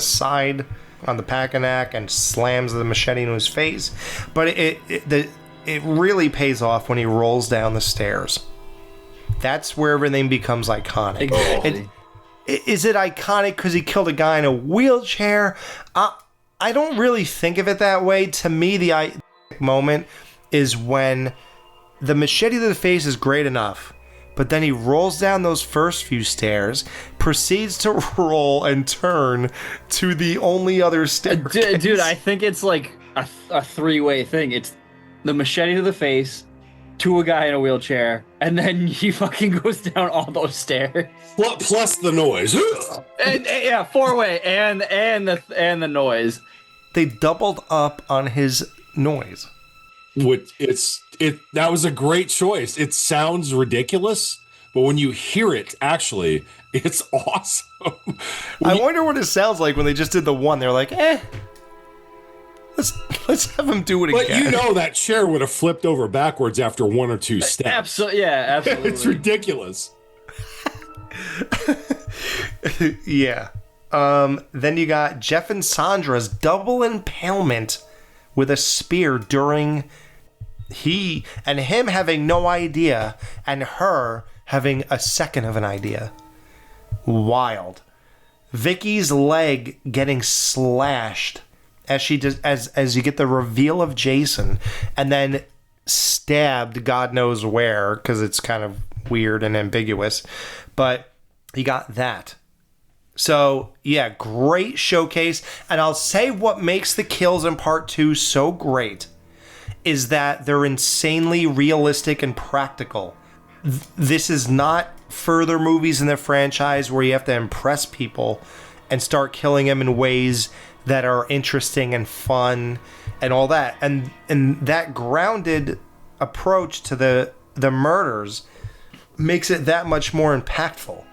side on the Packanack and slams the machete into his face. But it really pays off when he rolls down the stairs. That's where everything becomes iconic. Exactly. Is it iconic because he killed a guy in a wheelchair? I don't really think of it that way. To me, the iconic moment is when the machete to the face is great enough, but then he rolls down those first few stairs, proceeds to roll and turn to the only other staircase. Dude, I think it's like a three-way thing. It's the machete to the face, to a guy in a wheelchair, and then he fucking goes down all those stairs. Plus the noise. And yeah, 4-way and the noise. They doubled up on his noise. That was a great choice. It sounds ridiculous, but when you hear it, actually, it's awesome. I wonder what it sounds like when they just did the one. They're like, let's have him do it again. But you know that chair would have flipped over backwards after 1 or 2 steps. Absolutely. It's ridiculous. Yeah. Then you got Jeff and Sandra's double impalement with a spear during him having no idea and her having a second of an idea. Wild. Vicky's leg getting slashed as she does as you get the reveal of Jason, and then stabbed God knows where, because it's kind of weird and ambiguous, but you got that. So yeah, great showcase. And I'll say what makes the kills in part 2 so great is that they're insanely realistic and practical. This is not further movies in the franchise where you have to impress people and start killing them in ways that are interesting and fun and all that. And that grounded approach to the murders makes it that much more impactful.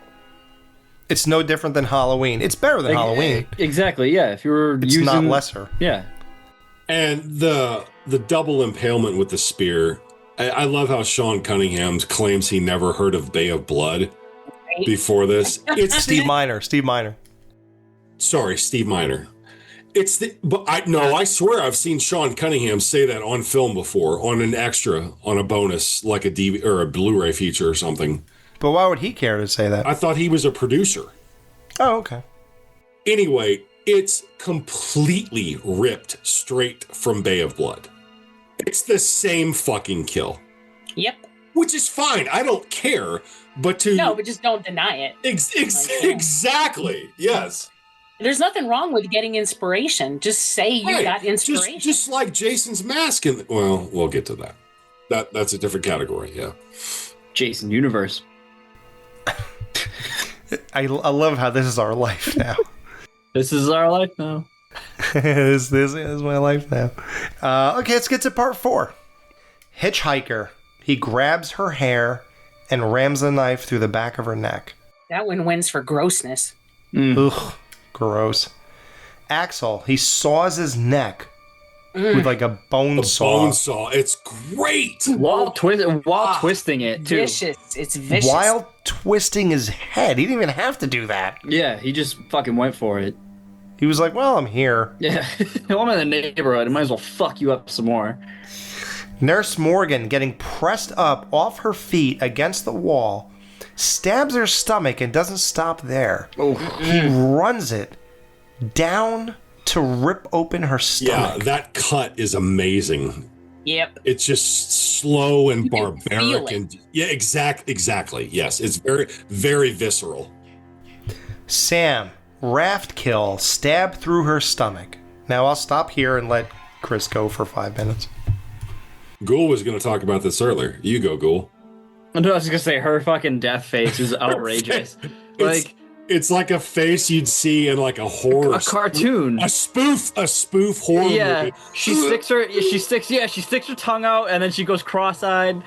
It's no different than Halloween. It's better than Halloween. Exactly, yeah. If you were it's not lesser. Yeah. And the double impalement with the spear, I love how Sean Cunningham claims he never heard of Bay of Blood before this. It's Steve Miner. Sorry, Steve Miner. I swear I've seen Sean Cunningham say that on film before, on an extra, on a bonus, like a DVD or a Blu-ray feature or something. But why would he care to say that? I thought he was a producer. Oh, okay. Anyway, it's completely ripped straight from Bay of Blood. It's the same fucking kill. Yep. Which is fine. I don't care. But but just don't deny it. Exactly. Yes. There's nothing wrong with getting inspiration. Just say you got inspiration. Just like Jason's mask. Well, we'll get to that. That's a different category. Yeah. Jason Universe. I love how this is our life now. This is our life now. this is my life now. Okay, let's get to part 4. Hitchhiker. He grabs her hair and rams a knife through the back of her neck. That one wins for grossness. Ugh, gross. Axel. He saws his neck with like a bone saw. Bone saw. It's great. While twisting it too. Vicious. It's vicious. While twisting his head. He didn't even have to do that. Yeah, he just fucking went for it. He was like, well, I'm here. Yeah. Well, I'm in the neighborhood. I might as well fuck you up some more. Nurse Morgan, getting pressed up off her feet against the wall, stabs her stomach and doesn't stop there. He runs it down to rip open her stomach. Yeah, that cut is amazing. Yep. It's just slow and barbaric, feel and exactly. Yes, it's very, very visceral. Sam, raft kill, stab through her stomach. Now I'll stop here and let Chris go for 5 minutes. Ghoul was going to talk about this earlier. You go, Ghoul. No, I was gonna say her fucking death face is outrageous. It's like a face you'd see in like a horror, a cartoon, a spoof horror movie. She sticks her tongue out, and then she goes cross-eyed,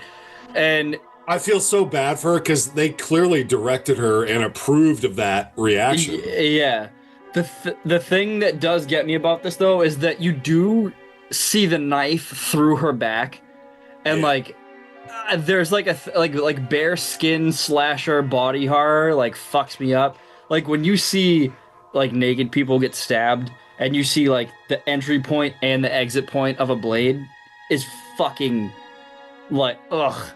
and I feel so bad for her because they clearly directed her and approved of that reaction. Yeah, the thing that does get me about this though is that you do see the knife through her back, and there's like like bare skin slasher body horror like fucks me up. Like when you see like naked people get stabbed and you see like the entry point and the exit point of a blade is fucking like ugh.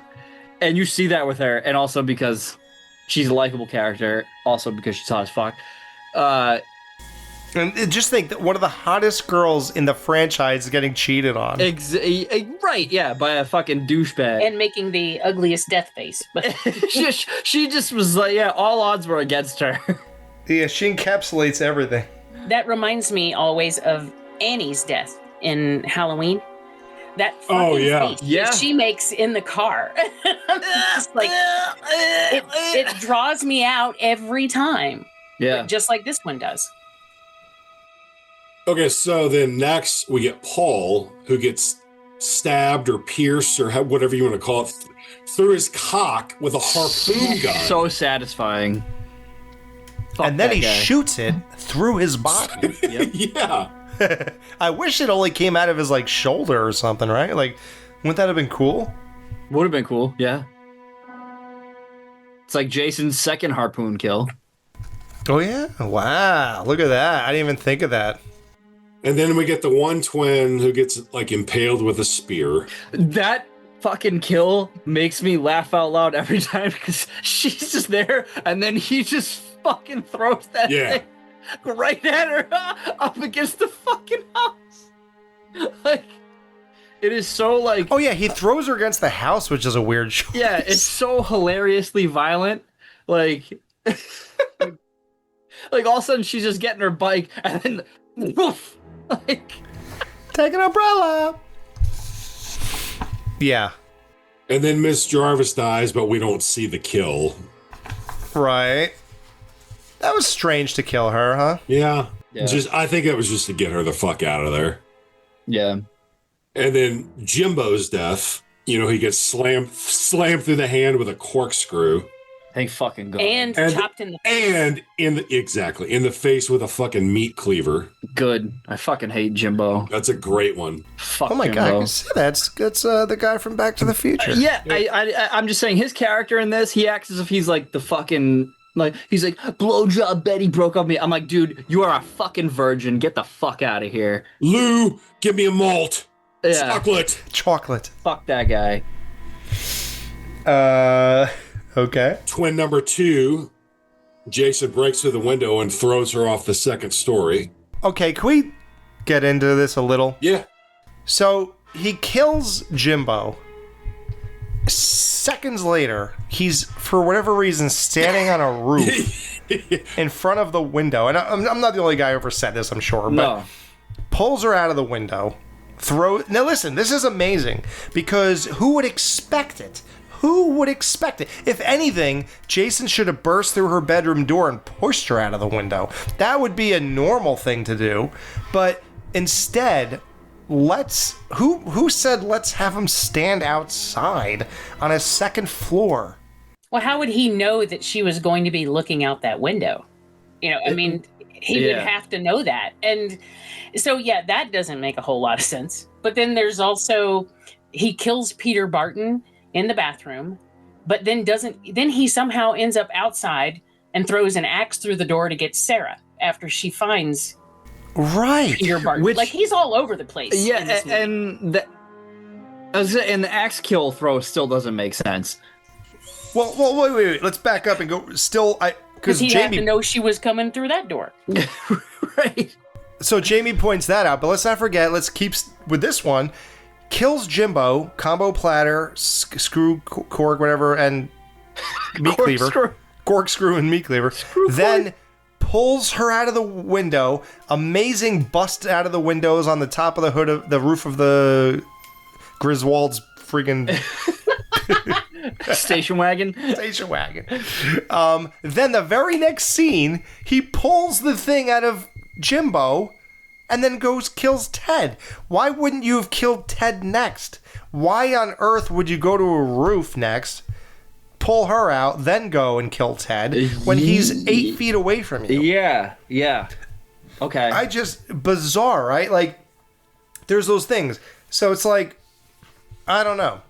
And you see that with her, and also because she's a likable character, also because she's hot as fuck. And just think that one of the hottest girls in the franchise is getting cheated on. Right, yeah, by a fucking douchebag. And making the ugliest death face. But she just was like, yeah, all odds were against her. Yeah, she encapsulates everything. That reminds me always of Annie's death in Halloween. That fucking face that she makes in the car. Just like, it draws me out every time. Yeah. Just like this one does. Okay, so then next we get Paul, who gets stabbed or pierced or whatever you want to call it through his cock with a harpoon gun. So satisfying. Fuck and then he guy. shoots it through his body. Yeah. I wish it only came out of his like shoulder or something, right? Like, wouldn't that have been cool? Would have been cool, yeah. It's like Jason's second harpoon kill. Oh yeah? Wow, look at that. I didn't even think of that. And then we get the one twin who gets like impaled with a spear. That fucking kill makes me laugh out loud every time because she's just there and then he just fucking throws that thing right at her up against the fucking house. Like, it is so like... Oh yeah, he throws her against the house, which is a weird choice. Yeah, it's so hilariously violent. Like, like all of a sudden she's just getting her bike and then woof. Like, take an umbrella. Yeah. And then Miss Jarvis dies, but we don't see the kill. Right. That was strange to kill her, huh? Yeah. I think that was just to get her the fuck out of there. Yeah. And then Jimbo's death, he gets slammed through the hand with a corkscrew. Thank fucking God. And chopped in the face. And in the face with a fucking meat cleaver. Good. I fucking hate Jimbo. That's a great one. Fuck oh my Jimbo. God, I can see that. That's the guy from Back to the Future. Yeah, I'm just saying his character in this, he acts as if he's like the fucking, like, he's like, blowjob Betty broke up me. I'm like, dude, you are a fucking virgin. Get the fuck out of here. Lou, give me a malt. Yeah. Chocolate. Fuck that guy. Okay. Twin number 2, Jason breaks through the window and throws her off the second story. Okay, can we get into this a little? Yeah. So, he kills Jimbo. Seconds later, he's, for whatever reason, standing on a roof in front of the window. And I'm not the only guy who ever said this, I'm sure. But No. pulls her out of the window. Now listen, this is amazing. Because who would expect it? Who would expect it? If anything, Jason should have burst through her bedroom door and pushed her out of the window. That would be a normal thing to do. But instead... who said let's have him stand outside on a second floor? Well, how would he know that she was going to be looking out that window? You know, I mean, he would have to know that. And so, yeah, that doesn't make a whole lot of sense. But then there's also, he kills Peter Barton in the bathroom, but then he somehow ends up outside and throws an axe through the door to get Sarah after she finds Peter Barton. Like, he's all over the place. Yeah, and the axe kill throw still doesn't make sense. Well, wait. Let's back up and go. Because he Jamie had to know she was coming through that door. Right. So Jamie points that out, but let's not forget. Let's keep with this one. Kills Jimbo, combo platter, screw, cork, whatever, and meat cleaver, corkscrew and meat cleaver. Then pulls her out of the window. Amazing bust out of the windows on the top of the hood of the roof of the Griswold's friggin' station wagon. Then the very next scene, he pulls the thing out of Jimbo and then kills Ted. Why wouldn't you have killed Ted next? Why on earth would you go to a roof next, pull her out, then go and kill Ted when he's 8 feet away from you? Yeah. Okay. Bizarre, right? Like, there's those things. So it's like, I don't know.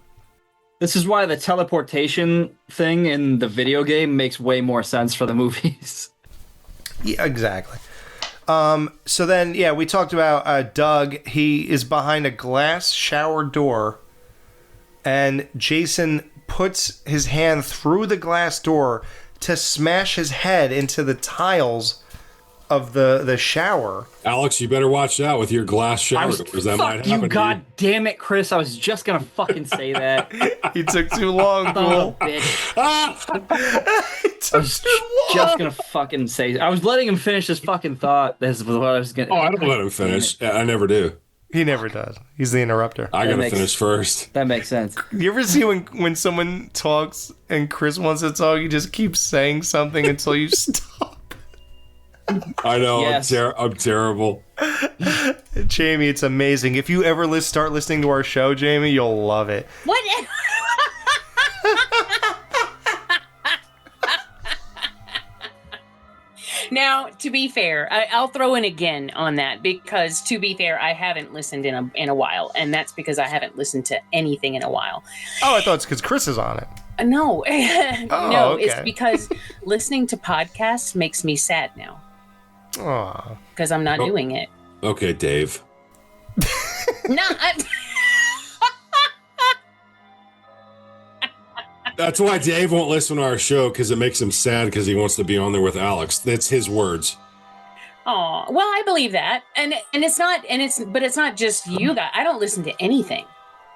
This is why the teleportation thing in the video game makes way more sense for the movies. Yeah, exactly. So then, we talked about Doug. He is behind a glass shower door, and Jason puts his hand through the glass door to smash his head into the tiles of the shower. Alex, you better watch out with your glass shower doors. That might happen. God damn it, Chris! I was just gonna fucking say that. He took too long, Ghoul. Bitch. I was just gonna fucking say. I was letting him finish his fucking thought. This was what I was gonna. Oh, I don't let him finish. I never do. He never does. He's the interrupter. I gotta finish first. That makes sense. You ever see when someone talks and Chris wants to talk, you just keep saying something until you stop? I know. Yes. I'm terrible. Jamie, it's amazing. If you ever start listening to our show, Jamie, you'll love it. What? Now, to be fair, I'll throw in again on that because, to be fair, I haven't listened in a while, and that's because I haven't listened to anything in a while. Oh, I thought it's because Chris is on it. No, no, okay. It's because listening to podcasts makes me sad now. Aw. Because I'm not doing it. Okay, Dave. No, That's why Dave won't listen to our show, because it makes him sad because he wants to be on there with Alex. That's his words. Oh, well, I believe that, and it's not, but it's not just you guys. I don't listen to anything,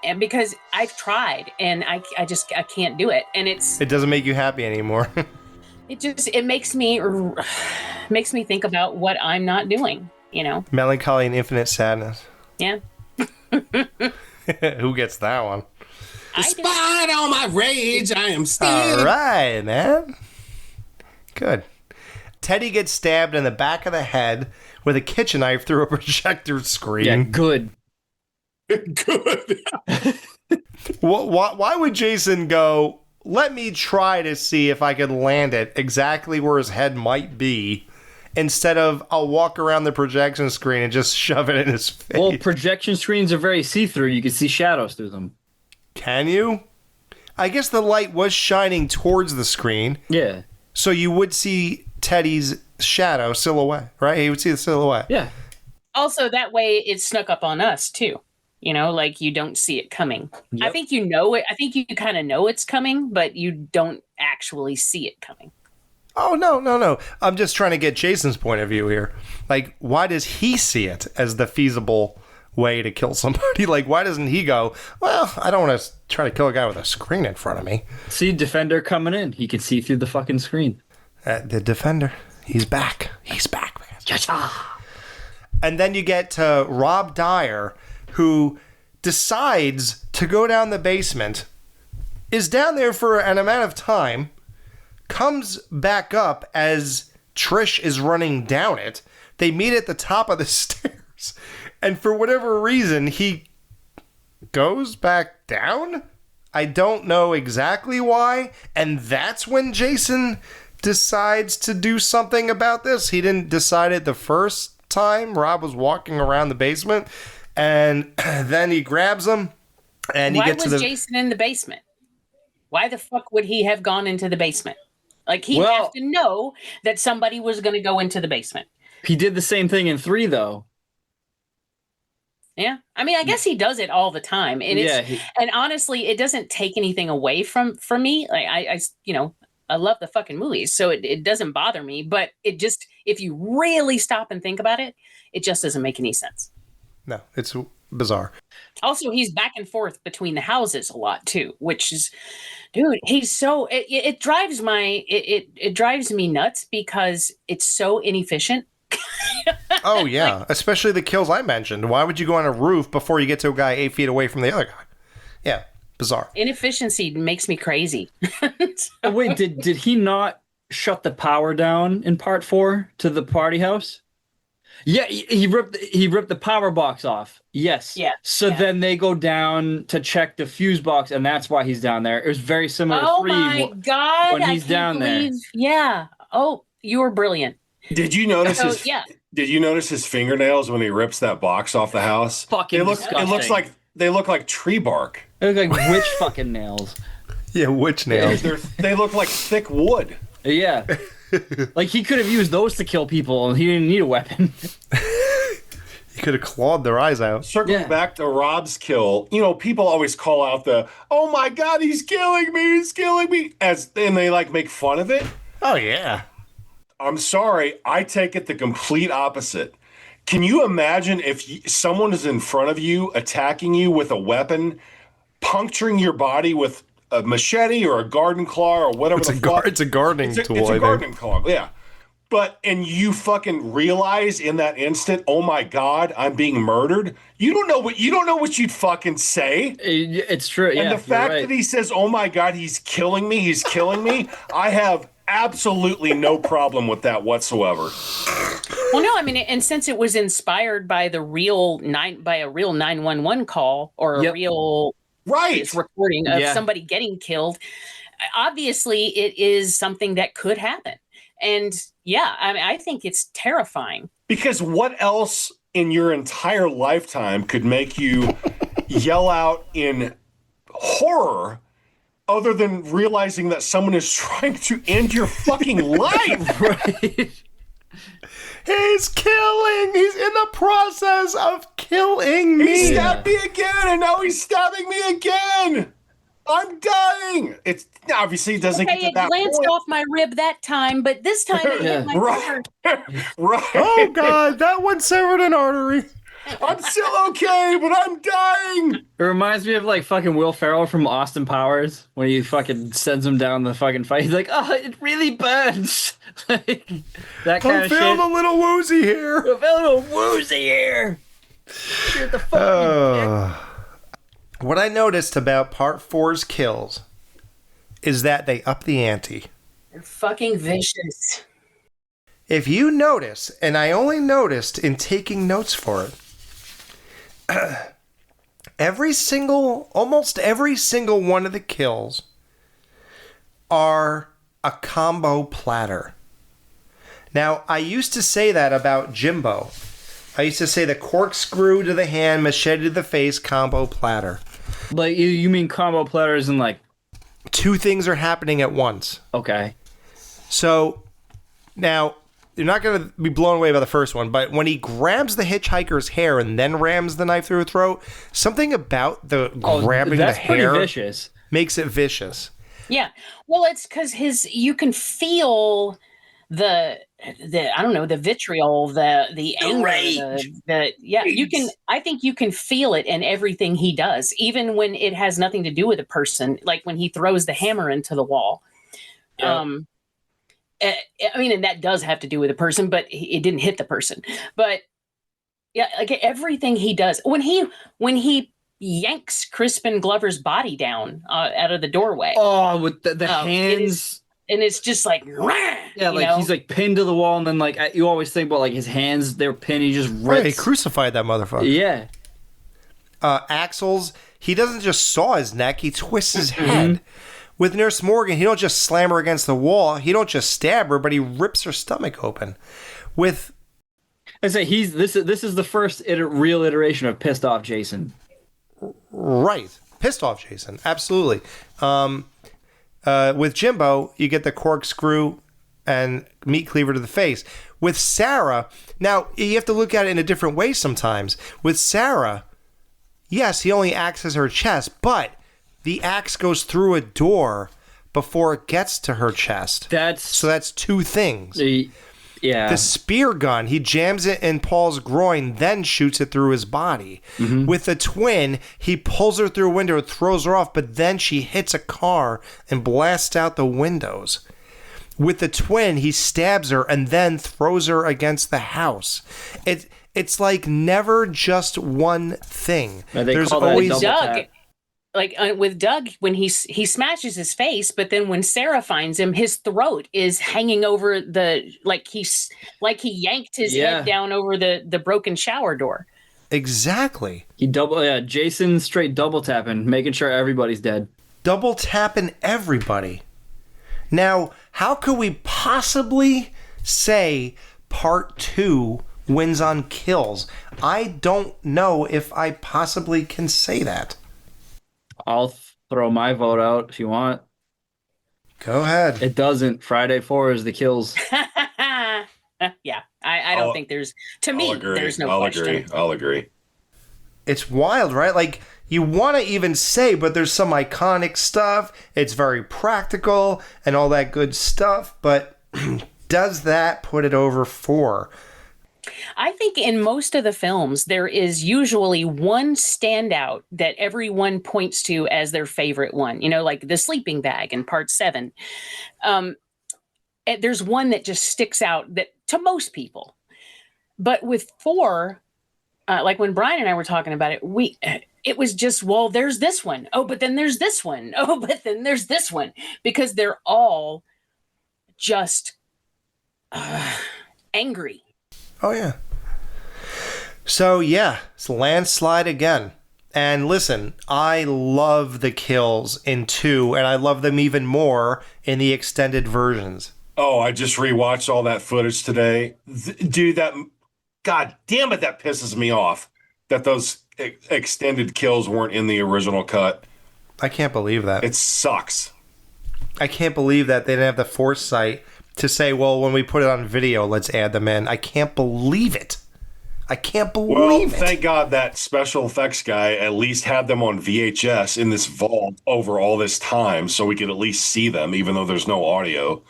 and because I've tried, and I can't do it, and it doesn't make you happy anymore. it makes me think about what I'm not doing. You know, melancholy and infinite sadness. Yeah. Who gets that one? Despite all my rage, I am still. All right, man. Good. Teddy gets stabbed in the back of the head with a kitchen knife through a projector screen. Yeah, good. Good. Why would Jason go, let me try to see if I could land it exactly where his head might be, instead of I'll walk around the projection screen and just shove it in his face? Well, projection screens are very see-through. You can see shadows through them. Can you? I guess the light was shining towards the screen. Yeah. So you would see Teddy's shadow silhouette, right? He would see the silhouette. Yeah. Also, that way it snuck up on us too. You know, like you don't see it coming. Yep. I think you know it. I think you kind of know it's coming, but you don't actually see it coming. Oh, no. I'm just trying to get Jason's point of view here. Like, why does he see it as the feasible way to kill somebody. Like, why doesn't he go, well, I don't want to try to kill a guy with a screen in front of me. See, Defender coming in. He can see through the fucking screen. The Defender, he's back. He's back, man. Cha-cha. And then you get to Rob Dyer, who decides to go down the basement, is down there for an amount of time, comes back up as Trish is running down it. They meet at the top of the stairs. And for whatever reason, he goes back down? I don't know exactly why. And that's when Jason decides to do something about this. He didn't decide it the first time. Rob was walking around the basement. And then he grabs him. And Why was Jason in the basement? Why the fuck would he have gone into the basement? Like, he'd have to know that somebody was going to go into the basement. He did the same thing in 3, though. Yeah. I mean, I guess he does it all the time. And and honestly, it doesn't take anything away from me. Like, I love the fucking movies, so it doesn't bother me. But it just, if you really stop and think about it, it just doesn't make any sense. No, it's bizarre. Also, he's back and forth between the houses a lot too, which is, dude, he's so it drives it drives me nuts because it's so inefficient. Oh yeah, especially the kills I mentioned. Why would you go on a roof before you get to a guy 8 feet away from the other guy? Yeah, bizarre. Inefficiency makes me crazy. Wait, did he not shut the power down in part 4 to the party house? Yeah, he ripped the power box off. Yes. Yeah. So then they go down to check the fuse box, and that's why he's down there. It was very similar to 3. Oh my God. When he's down there. Yeah. Oh, you were brilliant. Did you notice Did you notice his fingernails when he rips that box off the house? Fucking disgusting. They look like tree bark. They look like witch fucking nails. Yeah, witch nails. They look like thick wood. Yeah. Like, he could have used those to kill people, and he didn't need a weapon. He could have clawed their eyes out. Circling back to Rob's kill, people always call out the, oh my God, he's killing me, and they like make fun of it. Oh yeah. I'm sorry, I take it the complete opposite. Can you imagine if someone is in front of you attacking you with a weapon, puncturing your body with a machete or a garden claw or whatever it's a gardening tool. It's a gardening claw, yeah. And you fucking realize in that instant, oh my God, I'm being murdered. You don't know what you'd fucking say. It's true. And the fact that he says, oh my God, he's killing me, I have absolutely no problem with that whatsoever. Well, no, I mean, and since it was inspired by a real 911 call or a real recording of somebody getting killed, obviously it is something that could happen. And yeah, I mean, I think it's terrifying. Because what else in your entire lifetime could make you yell out in horror other than realizing that someone is trying to end your fucking life? Right. He's in the process of killing me. He stabbed me again, and now he's stabbing me again. I'm dying. It's obviously doesn't get to that point. It glanced off my rib that time, but this time it hit my heart. Right. Oh God, that one severed an artery. I'm still okay, but I'm dying. It reminds me of like fucking Will Ferrell from Austin Powers when he fucking sends him down the fucking fight. He's like, oh, it really burns. Like, that kind of shit. I'm feeling a little woozy here. I'm feeling a little woozy here. Get the fuck What I noticed about Part 4's kills is that they up the ante. They're fucking vicious. If you notice, and I only noticed in taking notes for it, almost every single one of the kills are a combo platter. Now, I used to say that about Jimbo. I used to say the corkscrew to the hand, machete to the face, combo platter. Like, you mean combo platters and like... Two things are happening at once. Okay. So, now... You're not going to be blown away by the first one, but when he grabs the hitchhiker's hair and then rams the knife through her throat, something about the grabbing the hair vicious. Makes it vicious. Yeah. Well, it's because you can feel the I don't know, the vitriol, the anger, rage. I think you can feel it in everything he does, even when it has nothing to do with a person, like when he throws the hammer into the wall. Yeah. I mean, and that does have to do with a person, but it didn't hit the person. But yeah, like everything he does, when he yanks Crispin Glover's body down out of the doorway. Oh, with the hands. And it's just like, yeah, like he's like pinned to the wall, and then like you always think about like his hands, they're pinned. He just rips. Right, he crucified that motherfucker. Yeah. Axel's, he doesn't just saw his neck; he twists his head. With Nurse Morgan, he don't just slam her against the wall. He don't just stab her, but he rips her stomach open. With, I say this is the first real iteration of pissed off Jason. Right, pissed off Jason, absolutely. With Jimbo, you get the corkscrew and meat cleaver to the face. With Sarah, now you have to look at it in a different way sometimes. With Sarah, yes, he only axes her chest, but the axe goes through a door before it gets to her chest. So that's two things. Yeah. The spear gun, he jams it in Paul's groin, then shoots it through his body. With the twin, he pulls her through a window, throws her off, but then she hits a car and blasts out the windows. With the twin, he stabs her and then throws her against the house. It's like never just one thing. There's always Doug. Like with Doug, when he smashes his face, but then when Sarah finds him, his throat is hanging over like he yanked his head down over the broken shower door. Exactly. Jason straight double tapping, making sure everybody's dead. Double tapping everybody. Now, how could we possibly say part 2 wins on kills? I don't know if I possibly can say that. I'll throw my vote out if you want. Go ahead. It doesn't. Friday 4 is the kills. Yeah, I don't think there's. To me, there's no question. I'll agree. It's wild, right? Like, you want to even say, but there's some iconic stuff. It's very practical and all that good stuff. But does that put it over 4? I think in most of the films, there is usually one standout that everyone points to as their favorite one. You know, like the sleeping bag in part 7. There's one that just sticks out that to most people. But with 4, like when Brian and I were talking about it, it was just, well, there's this one. Oh, but then there's this one. Oh, but then there's this one. Because they're all just angry. Oh, yeah. So, yeah, it's landslide again. And listen, I love the kills in 2, and I love them even more in the extended versions. Oh, I just rewatched all that footage today. Dude, God damn it, that pisses me off that those extended kills weren't in the original cut. I can't believe that. It sucks. I can't believe that they didn't have the foresight to say, well, when we put it on video, let's add them in. I can't believe it. I can't believe it. Thank God that special effects guy at least had them on VHS in this vault over all this time so we could at least see them, even though there's no audio.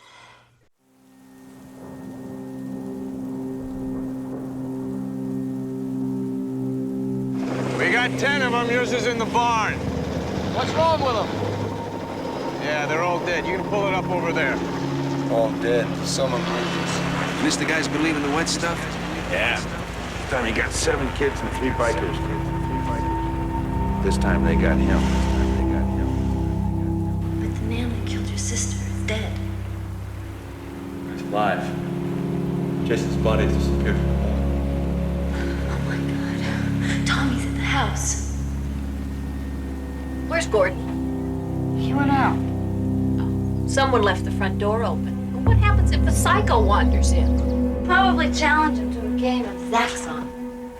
We got 10 of them. Yours is in the barn. What's wrong with them? Yeah, they're all dead. You can pull it up over there. All dead. Some unconscious. And this the guys believe in the wet stuff? Yeah. This time he got 7 kids and 3 bikers. This time they got him. But the man who killed your sister is dead. He's alive. Jason's body disappeared from the home. Oh my God. Tommy's at the house. Where's Gordon? He went out. Oh, someone left the front door open. But what happens if a psycho wanders in? Probably challenge him to a game of Zaxxon.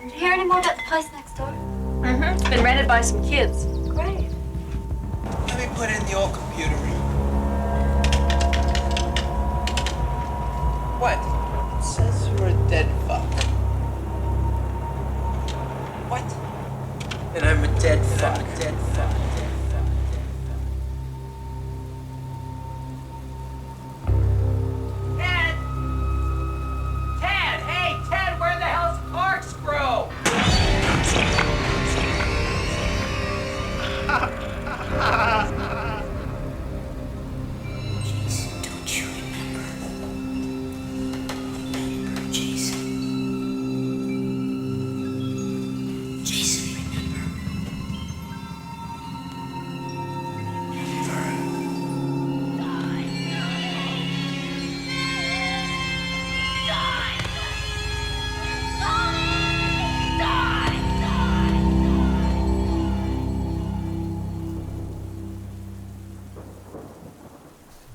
Did you hear any more about the place next door? Mm-hmm. It's been rented by some kids. Great. Let me put it in the old computer. What? It says you're a dead fuck. What? And I'm a dead fuck. Dad!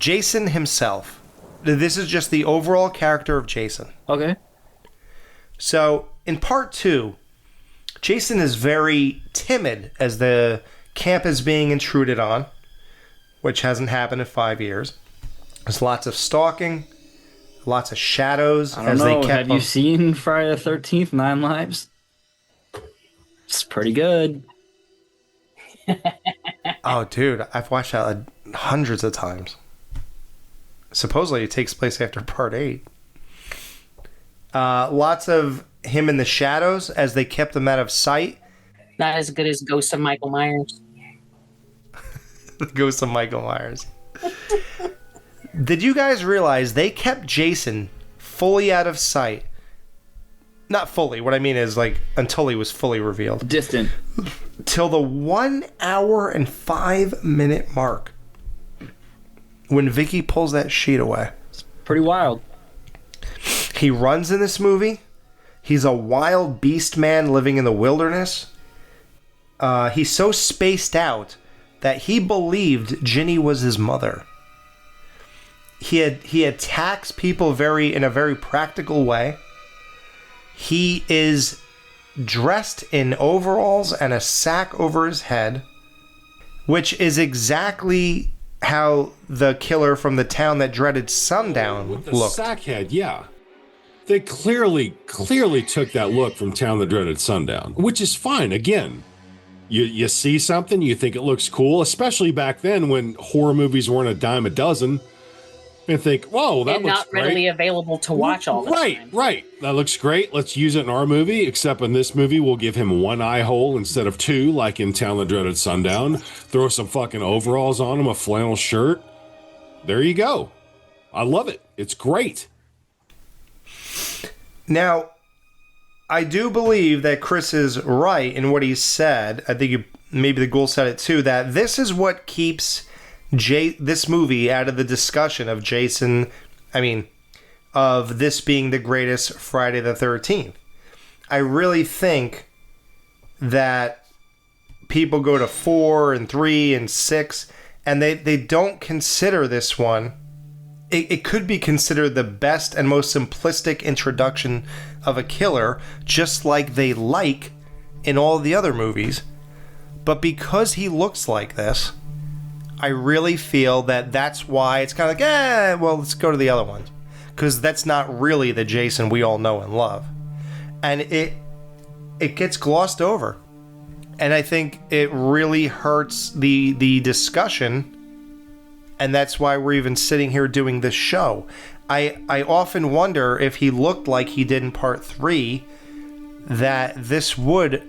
Jason himself. This is just the overall character of Jason. Okay. So, in part 2, Jason is very timid as the camp is being intruded on, which hasn't happened in 5 years. There's lots of stalking, lots of shadows. I don't know. Have you seen Friday the 13th, 9 Lives? It's pretty good. Oh, dude, I've watched that hundreds of times. Supposedly it takes place after part 8. Lots of him in the shadows as they kept him out of sight. Not as good as Ghost of Michael Myers. The Ghost of Michael Myers. Did you guys realize they kept Jason fully out of sight? Not fully. What I mean is, like, until he was fully revealed. Distant. Till the 1 hour and 5 minute mark. When Vicky pulls that sheet away. It's pretty wild. He runs in this movie. He's a wild beast man living in the wilderness. He's so spaced out that he believed Ginny was his mother. He attacks people in a very practical way. He is dressed in overalls and a sack over his head, which is exactly how the killer from the town that dreaded sundown With the looked. sack head, yeah. They clearly took that look from Town That Dreaded Sundown, which is fine. Again, you see something, you think it looks cool, especially back then when horror movies weren't a dime a dozen, and think, whoa, that and looks not great. readily available to watch all the time. Right. That looks great. Let's use it in our movie, except in this movie, we'll give him 1 eye hole instead of 2, like in Town That Dreaded Sundown. Throw some fucking overalls on him, a flannel shirt. There you go. I love it. It's great. Now, I do believe that Chris is right in what he said. I think maybe the Ghoul said it too, that this is what keeps this movie out of the discussion of of this being the greatest Friday the 13th. I really think that people go to 4 and 3 and 6 and they don't consider this one. It could be considered the best and most simplistic introduction of a killer, just like they like in all the other movies. But because he looks like this, I really feel that that's why it's kind of like, well, let's go to the other ones. Because that's not really the Jason we all know and love. And it gets glossed over. And I think it really hurts the discussion. And that's why we're even sitting here doing this show. I often wonder if he looked like he did in part 3, that this would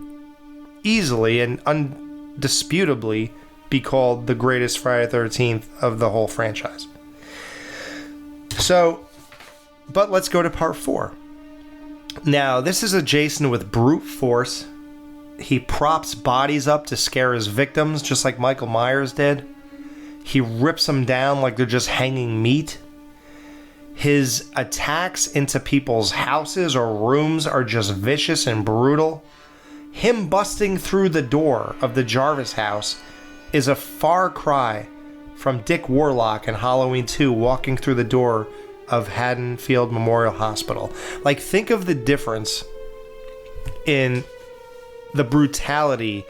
easily and undisputably be called the greatest Friday the 13th of the whole franchise. So, but let's go to part 4. Now, this is a Jason with brute force. He props bodies up to scare his victims, just like Michael Myers did. He rips them down like they're just hanging meat. His attacks into people's houses or rooms are just vicious and brutal. Him busting through the door of the Jarvis house is a far cry from Dick Warlock in Halloween 2 walking through the door of Haddonfield Memorial Hospital. Like, think of the difference in the brutality.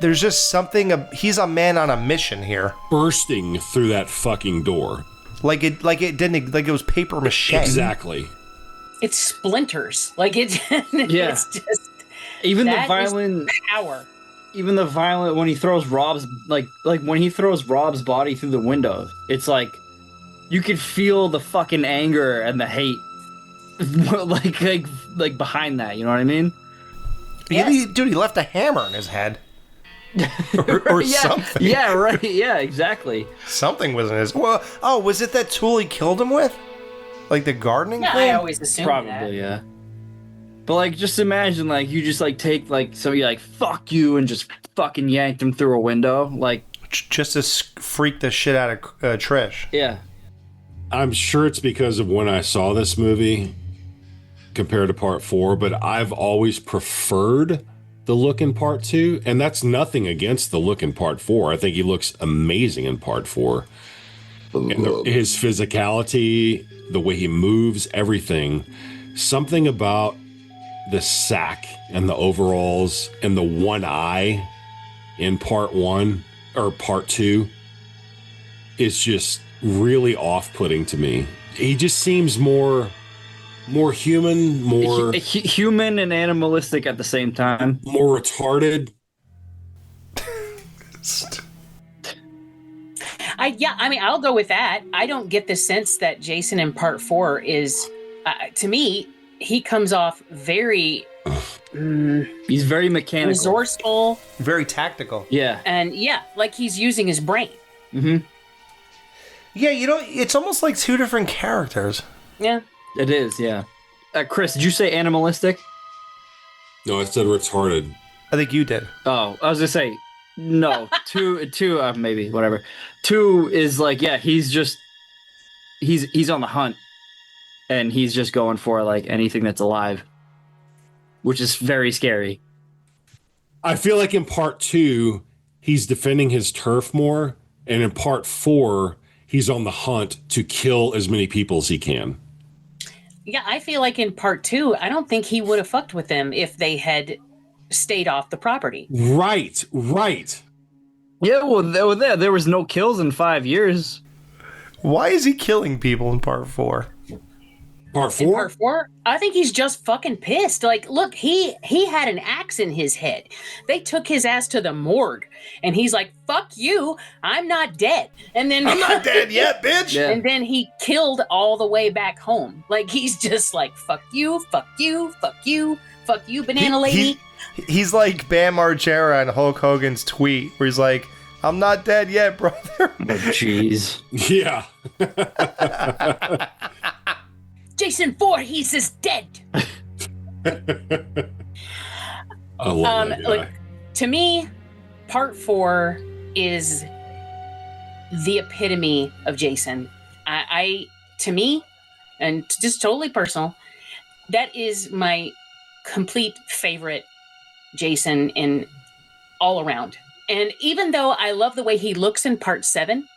There's just something, he's a man on a mission here. Bursting through that fucking door. Like it was paper mache. Exactly. It's splinters. Like it's just even the violent power. Even the violent when he throws Rob's when he throws Rob's body through the window. It's like you could feel the fucking anger and the hate like behind that, you know what I mean? Yes. Dude, he left a hammer in his head. or yeah, something. Yeah, right. Yeah, exactly. Something was in his. Well, was it that tool he killed him with? Like the gardening thing? I always assumed Probably, that. yeah. But like, just imagine like you just like take like somebody like fuck you and just fucking yanked him through a window, like just to freak the shit out of Trish. Yeah. I'm sure it's because of when I saw this movie compared to part 4, but I've always preferred the look in part 2, and that's nothing against the look in part 4. I think he looks amazing in part 4. And his physicality, the way he moves, everything. Something about the sack and the overalls and the one eye in part 1 or part 2 is just really off-putting to me. He just seems more human, more human and animalistic at the same time. More retarded. I'll go with that. I don't get the sense that Jason in part 4 is, to me, he comes off very. He's very mechanical, resourceful, very tactical. Yeah, and like he's using his brain. Mm-hmm. Yeah, it's almost like two different characters. Yeah, it is. Yeah, Chris, did you say animalistic? No, I said retarded. I think you did. Oh, I was gonna say no. two, maybe whatever. 2 is like, yeah, he's on the hunt, and he's just going for like anything that's alive, which is very scary. I feel like in part 2, he's defending his turf more, and in part 4, he's on the hunt to kill as many people as he can. Yeah, I feel like in part 2, I don't think he would have fucked with them if they had stayed off the property. Right. Yeah, well, there was no kills in 5 years. Why is he killing people in part 4? Part 4? In part 4, I think he's just fucking pissed. Like, look, he had an axe in his head. They took his ass to the morgue, and he's like, "Fuck you, I'm not dead." And then I'm not dead yet, bitch. Yeah. And then he killed all the way back home. Like, he's just like, "Fuck you, fuck you, fuck you, fuck you, banana lady." He's like Bam Margera and Hulk Hogan's tweet, where he's like, "I'm not dead yet, brother." Oh, jeez. Yeah. Jason Voorhees is dead. I love that guy. Like, to me, part 4 is the epitome of Jason. To me, and just totally personal, that is my complete favorite Jason in all around. And even though I love the way he looks in part 7,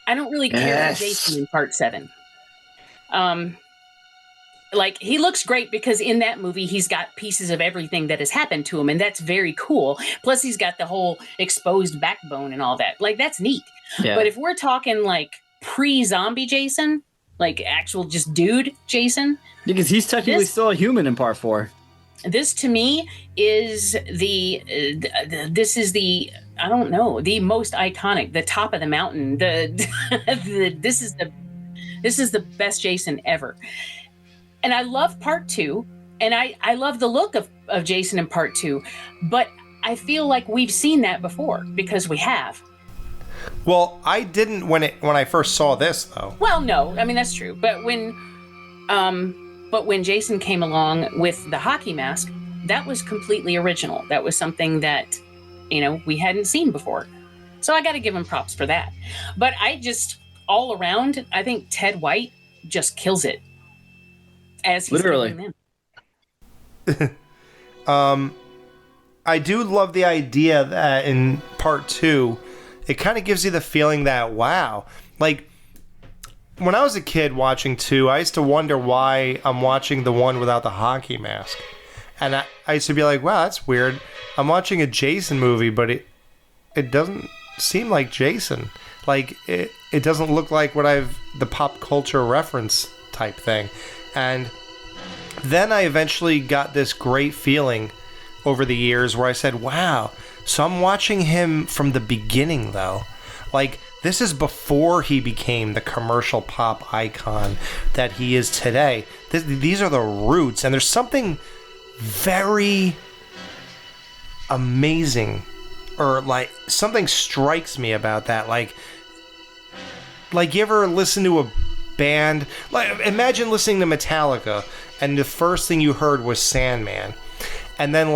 I don't really care for Jason in part 7. Like, he looks great because in that movie he's got pieces of everything that has happened to him, and that's very cool. Plus he's got the whole exposed backbone and all that. Like, that's neat. Yeah. But if we're talking like pre-zombie Jason, like actual just dude Jason, because he's technically still a human in part 4. This to me is the I don't know, the most iconic, the top of the mountain. This is the best Jason ever. And I love part 2, and I love the look of Jason in part 2, but I feel like we've seen that before because we have. Well, I didn't when I first saw this though. Well, no, I mean that's true. But when Jason came along with the hockey mask, that was completely original. That was something that, we hadn't seen before. So I got to give him props for that. But I just, all around, I think Ted White just kills it. As he's literally. I do love the idea that in part 2, it kind of gives you the feeling that, wow, like when I was a kid watching 2, I used to wonder why I'm watching the one without the hockey mask. And I used to be like, wow, that's weird. I'm watching a Jason movie, but it doesn't seem like Jason. Like, it doesn't look like the pop culture reference type thing. And then I eventually got this great feeling over the years where I said, wow, so I'm watching him from the beginning, though. Like, this is before he became the commercial pop icon that he is today. These are the roots, and there's something very amazing, or like something strikes me about that. Like you ever listen to a band, like imagine listening to Metallica and the first thing you heard was Sandman, and then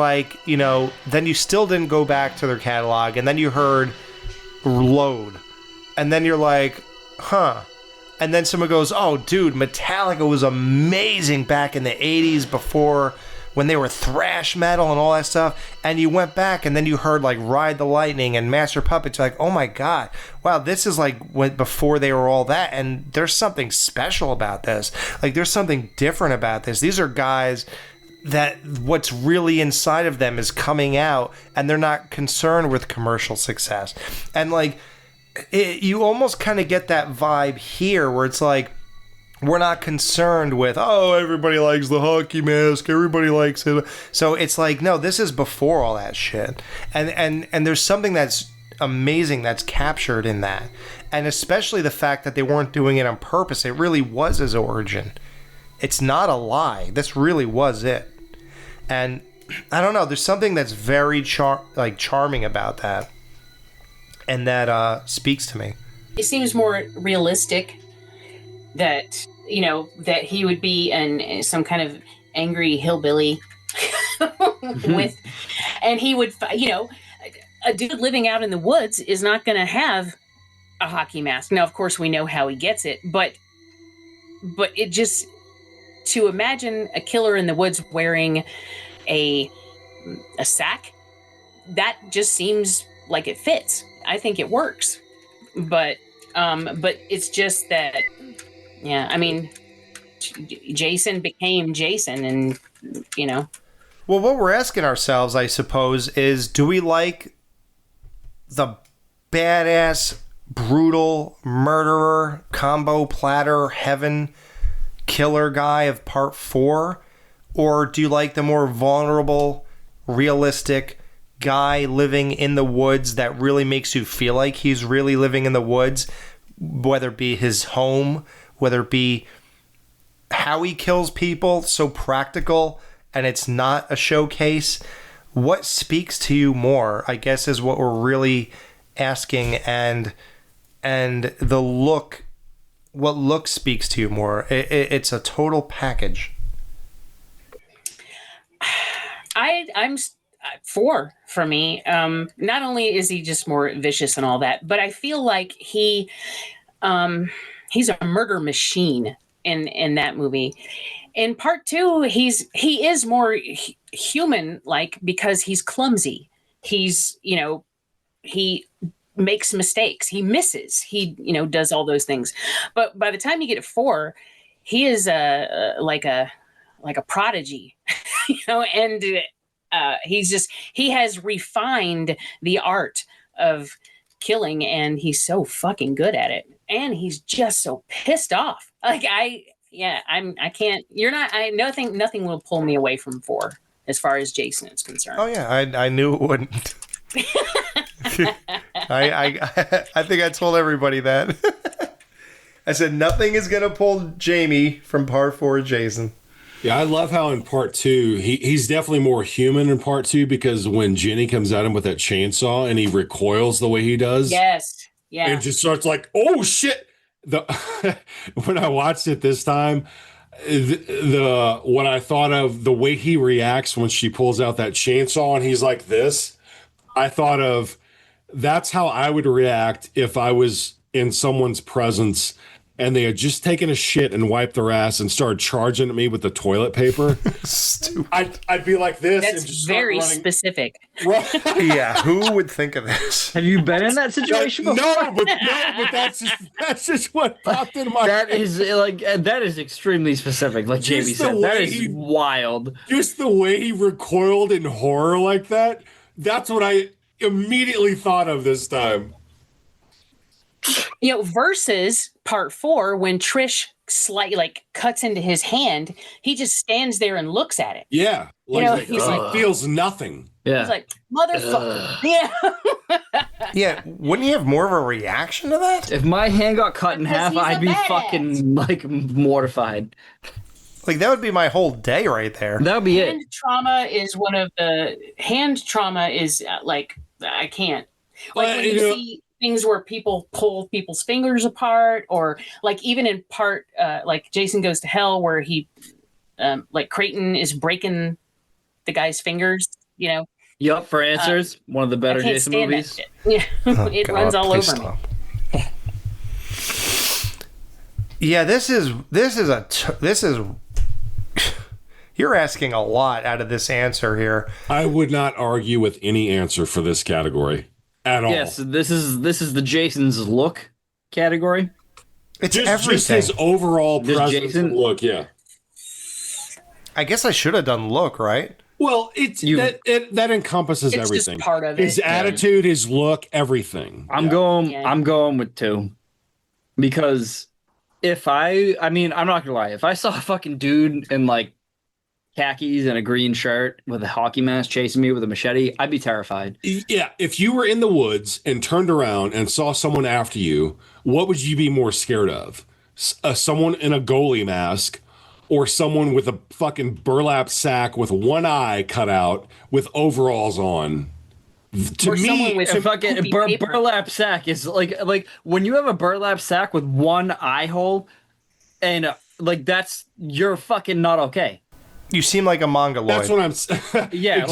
then you still didn't go back to their catalog, and then you heard Load, and then you're like, huh, and then someone goes, oh dude, Metallica was amazing back in the 80s before when they were thrash metal and all that stuff, and you went back and then you heard like Ride the Lightning and Master Puppets, like, oh my god, wow, this is like when before they were all that, and there's something special about this. Like there's something different about this. These are guys that what's really inside of them is coming out, and they're not concerned with commercial success. And like you almost kind of get that vibe here where it's like, we're not concerned with, oh, everybody likes the hockey mask, everybody likes it. So it's like, no, this is before all that shit. And there's something that's amazing that's captured in that. And especially the fact that they weren't doing it on purpose. It really was his origin. It's not a lie. This really was it. And I don't know, there's something that's very charming about that. And that speaks to me. It seems more realistic that, you know, that he would be some kind of angry hillbilly with, and he would, you know, a dude living out in the woods is not going to have a hockey mask. Now, of course, we know how he gets it, but it just, to imagine a killer in the woods wearing a sack, that just seems like it fits. I think it works, but it's just that, yeah, I mean, Jason became Jason, and, you know. Well, what we're asking ourselves, I suppose, is do we like the badass, brutal, murderer, combo platter, heaven killer guy of part 4? Or do you like the more vulnerable, realistic guy living in the woods that really makes you feel like he's really living in the woods, whether it be his home, whether it be how he kills people, so practical, and it's not a showcase? What speaks to you more, I guess, is what we're really asking, and the look, what look speaks to you more? It's a total package. I'm 4 for me. Not only is he just more vicious and all that, but I feel like he's a murder machine in that movie. In part 2, he is more human like, because he's clumsy. He's, you know, he makes mistakes, he misses, he, you know, does all those things. But by the time you get to 4, he is like a prodigy, you know, and he has refined the art of killing, and he's so fucking good at it, and he's just so pissed off. Like I can't. Nothing will pull me away from 4 as far as Jason is concerned. Oh yeah, I knew it wouldn't. I think I told everybody that. I said nothing is gonna pull Jamie from part 4 Jason. Yeah, I love how in part 2, he's definitely more human in part 2, because when Jenny comes at him with that chainsaw and he recoils the way he does. Yes. Yeah. And just starts like, oh shit. When I watched it this time, what I thought of the way he reacts when she pulls out that chainsaw and he's like this, I thought of, that's how I would react if I was in someone's presence and they had just taken a shit and wiped their ass and started charging at me with the toilet paper. Stupid. I'd be like this. That's and just very specific. Yeah, who would think of this? Have you been in that situation before? No, but that's just what popped in my head. That is extremely specific, like Jamie said. That is wild. Just the way he recoiled in horror like that, that's what I immediately thought of this time. You know, versus part 4, when Trish cuts into his hand, he just stands there and looks at it. Yeah, he's like feels nothing. Yeah, he's like, motherfucker. Yeah. Yeah, wouldn't you have more of a reaction to that? If my hand got cut in half, I'd be fucking mortified. Like that would be my whole day right there. That would be hand trauma is one of the I can't. Like when you see things where people pull people's fingers apart, or like even in part like Jason Goes to Hell, where he like Creighton is breaking the guy's fingers, you know. Yup, for answers, one of the better Jason movies. Yeah, it runs all over me. Yeah, this is You're asking a lot out of this answer here. I would not argue with any answer for this category at all. Yes, this is the Jason's look category. It's just everything. His overall This presence Jason- and look, yeah. I guess I should have done look, right? Well, that encompasses It's everything. just part of it. His attitude, his look, everything. I'm going with 2. Because if I mean, I'm not gonna lie, if I saw a fucking dude in like khakis and a green shirt with a hockey mask chasing me with a machete, I'd be terrified. Yeah, if you were in the woods and turned around and saw someone after you, what would you be more scared of? Someone in a goalie mask or someone with a fucking burlap sack with one eye cut out with overalls on? To Or someone me, with A fucking poopy paper. burlap sack is like when you have a burlap sack with one eye hole, and like you're fucking not okay. You seem like a mongoloid. that's what I'm. Yeah,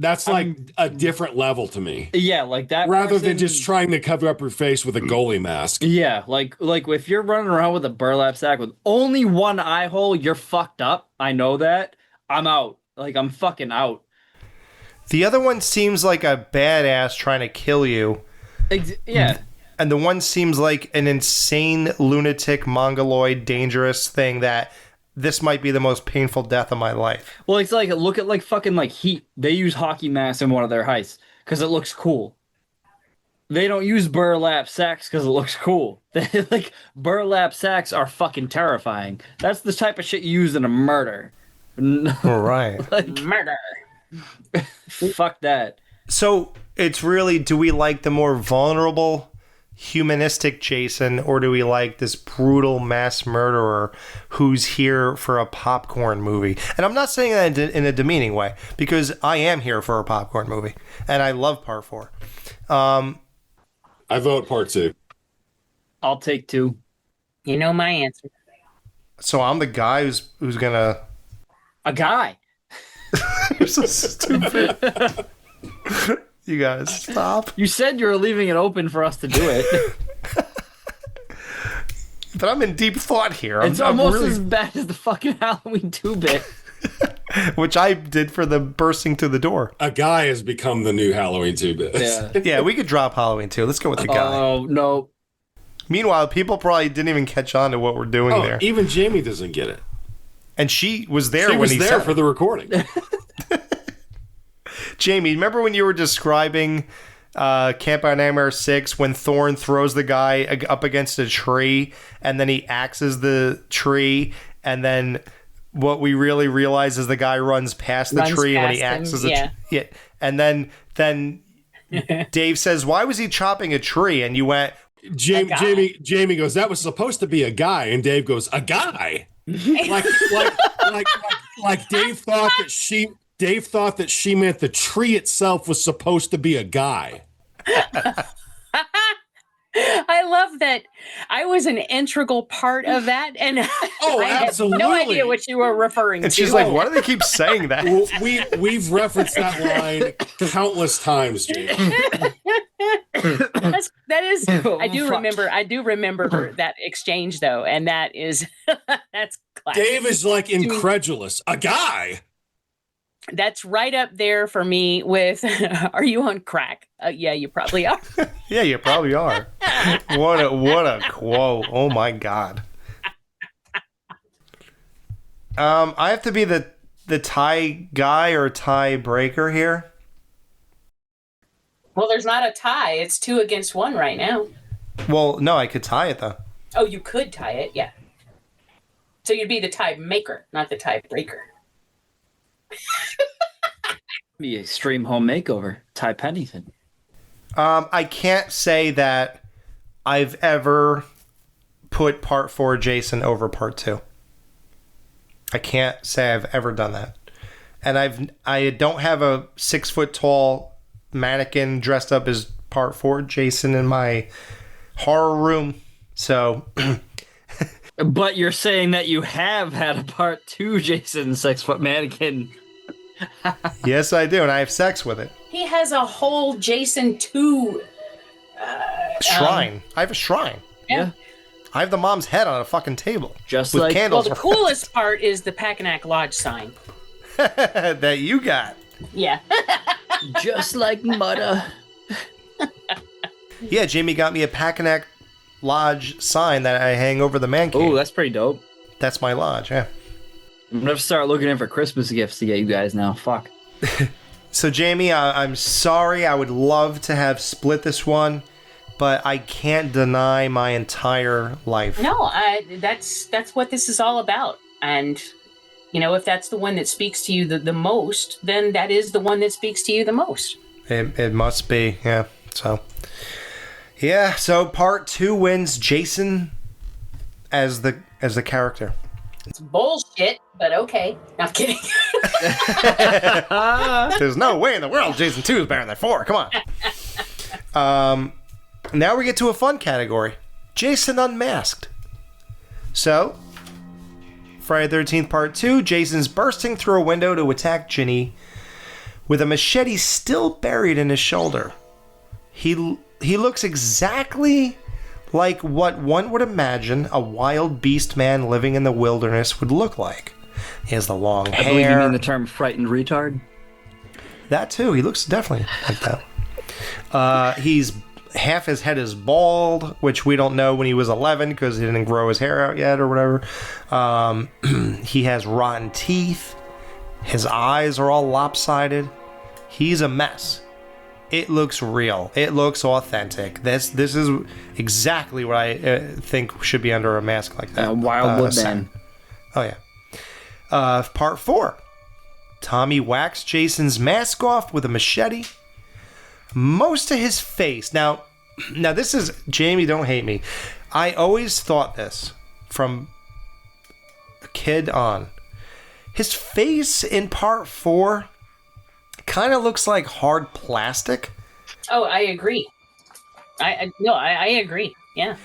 That's like a different level to me. Yeah, like that. Rather than person- just trying to cover up your face with a goalie mask. Yeah, like if you're running around with a burlap sack with only one eye hole, you're fucked up. I know that. I'm out. Like I'm fucking out. The other one seems like a badass trying to kill you. Yeah. And the one seems like an insane, lunatic, mongoloid, dangerous thing that this might be the most painful death of my life. Well, it's like, look at like fucking like Heat. They use hockey masks in one of their heists because it looks cool. They don't use burlap sacks because it looks cool. Like burlap sacks are fucking terrifying. That's the type of shit you use in a murder. All right. Like, Murder. fuck that. So it's really, do we like the more vulnerable, humanistic Jason, or do we like this brutal mass murderer who's here for a popcorn movie? And I'm not saying that in a demeaning way, because I am here for a popcorn movie, and I love part 4. I vote part 2. I'll take 2. You know my answer. So I'm the guy who's gonna... A guy. You're so stupid. You guys, stop. You said you were leaving it open for us to do it. But I'm in deep thought here. It's I'm almost really- as bad as the fucking Halloween 2-bit. Which I did for the bursting to the door. A guy has become the new Halloween 2-bit. Yeah. Yeah, we could drop Halloween 2. Let's go with the guy. Oh, no. Meanwhile, people probably didn't even catch on to what we're doing there. Even Jamie doesn't get it. And she was there She when was he there said for the recording. Jamie, remember when you were describing Camp Out Nightmare 6 when Thorn throws the guy up against a tree and then he axes the tree, and then what we really realize is the guy runs past the tree when he axes the tree. Yeah. And then Dave says, "Why was he chopping a tree?" And you went, Jamie goes, "That was supposed to be a guy," and Dave goes, "A guy." like Dave thought that she meant the tree itself was supposed to be a guy. I love that I was an integral part of that, and Oh, I absolutely. had no idea what you were referring and to. she's like, "Why do they keep saying that?" Well, we've referenced that line countless times, Jamie. That is, I do Fuck. remember that exchange though, and that is that's classic. Dave is like incredulous. A guy. That's right up there for me with, are you on crack? Yeah, you probably are. Yeah, you probably are. What a quote. Oh my god. I have to be the tie guy or tie breaker here. Well, there's not a tie. It's 2 against 1 right now. Well, no, I could tie it though. Oh, you could tie it, yeah. So you'd be the tie maker, not the tie breaker. The extreme home makeover. Ty Pennington. I can't say that I've ever put part 4 Jason over part 2. I can't say I've ever done that. And I don't have a 6 foot tall mannequin dressed up as part 4 Jason in my horror room. So But you're saying that you have had a part 2 Jason 6 foot mannequin. yes, I do, and I have sex with it. He has a whole Jason 2 Shrine. I have a shrine. Yeah. I have the mom's head on a fucking table. Just with like- Well, candles the coolest part is the Packanack Lodge sign. that you got. Yeah. Just like Mudda. Yeah, Jamie got me a Packanack Lodge sign that I hang over the man cave. Oh, that's pretty dope. That's my lodge, yeah. I'm gonna start looking in for Christmas gifts to get you guys now. Fuck. So, Jamie, I'm sorry. I would love to have split this one, but I can't deny my entire life. No, that's what this is all about. And, you know, if that's the one that speaks to you the most, then that is the one that speaks to you the most. It must be, yeah. So, yeah. So part 2 wins Jason as the character. It's bullshit, but okay. No, I'm kidding. There's no way in the world Jason 2 is better than 4. Come on. Now we get to a fun category. Jason Unmasked. So, Friday the 13th Part 2, Jason's bursting through a window to attack Ginny with a machete still buried in his shoulder. He looks exactly like what one would imagine a wild beast man living in the wilderness would look like. He has the long hair. I believe you mean the term frightened retard? That too. He looks definitely like that. He's half his head is bald, which we don't know when he was 11 because he didn't grow his hair out yet or whatever. He has rotten teeth. His eyes are all lopsided. He's a mess. It looks real. It looks authentic. This is exactly what I think should be under a mask like that. Wildwood Man. Oh yeah. Part 4. Tommy whacks Jason's mask off with a machete. Most of his face. Now this is, Jamie, don't hate me. I always thought this from a kid on. His face in part 4 kind of looks like hard plastic. Oh, I agree. I agree. Yeah.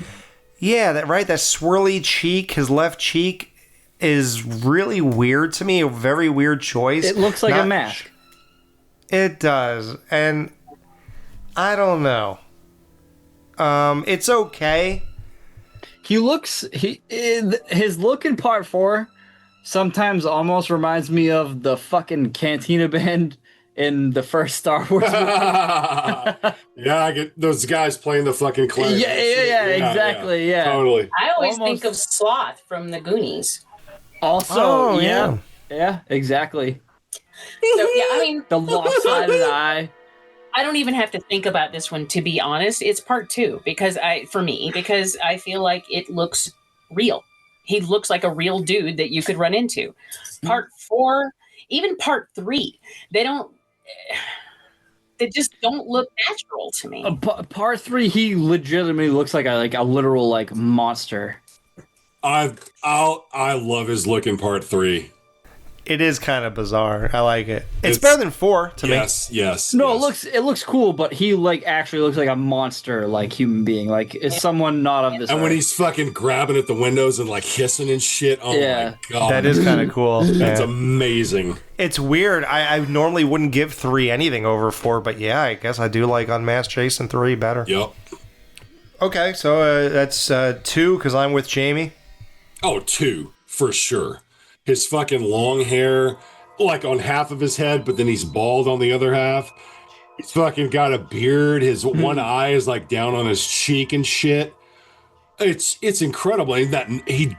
Yeah, that swirly cheek, his left cheek is really weird to me. A very weird choice. It looks like a mask. It does, and I don't know. It's okay. His look in part 4 sometimes almost reminds me of the fucking Cantina Band in the first Star Wars movie. Yeah, I get those guys playing the fucking clarinet. Yeah, exactly. Yeah, totally. I always think of Sloth from the Goonies. Also, yeah, exactly. So yeah, I mean, the lopsided eye. I don't even have to think about this one, to be honest. It's part 2 because I feel like it looks real. He looks like a real dude that you could run into. Part 4, even part 3, they just don't look natural to me. Part 3, he legitimately looks like a literal monster. I love his look in part 3. It is kind of bizarre. I like it. It's better than 4 to me. Yes. No, it looks cool, but he actually looks like a monster, human being, is someone not of this. And earth. when he's fucking grabbing at the windows and hissing and shit, oh my god, that is kind of cool. That's Yeah. amazing. It's weird. I normally wouldn't give 3 anything over 4, but yeah, I guess I do like Unmasked Jason 3 better. Yep. Okay, so that's 2 because I'm with Jamie. Oh, 2 for sure. His fucking long hair, on half of his head, but then he's bald on the other half. He's fucking got a beard. His one eye is down on his cheek and shit. It's incredible. And that he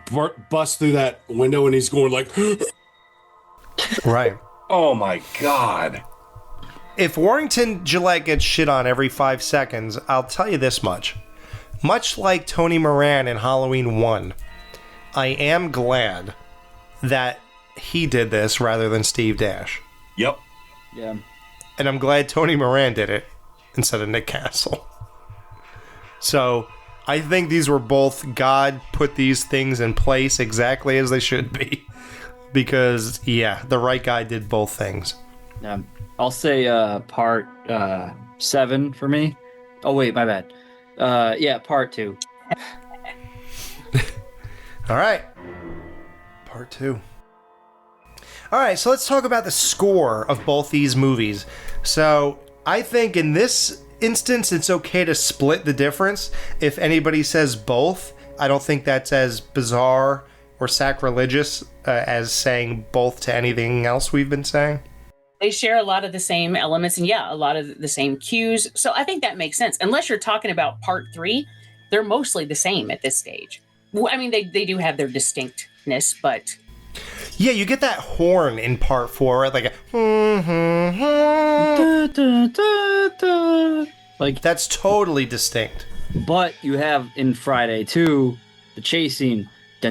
busts through that window and he's going Right. Oh my god. If Warrington Gillette gets shit on every 5 seconds, I'll tell you this much. Much like Tony Moran in Halloween 1, I am glad that he did this rather than Steve Dash. Yep. Yeah. And I'm glad Tony Moran did it instead of Nick Castle. So I think these were both, God put these things in place exactly as they should be. Because, yeah, the right guy did both things. Yeah. I'll say part 7 for me. Oh, wait, my bad. Yeah, part 2. All right. Part 2. All right, so let's talk about the score of both these movies. So I think in this instance, it's okay to split the difference. If anybody says both, I don't think that's as bizarre or sacrilegious as saying both to anything else we've been saying. They share a lot of the same elements and a lot of the same cues. So I think that makes sense. Unless you're talking about part 3, they're mostly the same at this stage. I mean, they do have their distinctness, but... Yeah, you get that horn in part 4, right? Like a... Like, that's totally distinct. But you have in Friday 2, the chase scene. Yeah,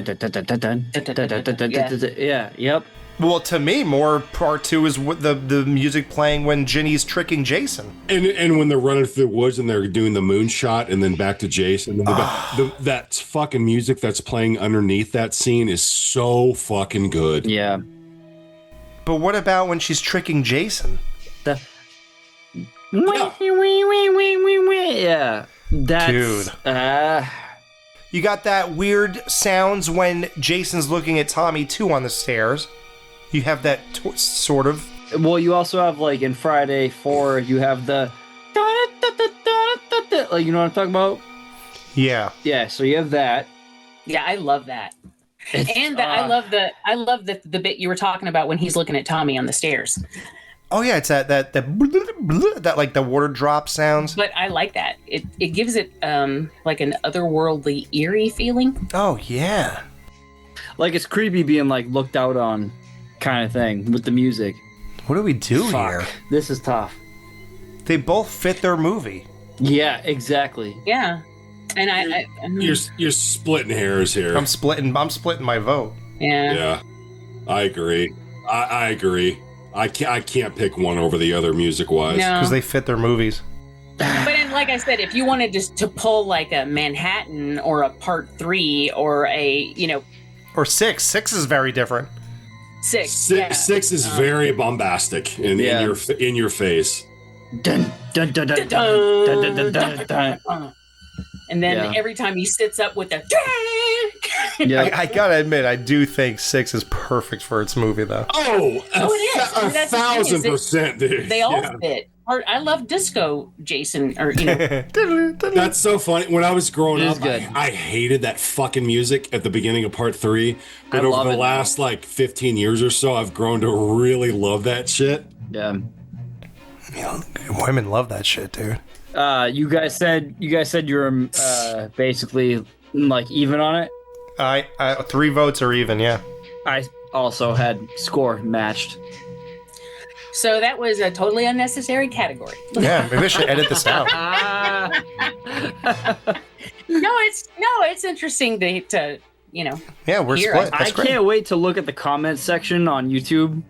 yep. Well, to me, more part 2 is the music playing when Ginny's tricking Jason. And when they're running through the woods and they're doing the moonshot and then back to Jason. And that fucking music that's playing underneath that scene is so fucking good. Yeah. But what about when she's tricking Jason? Yeah. That's... Dude. You got that weird sounds when Jason's looking at Tommy too on the stairs. You have that sort of. Well, you also have like in Friday 4, you have the like, you know what I'm talking about? Yeah. Yeah. So you have that. Yeah, I love that. I love the bit you were talking about when he's looking at Tommy on the stairs. Oh yeah, it's that like the water drop sounds. But I like that. It gives it like an otherworldly, eerie feeling. Oh yeah. Like it's creepy being like looked out on kind of thing with the music. What do we do here? This is tough. They both fit their movie. Yeah, exactly. Yeah. And I you're splitting hairs here. I'm splitting my vote. Yeah. Yeah. I agree. I agree. I can't pick one over the other music wise. No. Because they fit their movies. But then, like I said, if you wanted to pull like a Manhattan or a Part 3 or a, or 6. 6 is very different. 6. Six is very bombastic in your face. Dun, dun, dun, dun, dun, dun, dun, dun, dun. And then every time he sits up with the... I gotta admit, I do think 6 is perfect for its movie, though. Oh, it is. I mean, that's the thing, is 1,000%, dude. They all fit. I love Disco Jason, or That's so funny. When I was growing up, I hated that fucking music at the beginning of part 3. But over the last like 15 years or so, I've grown to really love that shit. Yeah. Women love that shit, dude. You guys said you're basically like even on it. I 3 votes are even. Yeah. I also had score matched. So that was a totally unnecessary category. Yeah, maybe I should edit this out. No, it's interesting to Yeah, we're hear. split. I can't wait to look at the comments section on YouTube.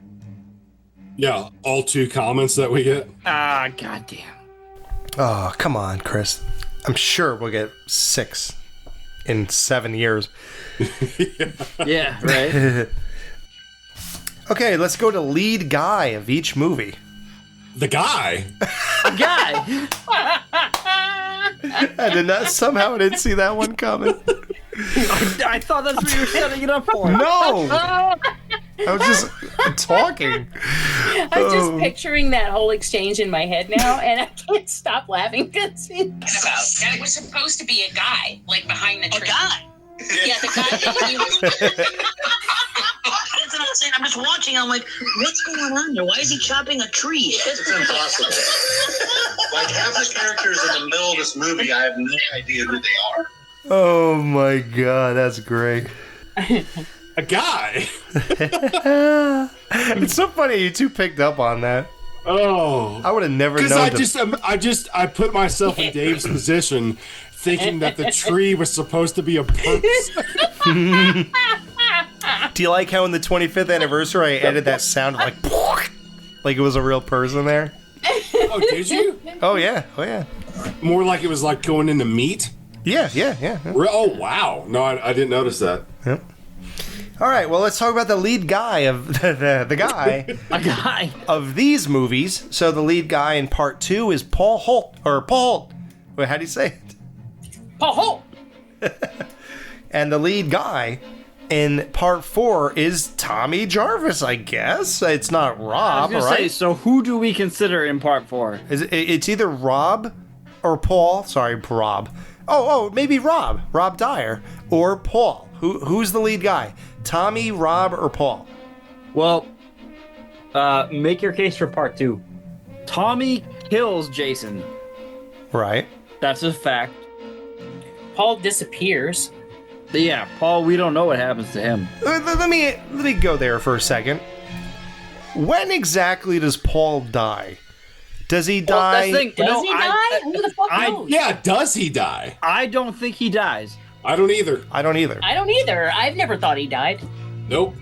Yeah, all 2 comments that we get. Goddamn. Oh, come on, Chris. I'm sure we'll get 6 in 7 years. Yeah, right. Okay, let's go to lead guy of each movie. The guy? A guy? I didn't see that one coming. I thought that's what you were setting it up for. No! I was just talking. I'm just picturing that whole exchange in my head now, and I can't stop laughing because It was supposed to be a guy, like behind the tree. A guy? Yeah, the guy that you... That's what I'm saying. I'm just watching. I'm like, what's going on here? Why is he chopping a tree? It's impossible. Like half the characters in the middle of this movie, I have no idea who they are. Oh my god, that's great. A guy? It's so funny you 2 picked up on that. Oh. I would have never known. Because I put myself in Dave's position thinking that the tree was supposed to be a person. Do you like how in the 25th anniversary I added that sound like it was a real person there? Oh, did you? Oh yeah. More like it was like going into meat? Yeah. Oh, wow. No, I didn't notice that. Yep. All right, well, let's talk about the lead guy of the guy. A guy. Of these movies. So the lead guy in part 2 is Paul Holt. Wait, how do you say it? Paul Holt. And the lead guy in part 4 is Tommy Jarvis, I guess. It's not Rob, I was gonna say, so who do we consider in part 4? It's either Rob or Paul. Sorry, Rob. Maybe Rob Dyer, or Paul. Who's the lead guy? Tommy, Rob, or Paul? Well, make your case for part 2. Tommy kills Jason. Right. That's a fact. Paul disappears. Yeah, Paul, we don't know what happens to him. Let me go there for a second. When exactly does Paul die? Does he die? Does he die? Who the fuck knows? Yeah, does he die? I don't think he dies. I don't either. I don't either. I've never thought he died. Nope.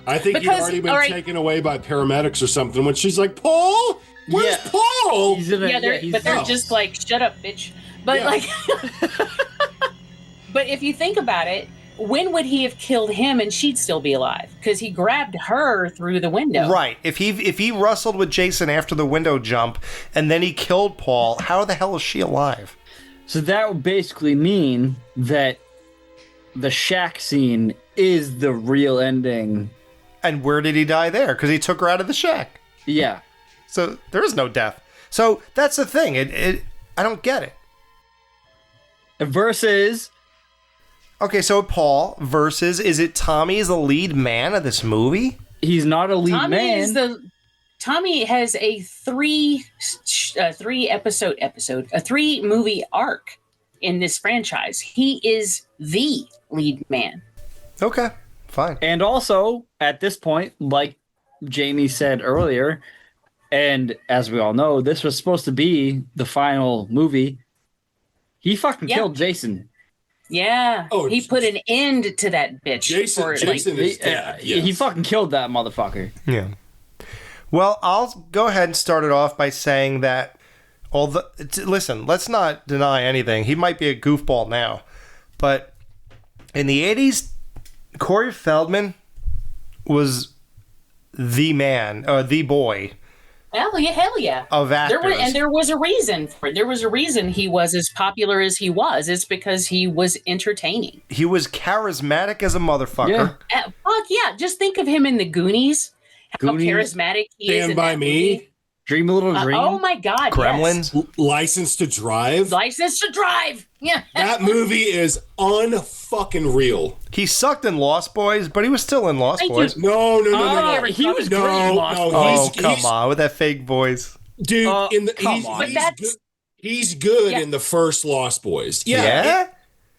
I think he'd Because- already been all right. taken away by paramedics or something when she's like, Paul? Where's Paul? They're just like, shut up, bitch. But like, but if you think about it, when would he have killed him and she'd still be alive? Because he grabbed her through the window. Right. If he wrestled with Jason after the window jump and then he killed Paul, how the hell is she alive? So that would basically mean that the shack scene is the real ending. And where did he die there? Because he took her out of the shack. Yeah. So there is no death. So that's the thing. I don't get it. Versus. Okay, so Paul versus, is it Tommy is the lead man of this movie? He's not a lead man. Tommy has a three movie arc in this franchise. He is the lead man. Okay, fine. And also, at this point, like Jamie said earlier, and as we all know, this was supposed to be the final movie. He fucking killed Jason. Yeah. Oh, he put an end to that bitch. Jason is dead. He fucking killed that motherfucker. Yeah. Well, I'll go ahead and start it off by saying that listen, let's not deny anything. He might be a goofball now, but in the 80s, Corey Feldman was the man, the boy. Hell yeah. Of actors. There was a reason for it. There was a reason he was as popular as he was. It's because he was entertaining. He was charismatic as a motherfucker. Fuck yeah. Just think of him in the Goonies. How charismatic he is. Stand in by that Me. movie. Dream a Little Dream. Oh my God. Gremlins. Yes. License to Drive. License to Drive. Yeah. That movie is unfucking real. He sucked in Lost Boys, but he was still in Lost Boys. No. He was great in Lost Boys. Come on, with that fake voice. Dude, he's good Yeah. in the first Lost Boys. Yeah?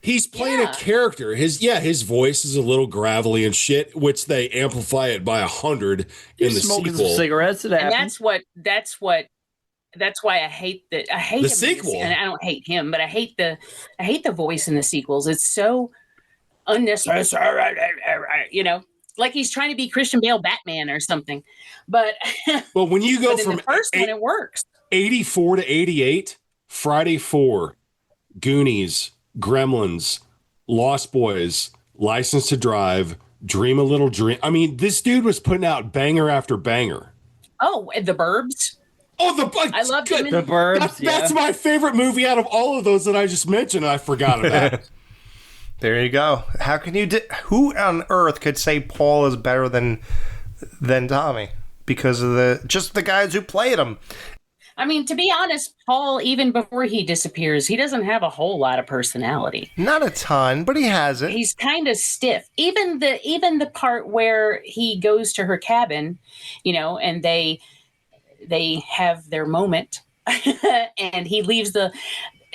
He's playing a character. His voice is a little gravelly and shit, which they amplify it by 100 in the smoking sequel. some cigarettes. And that's why I hate the The sequel. And I don't hate him, but I hate the voice in the sequels. It's so unnecessary, like he's trying to be Christian Bale Batman or something. But But when you go but in from the first one, it works. 84 to 88, Friday 4, Goonies, Gremlins, Lost Boys, License to Drive, Dream a Little Dream. I mean, this dude was putting out banger after banger. Oh, and The Burbs. Oh, I love him in The Burbs. That's my favorite movie out of all of those that I just mentioned. I forgot about. There you go. How can you? Who on earth could say Paul is better than Tommy because of the guys who played him? I mean, to be honest, Paul, even before he disappears, he doesn't have a whole lot of personality. Not a ton, but he has it. He's kind of stiff. Even the part where he goes to her cabin, and they have their moment, and he leaves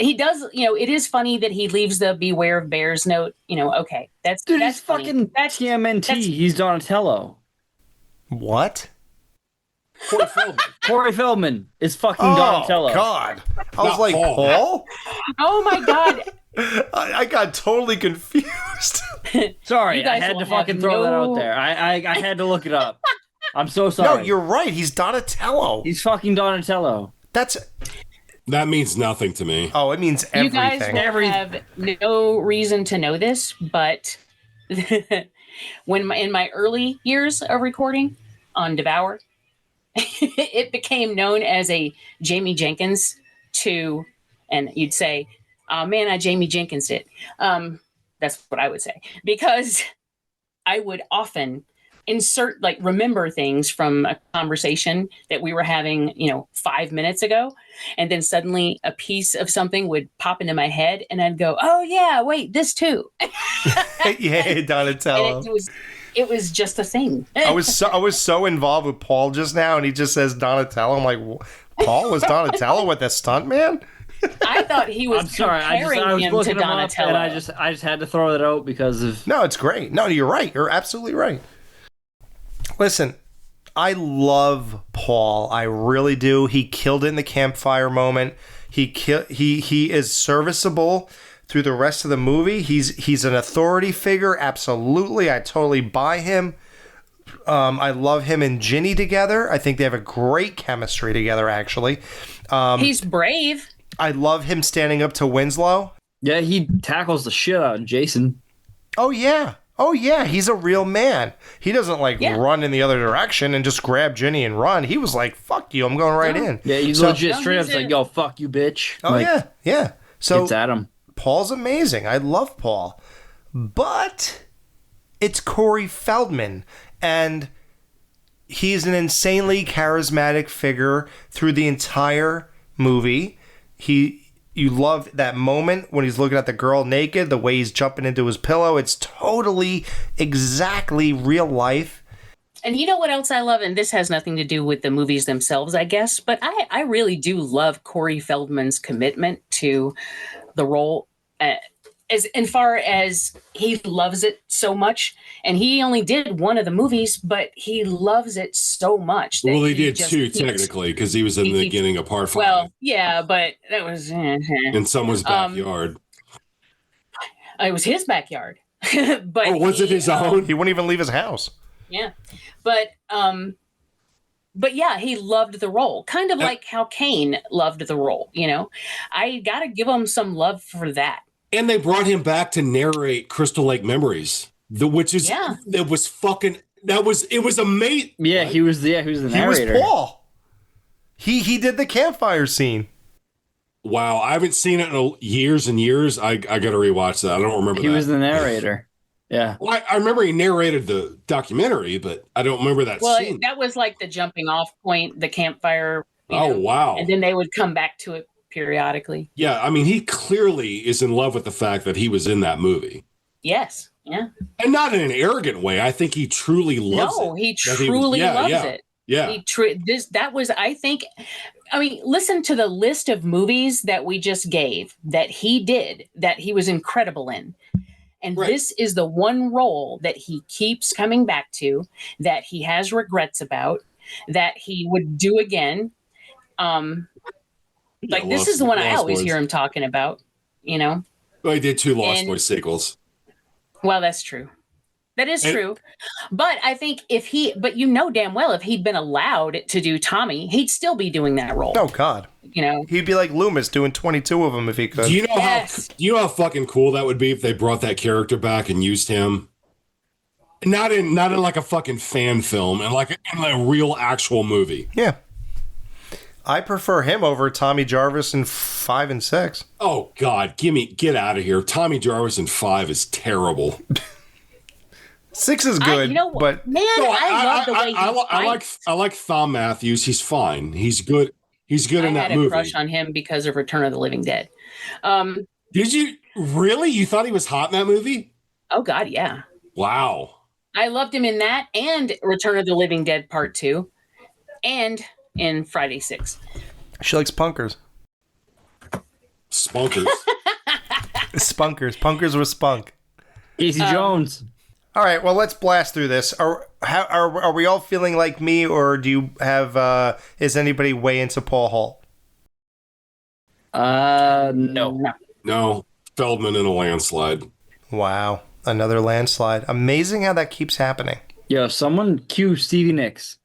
it is funny that he leaves the beware of bears note. Okay, that's he's funny. fucking TMNT. He's Donatello. What? Corey Feldman is fucking Donatello. God. I was like, Paul? Oh my God. I got totally confused. Sorry, You I guys had will to fucking have throw that no- out there. I had to look it up. I'm so sorry. No, you're right. He's Donatello. He's fucking Donatello. That means nothing to me. Oh, it means everything. You guys will have no reason to know this, but in my early years of recording on Devour, it became known as a Jamie Jenkins and you'd say, "Oh man, I Jamie Jenkins it." That's what I would say, because I would often remember things from a conversation that we were having, 5 minutes ago. And then suddenly a piece of something would pop into my head and I'd go, oh yeah, wait, this too. Yeah, Donatello. And it was just a thing. I was so involved with Paul just now, and he just says Donatello. I'm like, Paul was Donatello with a stunt man? I thought he was comparing him to Donatello. And I just had to throw it out because of... No, it's great. No, you're right. You're absolutely right. Listen, I love Paul. I really do. He killed it in the campfire moment. He is serviceable through the rest of the movie. He's an authority figure. Absolutely. I totally buy him. I love him and Ginny together. I think they have a great chemistry together, actually. He's brave. I love him standing up to Winslow. Yeah, he tackles the shit out of Jason. Oh, yeah. He's a real man. He doesn't run in the other direction and just grab Ginny and run. He was like, fuck you, I'm going right in. Yeah, he's legit straight up like, yo, fuck you, bitch. Oh, yeah. So it's at him. Paul's amazing. I love Paul. But it's Corey Feldman. And he's an insanely charismatic figure through the entire movie. You love that moment when he's looking at the girl naked, the way he's jumping into his pillow. It's totally, exactly real life. And you know what else I love? And this has nothing to do with the movies themselves, I guess. But I really do love Corey Feldman's commitment to the role. As far as he loves it so much, and he only did one of the movies, but he loves it so much. Well, he did two technically, because he was in the beginning of Part 5. Well, yeah, but that was in someone's backyard. It was his backyard, but was it his own? He wouldn't even leave his house. Yeah, but yeah, he loved the role, kind of like how Kane loved the role. I gotta give him some love for that. And they brought him back to narrate Crystal Lake Memories, it was amazing. Yeah, he was the narrator. He was Paul. He did the campfire scene. Wow, I haven't seen it in years and years. I got to rewatch that. I don't remember. He was the narrator. Yeah. Well, I remember he narrated the documentary, but I don't remember that scene. Well, that was like the jumping off point, the campfire. Wow. And then they would come back to it periodically. Yeah, I mean, he clearly is in love with the fact that he was in that movie. Yes, yeah. And not in an arrogant way. I think he truly loves it. No, he truly loves it. Yeah. Listen to the list of movies that we just gave that he did, that he was incredible in. And this is the one role that he keeps coming back to, that he has regrets about, that he would do again. This is the one I always hear him talking about, Well, he did 2 Lost Boys sequels. Well, that's true. That is true. But I think but damn well, if he'd been allowed to do Tommy, he'd still be doing that role. Oh, God. He'd be like Loomis doing 22 of them if he could. Do you know how fucking cool that would be if they brought that character back and used him? Not in like a fucking fan film, and like in a real actual movie. Yeah. I prefer him over Tommy Jarvis in 5 and 6. Oh God, get out of here! Tommy Jarvis in 5 is terrible. 6 is good, but man, I love the way I like Thom Matthews. He's fine. He's good. He's good in that movie. I had a crush on him because of Return of the Living Dead. Did you really? You thought he was hot in that movie? Oh God, yeah. Wow. I loved him in that and Return of the Living Dead Part 2, and in Friday 6. She likes punkers. Spunkers. Punkers with spunk. Easy Jones. All right, well, let's blast through this. Are we all feeling like me, or do you have? Is anybody way into Paul Holt? No. Feldman in a landslide. Wow, another landslide. Amazing how that keeps happening. Yo, someone cue Stevie Nicks.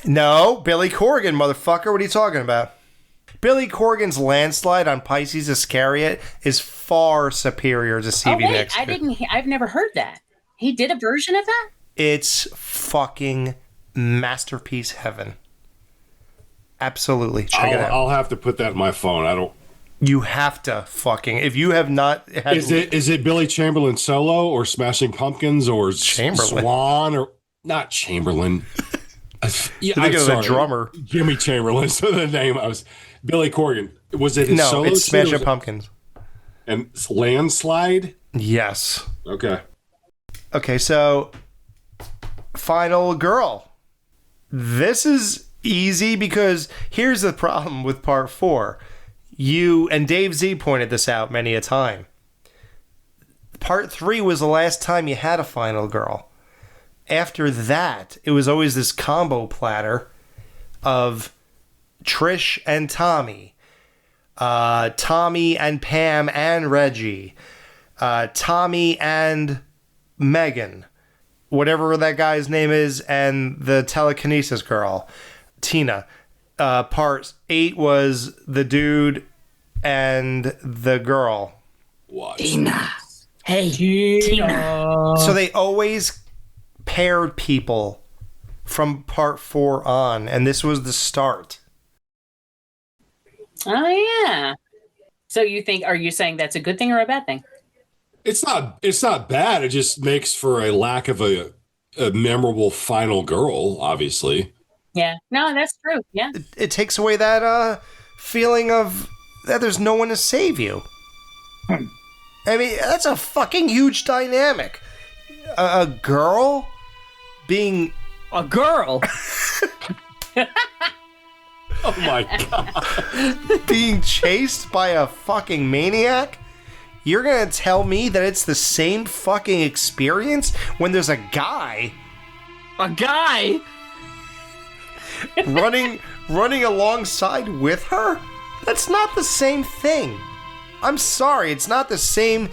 No, Billy Corgan, motherfucker. What are you talking about? Billy Corgan's landslide on Pisces Iscariot is far superior to Stevie Nicks. I've never heard that. He did a version of that? It's fucking masterpiece heaven. Absolutely. Check it out. I'll have to put that in my phone. You have to fucking, if you have not had. Is it Billy Chamberlain solo or Smashing Pumpkins or Chamberlain. Swan or not Chamberlain? Yeah, You're thinking of the drummer. Jimmy Chamberlain. So the name I was Billy Corgan. Was it his solo? No, it's Smashing Pumpkins. And Landslide? Yes. Okay. Okay, so final girl. This is easy because here's the problem with part 4. You and Dave Z pointed this out many a time. Part 3 was the last time you had a final girl. After that, it was always this combo platter of Trish and Tommy, Tommy and Pam and Reggie, Tommy and Megan, whatever that guy's name is, and the telekinesis girl, Tina. Part 8 was the dude and the girl. What? Tina. Hey, Tina. So they always paired people from part 4 on, and this was the start. Oh, yeah. So are you saying that's a good thing or a bad thing? It's not bad. It just makes for a lack of a memorable final girl, obviously. Yeah. No, that's true. Yeah. It takes away that feeling of that there's no one to save you. I mean, that's a fucking huge dynamic. A girl being a girl. Oh my god. Being chased by a fucking maniac? You're gonna tell me that it's the same fucking experience when there's a guy running alongside with her? That's not the same thing. I'm sorry, it's not the same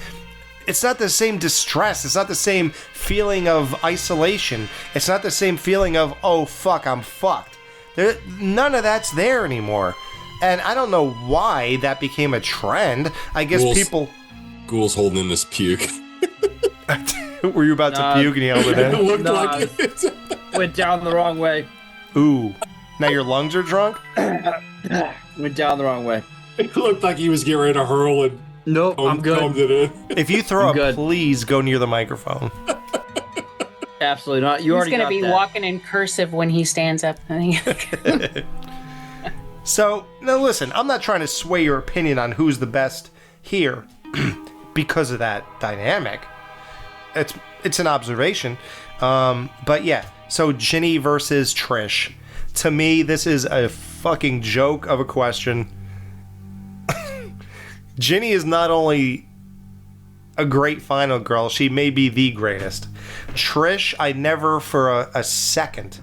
distress. It's not the same feeling of isolation. It's not the same feeling of, oh fuck, I'm fucked. None of that's there anymore. And I don't know why that became a trend. I guess people... Ghoul's holding in this puke. Were you about to puke and you held it in? It looked like it. Went down the wrong way. Ooh. Now your lungs are drunk? Went down the wrong way. It looked like he was getting ready to hurl it. Nope, I'm good. Combed it in. If you throw up, please go near the microphone. Absolutely not. You already got He's going to be that. walking in cursive when he stands up. So, now listen, I'm not trying to sway your opinion on who's the best here because of that dynamic. It's an observation. But yeah, so Ginny versus Trish. To me, this is a fucking joke of a question. Ginny is not only a great final girl, she may be the greatest. Trish, I never for a second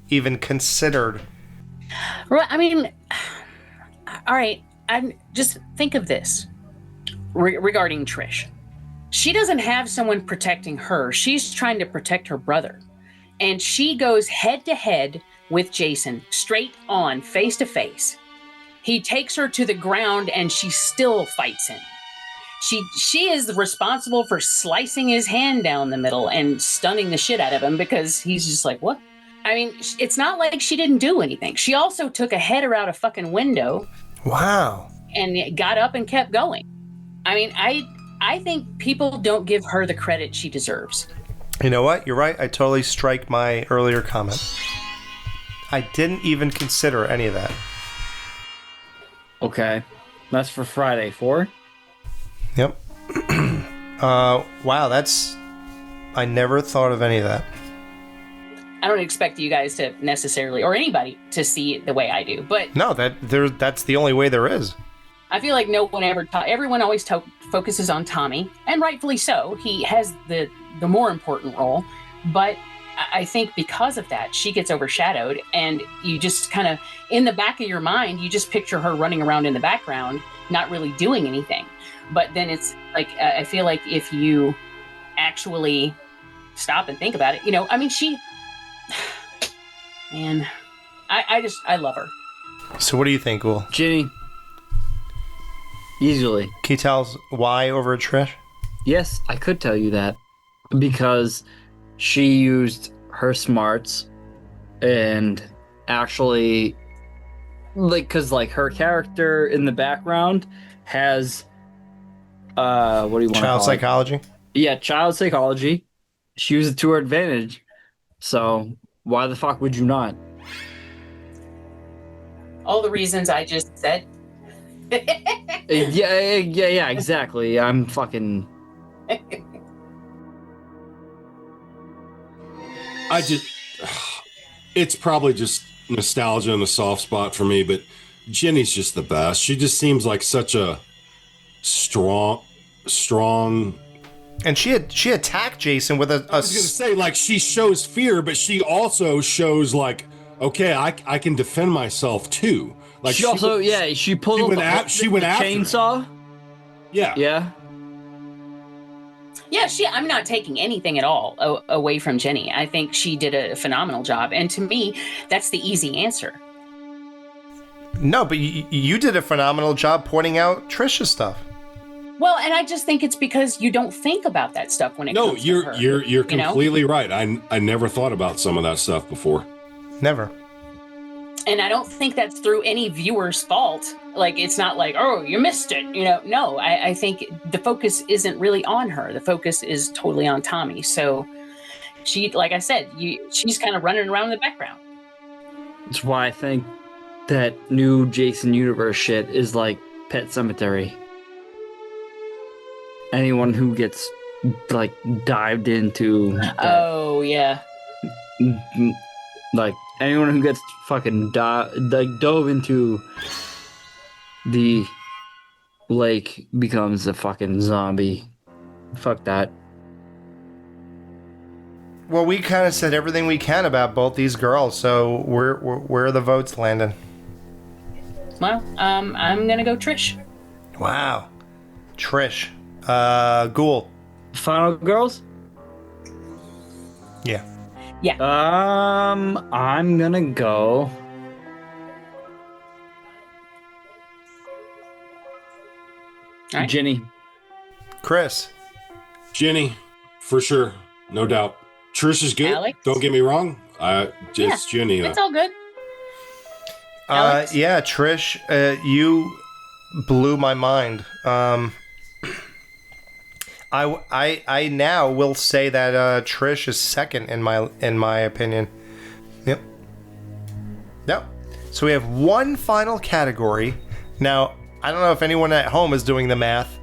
even considered. Right, I mean, all right, just think of this regarding Trish. She doesn't have someone protecting her. She's trying to protect her brother. And she goes head to head with Jason, straight on, face to face. He takes her to the ground and she still fights him. She is responsible for slicing his hand down the middle and stunning the shit out of him because he's just like, what? I mean, it's not like she didn't do anything. She also took a header out a fucking window. Wow. And got up and kept going. I mean, I think people don't give her the credit she deserves. You know what? You're right. I totally strike my earlier comment. I didn't even consider any of that. Okay. That's for Friday 4. Yep. Wow, that's... I never thought of any of that. I don't expect you guys to necessarily, or anybody, to see it the way I do. But No, that's the only way there is. I feel like no one ever... everyone always focuses on Tommy, and rightfully so. He has the more important role. But I think because of that, she gets overshadowed, and you just kind of, in the back of your mind, you just picture her running around in the background, not really doing anything. But then it's like, I feel like if you actually stop and think about it, I mean, man, I love her. So what do you think, Ghoul? Ginny. Easily. Can you tell us why over Trish? Yes, I could tell you that. Because she used her smarts and actually, because her character in the background has what do you want to call Child it? psychology. Yeah, child psychology. She used it to her advantage. So why the fuck would you not? All the reasons I just said. Yeah, exactly. I'm fucking. It's probably just nostalgia and a soft spot for me, but Jenny's just the best. She just seems like such a strong. And she attacked Jason with a. I was gonna say, like, she shows fear, but she also shows like, okay, I can defend myself too. Like she also, she pulled she went the after chainsaw. him. Yeah. Yeah. Yeah, I'm not taking anything at all away from Jenny. I think she did a phenomenal job. And to me, that's the easy answer. No, but you did a phenomenal job pointing out Trisha's stuff. Well, and I just think it's because you don't think about that stuff when it comes to her. You're completely right. I never thought about some of that stuff before. Never. And I don't think that's through any viewer's fault. Like, it's not like, oh, you missed it. No, I think the focus isn't really on her. The focus is totally on Tommy. So she, like I said, she's kind of running around in the background. That's why I think that new Jason Universe shit is like Pet Sematary. Anyone who gets like dived into oh yeah, like anyone who gets fucking dove into the lake becomes a fucking zombie. Fuck that. Well, we kind of said everything we can about both these girls, so where are the votes landing? Well, I'm gonna go Trish. Wow, Trish. Ghoul. Final girls? Yeah. Yeah. I'm gonna go. Right. Jenny. Chris. Jenny, for sure, no doubt. Trish is good. Alex? Don't get me wrong. It's Jenny. It's all good. Yeah, Trish, you blew my mind. I now will say that Trish is second in my opinion. Yep. So we have one final category. Now, I don't know if anyone at home is doing the math.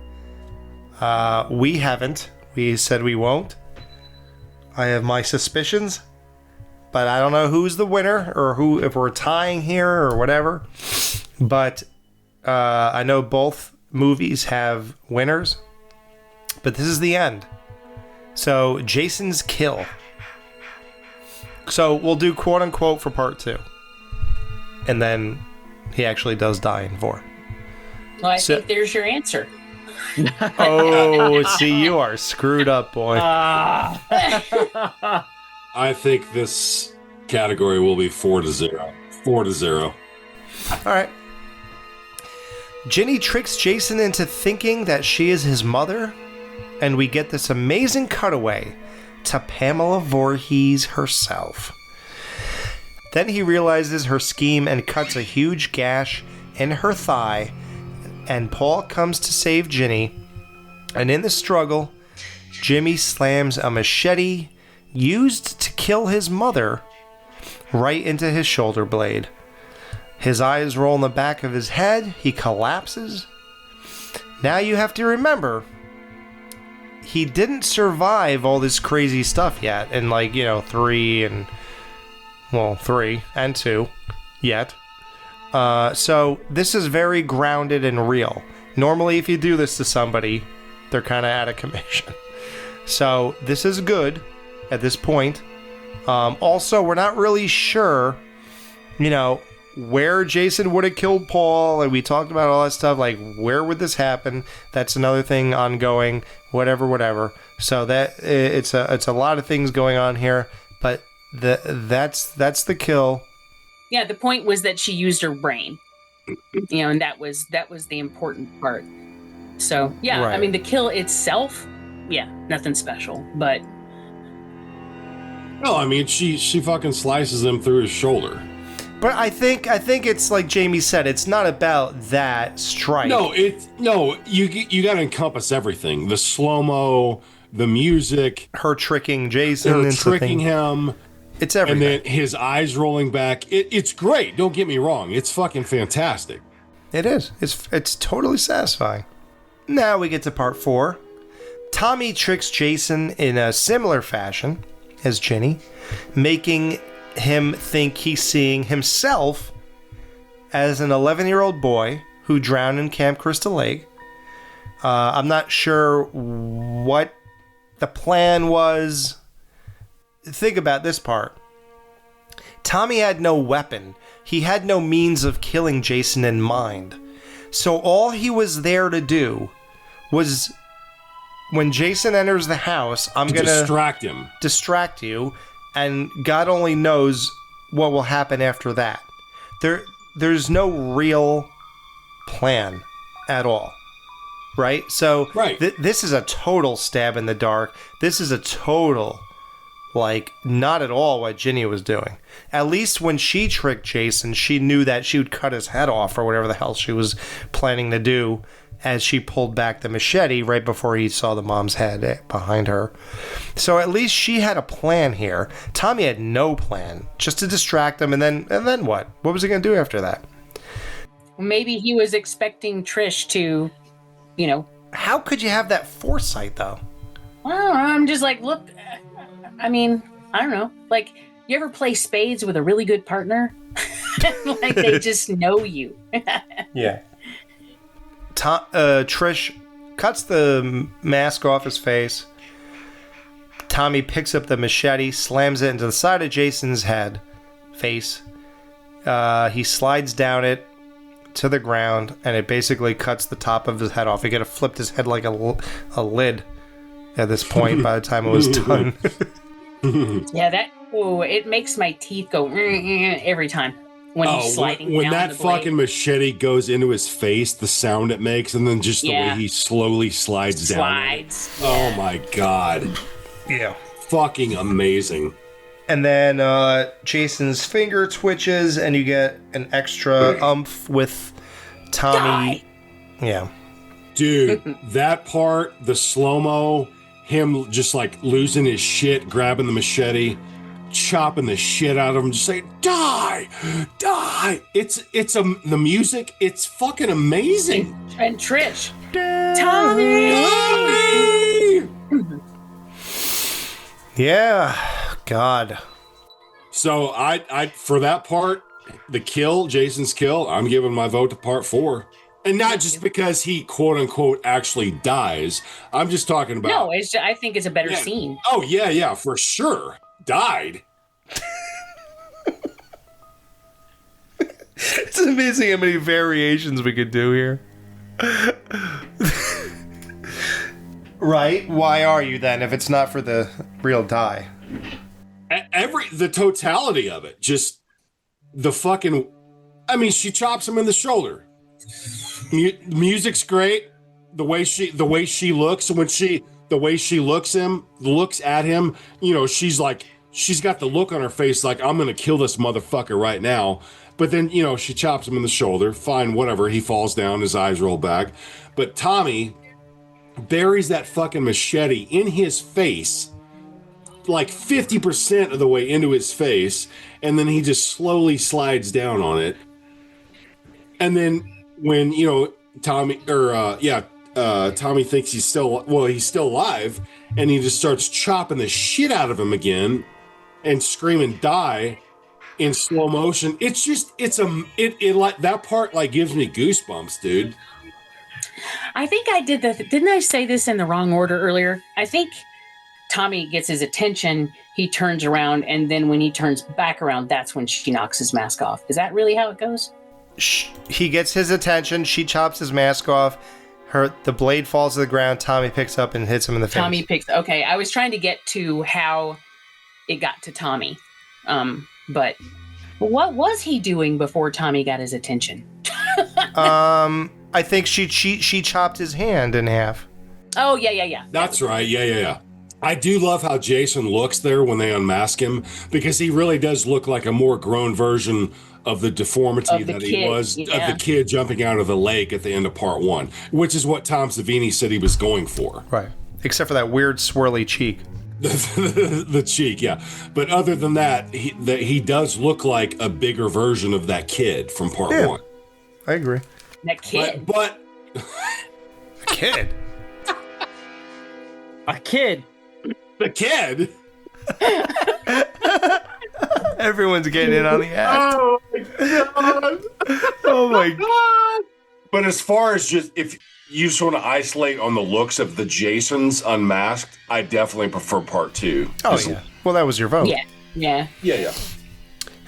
We haven't. We said we won't. I have my suspicions, but I don't know who's the winner or who, if we're tying here or whatever. But I know both movies have winners. But this is the end. So, Jason's kill. So, we'll do quote unquote for part 2. And then he actually does die in 4. Well, I think there's your answer. Oh, see, you are screwed up, boy. I think this category will be 4-0. 4-0. All right. Jenny tricks Jason into thinking that she is his mother. And we get this amazing cutaway to Pamela Voorhees herself. Then he realizes her scheme and cuts a huge gash in her thigh, and Paul comes to save Jenny. And in the struggle, Jimmy slams a machete used to kill his mother right into his shoulder blade. His eyes roll in the back of his head. He collapses. Now you have to remember, he didn't survive all this crazy stuff yet in 3 and 2 yet. So this is very grounded and real. Normally if you do this to somebody, they're kind of out of commission. So this is good at this point. Also, we're not really sure, where Jason would have killed Paul, and we talked about all that stuff, like where would this happen? That's another thing ongoing, whatever. So that it's a lot of things going on here, but that's the kill. Yeah, the point was that she used her brain. And that was the important part. So, yeah, Right. I mean the kill itself, yeah, nothing special, but No, I mean she fucking slices him through his shoulder. But I think it's like Jamie said. It's not about that strike. No, you got to encompass everything: the slow mo, the music, her tricking Jason, him. It's everything. And then his eyes rolling back. It's great. Don't get me wrong. It's fucking fantastic. It is. It's totally satisfying. Now we get to part 4. Tommy tricks Jason in a similar fashion as Ginny, making him think he's seeing himself as an 11-year-old boy who drowned in Camp Crystal Lake. I'm not sure what the plan was. Think about this part. Tommy had no weapon. He had no means of killing Jason in mind. So all he was there to do was, when Jason enters the house, I'm going to distract you, and God only knows what will happen after that. There's no real plan at all. Right? So this is a total stab in the dark. This is a total, not at all what Ginny was doing. At least when she tricked Jason, she knew that she would cut his head off or whatever the hell she was planning to do as she pulled back the machete right before he saw the mom's head behind her. So at least she had a plan here. Tommy had no plan, just to distract him, and then what? What was he going to do after that? Maybe he was expecting Trish to, How could you have that foresight, though? Well, I'm just like, look, I mean, I don't know. Like, you ever play spades with a really good partner? Like, they just know you. Yeah. Trish cuts the mask off his face. Tommy picks up the machete, slams it into the side of Jason's face. He slides down it to the ground, and it basically cuts the top of his head off. He could have flipped his head like a lid at this point by the time it was done. Yeah, it makes my teeth go every time when he's sliding down when that the blade. fucking machete goes into his face, the sound it makes, and then just the way he slowly slides down. Yeah. Oh my god. Yeah. Fucking amazing. And then Jason's finger twitches, and you get an extra umph with Tommy. Die! Yeah. Dude, that part, the slow-mo, him just losing his shit, grabbing the machete, chopping the shit out of him, just saying, die! Die! The music, it's fucking amazing. And Trish. Tommy! Yeah. God. So I for that part, Jason's kill, I'm giving my vote to part 4. And not just because he quote unquote actually dies. I'm just talking about. No, I think it's a better scene. Oh yeah, for sure. Died. It's amazing how many variations we could do here. Right? Why are you then if it's not for the real die? The totality of it, just the fucking. I mean, she chops him in the shoulder. Music's great. The way she looks, when the way she looks at him, she's got the look on her face like, I'm gonna kill this motherfucker right now. But then, she chops him in the shoulder. Fine, whatever. He falls down, his eyes roll back. But Tommy buries that fucking machete in his face, like 50% of the way into his face, and then he just slowly slides down on it. And then when, Tommy thinks he's still alive, and he just starts chopping the shit out of him again and screaming die in slow motion. It's just, that part gives me goosebumps, dude. I think I did didn't I say this in the wrong order earlier? I think Tommy gets his attention, he turns around, and then when he turns back around, that's when she knocks his mask off. Is that really how it goes? He gets his attention, she chops his mask off, the blade falls to the ground, Tommy picks up and hits him in the face. Okay, I was trying to get to how it got to Tommy. But what was he doing before Tommy got his attention? I think she chopped his hand in half. Oh, yeah. That's right. Yeah. I do love how Jason looks there when they unmask him, because he really does look like a more grown version of the deformity Of the that kid, he was, yeah. of the kid jumping out of the lake at the end of part 1, which is what Tom Savini said he was going for. Right. Except for that weird swirly cheek. The cheek, yeah. But other than that, he does look like a bigger version of that kid from part 1. I agree. That kid. But a kid. A kid. The kid. Everyone's getting in on the act. Oh my god! Oh my god! But as far as just if you just want to isolate on the looks of the Jasons unmasked, I definitely prefer part 2. Oh yeah. Well, that was your vote. Yeah.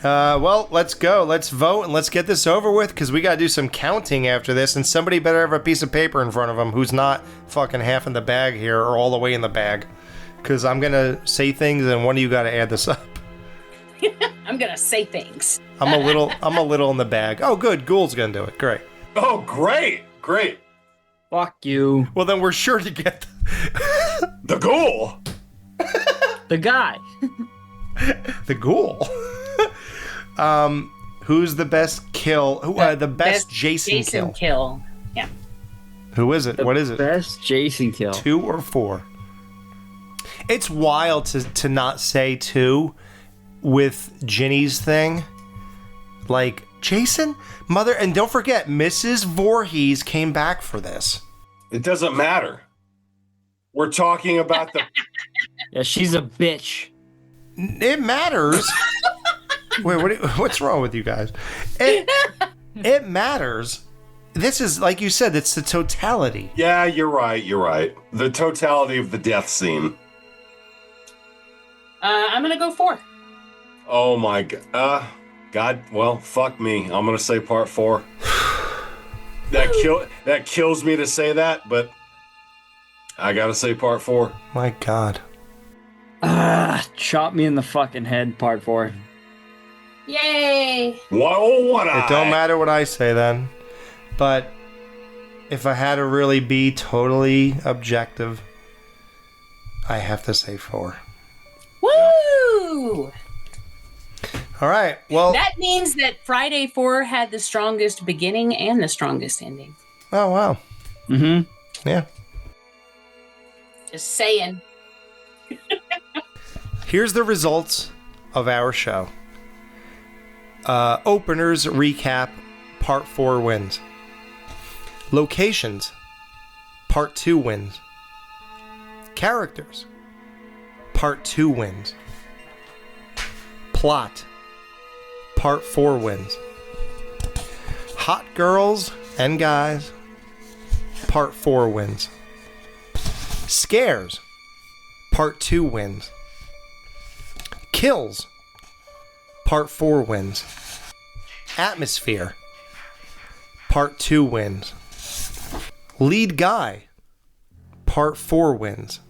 Well, let's go. Let's vote and let's get this over with because we got to do some counting after this. And somebody better have a piece of paper in front of them who's not fucking half in the bag here or all the way in the bag. Because I'm going to say things and one of you got to add this up. I'm going to say things. I'm a little in the bag. Oh, good. Ghoul's going to do it. Great. Oh, great. Great. Fuck you. Well, then we're sure to get the Ghoul. The guy. The Ghoul. Who's the best kill? The best Jason kill. Yeah. Who is it? What is it? Best Jason kill. 2 or 4? It's wild to not say 2 with Ginny's thing. Like, Jason? Mother, and don't forget, Mrs. Voorhees came back for this. It doesn't matter. We're talking about the... Yeah, she's a bitch. It matters. Wait, what's wrong with you guys? It matters. This is, like you said, it's the totality. Yeah, you're right. The totality of the death scene. I'm going to go 4. Oh my God. Well, fuck me. I'm going to say part 4. That kills me to say that, but I got to say part 4. My God. Chop me in the fucking head, part 4. Yay! It don't matter what I say then. But if I had to really be totally objective, I have to say 4. Woo! All right. Well, that means that Friday 4 had the strongest beginning and the strongest ending. Oh wow. Mm-hmm. Yeah. Just saying. Here's the results of our show. Openers recap, part 4 wins. Locations, part 2 wins. Characters, part 2 wins. Plot, part 4 wins. Hot girls and guys, part 4 wins. Scares, part 2 wins. Kills, part 4 wins. Atmosphere, part 2 wins. Lead guy, part 4 wins.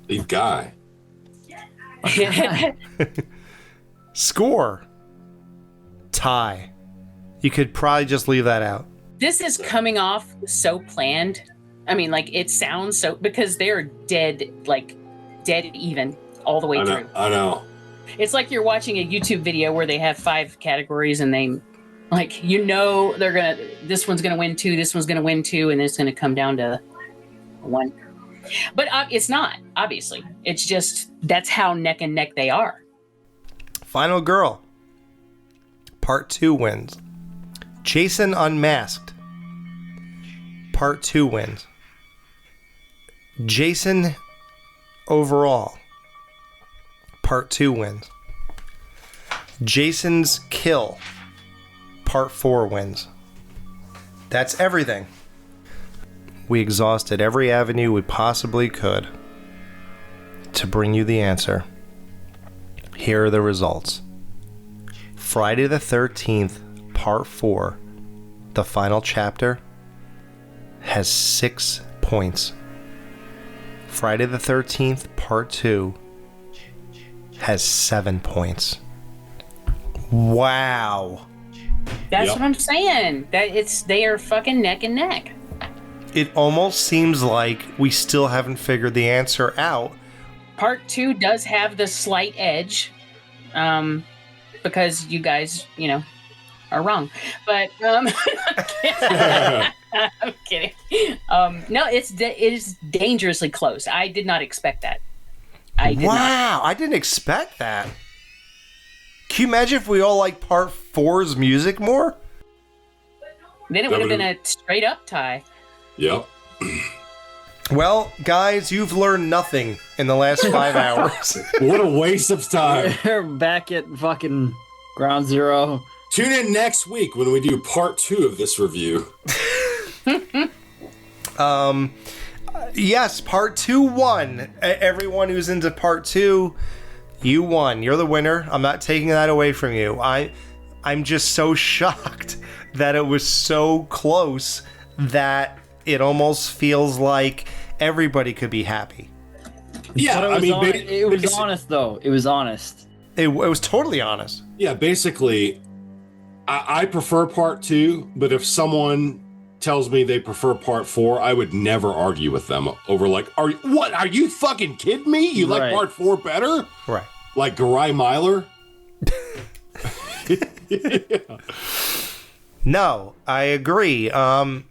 Lead guy. Score, tie. You could probably just leave that out. This is coming off so planned. I mean, like, it sounds so, because they're dead even all the way through. I know. It's like you're watching a YouTube video where they have 5 categories and they, like, this one's gonna win 2, this one's gonna win 2, and it's gonna come down to 1. But it's not, obviously. It's just, that's how neck and neck they are. Final Girl, part 2 wins. Jason Unmasked, part 2 wins. Jason Overall, part 2 wins. Jason's Kill, part 4 wins. That's everything. We exhausted every avenue we possibly could to bring you the answer. Here are the results. Friday the 13th, part 4, the final chapter, has 6 points. Friday the 13th, part 2, has 7 points. Wow. That's what I'm saying. They are fucking neck and neck. It almost seems like we still haven't figured the answer out. Part 2 does have the slight edge, because you guys, are wrong. But I'm kidding. No, it is dangerously close. I did not expect that. I didn't expect that. Can you imagine if we all like part 4's music more? Then it would have been a straight up tie. Yep. Well, guys, you've learned nothing in the last 5 hours. What a waste of time. We're back at fucking ground zero. Tune in next week when we do part 2 of this review. Yes, part 2 won. Everyone who's into part 2, you won. You're the winner. I'm not taking that away from you. I'm just so shocked that it was so close that it almost feels like everybody could be happy. Yeah, I mean, it was honest though. It was honest. It was totally honest. Yeah, basically, I prefer part 2, but if someone tells me they prefer part 4, I would never argue with them over like, are you fucking kidding me? You like part 4 better? Right. Like Garai Myler? Yeah. No, I agree. I'm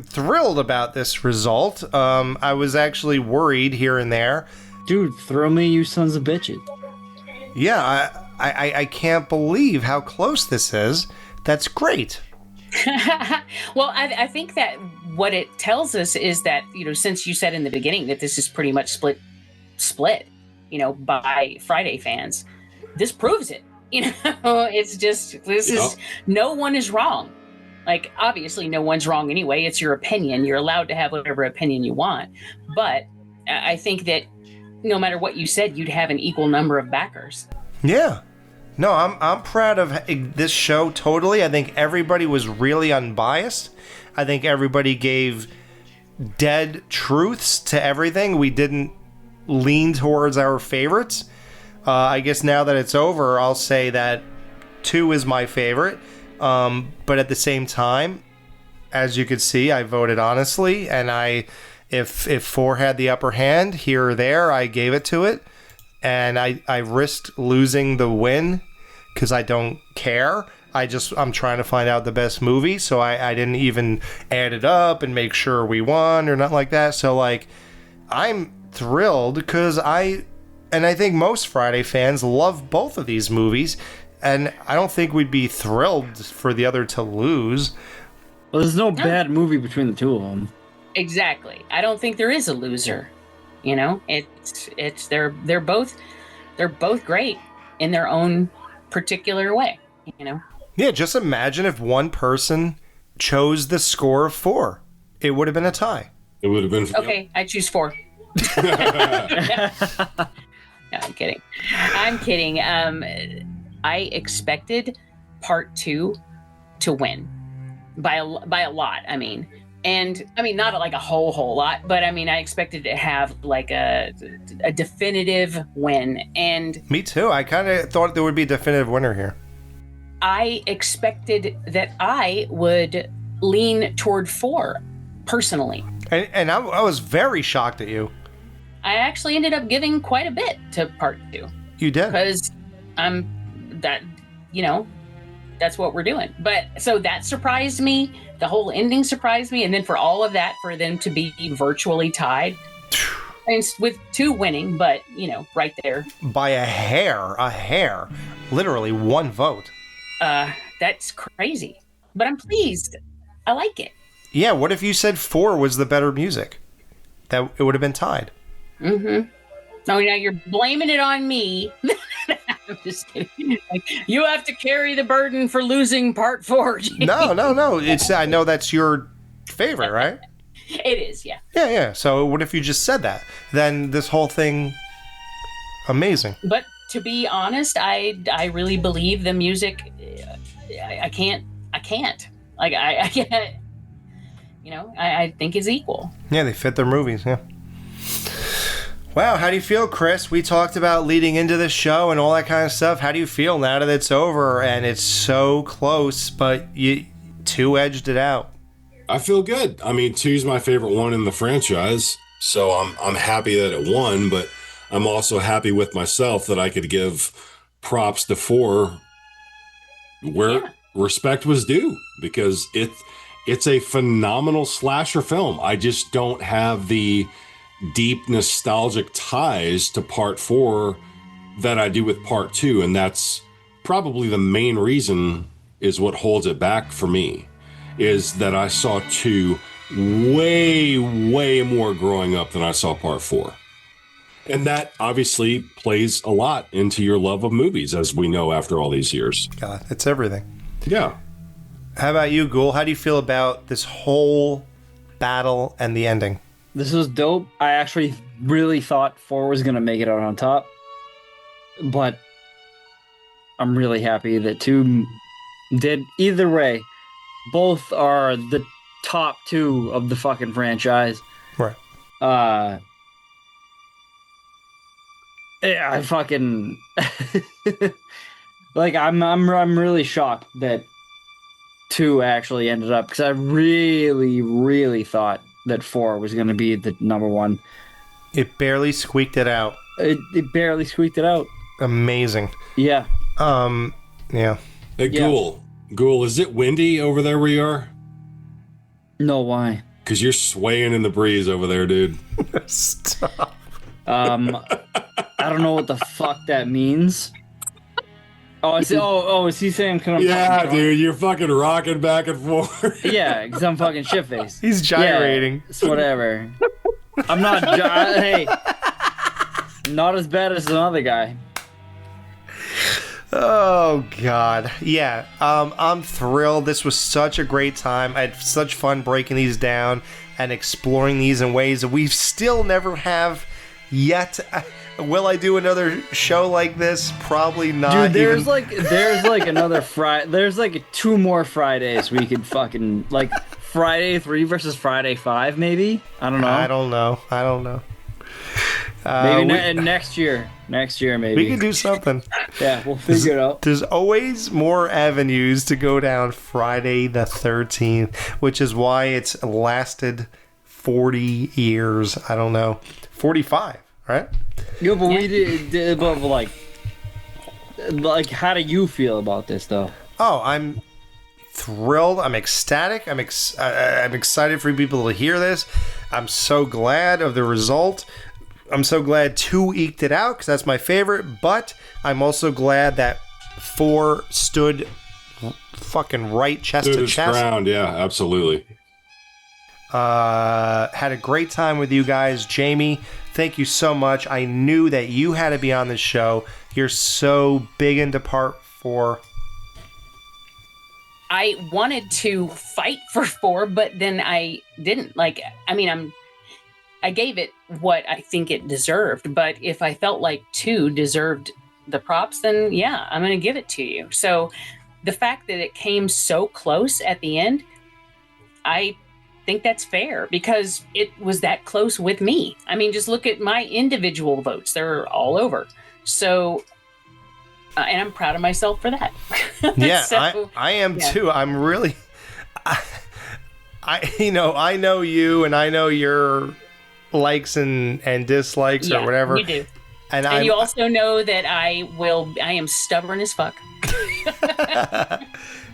thrilled about this result. I was actually worried here and there. Dude, throw me, you sons of bitches. Yeah, I can't believe how close this is. That's great. Well, I think that what it tells us is that, since you said in the beginning that this is pretty much split, by Friday fans, this proves it. It's just, no one is wrong. Like, obviously, no one's wrong anyway. It's your opinion. You're allowed to have whatever opinion you want. But I think that no matter what you said, you'd have an equal number of backers. Yeah. No, I'm proud of this show totally. I think everybody was really unbiased. I think everybody gave dead truths to everything. We didn't lean towards our favorites. I guess now that it's over, I'll say that 2 is my favorite. But at the same time, as you could see, I voted honestly, and if 4 had the upper hand here or there, I gave it to it, and I risked losing the win because I don't care. I'm trying to find out the best movie, so I didn't even add it up and make sure we won or nothing like that. So like, I'm thrilled because I think most Friday fans love both of these movies. And I don't think we'd be thrilled for the other to lose. Well, there's no bad movie between the two of them. Exactly. I don't think there is a loser. They're both great in their own particular way. Yeah, just imagine if one person chose the score of 4. It would have been a tie. It would have been. Okay, I choose 4. No, I'm kidding. I expected part 2 to win by a lot. And not like a whole lot, but I expected to have like a definitive win. And me too. I kind of thought there would be a definitive winner here. I expected that I would lean toward 4 personally. And I was very shocked at you. I actually ended up giving quite a bit to part 2. You did. Because that's what we're doing. But so that surprised me. The whole ending surprised me. And then for all of that, for them to be virtually tied, and with 2 winning, but right there. By a hair, literally 1 vote. That's crazy. But I'm pleased. I like it. Yeah, what if you said 4 was the better music? That it would have been tied. Mm-hmm. Oh, now you're blaming it on me. I'm just kidding. Like, you have to carry the burden for losing part 4. No. I know that's your favorite, right? It is, yeah. Yeah. So what if you just said that? Then this whole thing, amazing. But to be honest, I really believe the music. I can't. Like I can't. I think is equal. Yeah, they fit their movies. Yeah. Wow, how do you feel, Chris? We talked about leading into this show and all that kind of stuff. How do you feel now that it's over and it's so close, but you 2 edged it out? I feel good. 2's my favorite one in the franchise, so I'm happy that it won, but I'm also happy with myself that I could give props to 4 where respect was due because it's a phenomenal slasher film. I just don't have the deep nostalgic ties to part 4 that I do with part 2, and that's probably the main reason is what holds it back for me, is that I saw 2 way more growing up than I saw part 4. And that obviously plays a lot into your love of movies, as we know after all these years. God, it's everything. Yeah. How about you, Ghoul? How do you feel about this whole battle and the ending? This was dope. I actually really thought 4 was going to make it out on top. But I'm really happy that 2 did. Either way, both are the top 2 of the fucking franchise. Right. I fucking like I'm really shocked that 2 actually ended up, because I really thought that 4 was going to be the number 1. It barely squeaked it out. It barely squeaked it out. Amazing. Yeah. Yeah. Hey, Ghoul, is it windy over there where you are? No, why? Because you're swaying in the breeze over there, dude. Stop. I don't know what the fuck that means. Is he saying I'm yeah, dude, you're fucking rocking back and forth. Yeah, because I'm fucking shit-faced. He's gyrating. Yeah, it's whatever. I'm not... hey, not as bad as another guy. Oh, God. Yeah, I'm thrilled. This was such a great time. I had such fun breaking these down and exploring these in ways that we still never have yet. Will I do another show like this? Probably not. Dude, there's like another Friday. There's like 2 more Fridays we could fucking, like, Friday 3 versus Friday 5, maybe? I don't know. I don't know. Maybe next year. Next year, maybe. We can do something. Yeah, we'll figure it out. There's always more avenues to go down Friday the 13th, which is why it's lasted 40 years. I don't know. 45, right? Yeah, but we did, but like, how do you feel about this, though? Oh, I'm thrilled. I'm ecstatic. I'm excited for people to hear this. I'm so glad of the result. I'm so glad 2 eked it out, because that's my favorite, but I'm also glad that 4 stood fucking right chest to chest. Ground, yeah, absolutely. Had a great time with you guys. Jamie, thank you so much. I knew that you had to be on this show. You're so big into part 4. I wanted to fight for 4, but then I didn't. I gave it what I think it deserved, but if I felt like 2 deserved the props, then yeah, I'm going to give it to you. So the fact that it came so close at the end, I think that's fair, because it was that close with me. I mean, just look at my individual votes. They're all over. So, and I'm proud of myself for that. Yeah, So, I am too. I'm really, I know you, and I know your likes and dislikes or whatever. You do. And you also know that I am stubborn as fuck.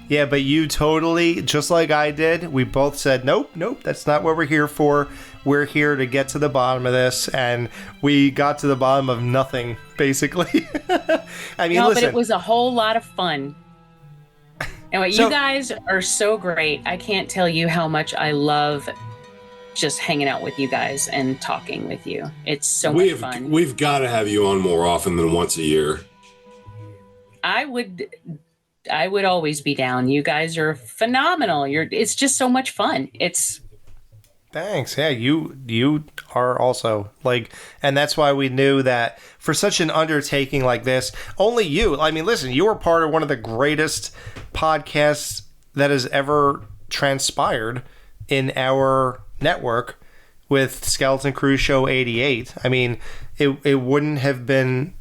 Yeah, but you totally, just like I did, we both said, nope, that's not what we're here for. We're here to get to the bottom of this, and we got to the bottom of nothing, basically. I mean, listen. But it was a whole lot of fun. Anyway, you guys are so great. I can't tell you how much I love just hanging out with you guys and talking with you. It's so much fun. We've got to have you on more often than once a year. I would always be down. You guys are phenomenal. It's just so much fun. Thanks. Yeah, you are also and that's why we knew that for such an undertaking like this, only you. I mean, listen, you were part of one of the greatest podcasts that has ever transpired in our network with Skeleton Crew Show 88. I mean, it wouldn't have been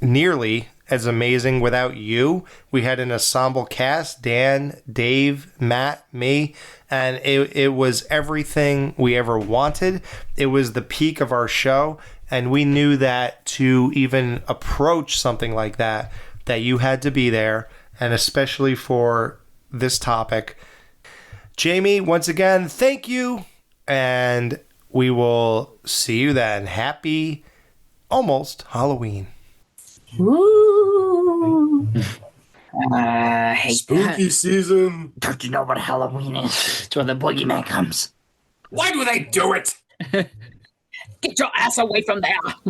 nearly as amazing without you. We had an ensemble cast: Dan, Dave, Matt, me, and it was everything we ever wanted. It was the peak of our show, and we knew that to even approach something like that you had to be there, and especially for this topic. Jamie, once again, thank you, and we will see you then. Happy almost Halloween. Woo! I hate Spooky season. Don't you know what Halloween is? It's when the boogeyman comes. Why do they do it? Get your ass away from there.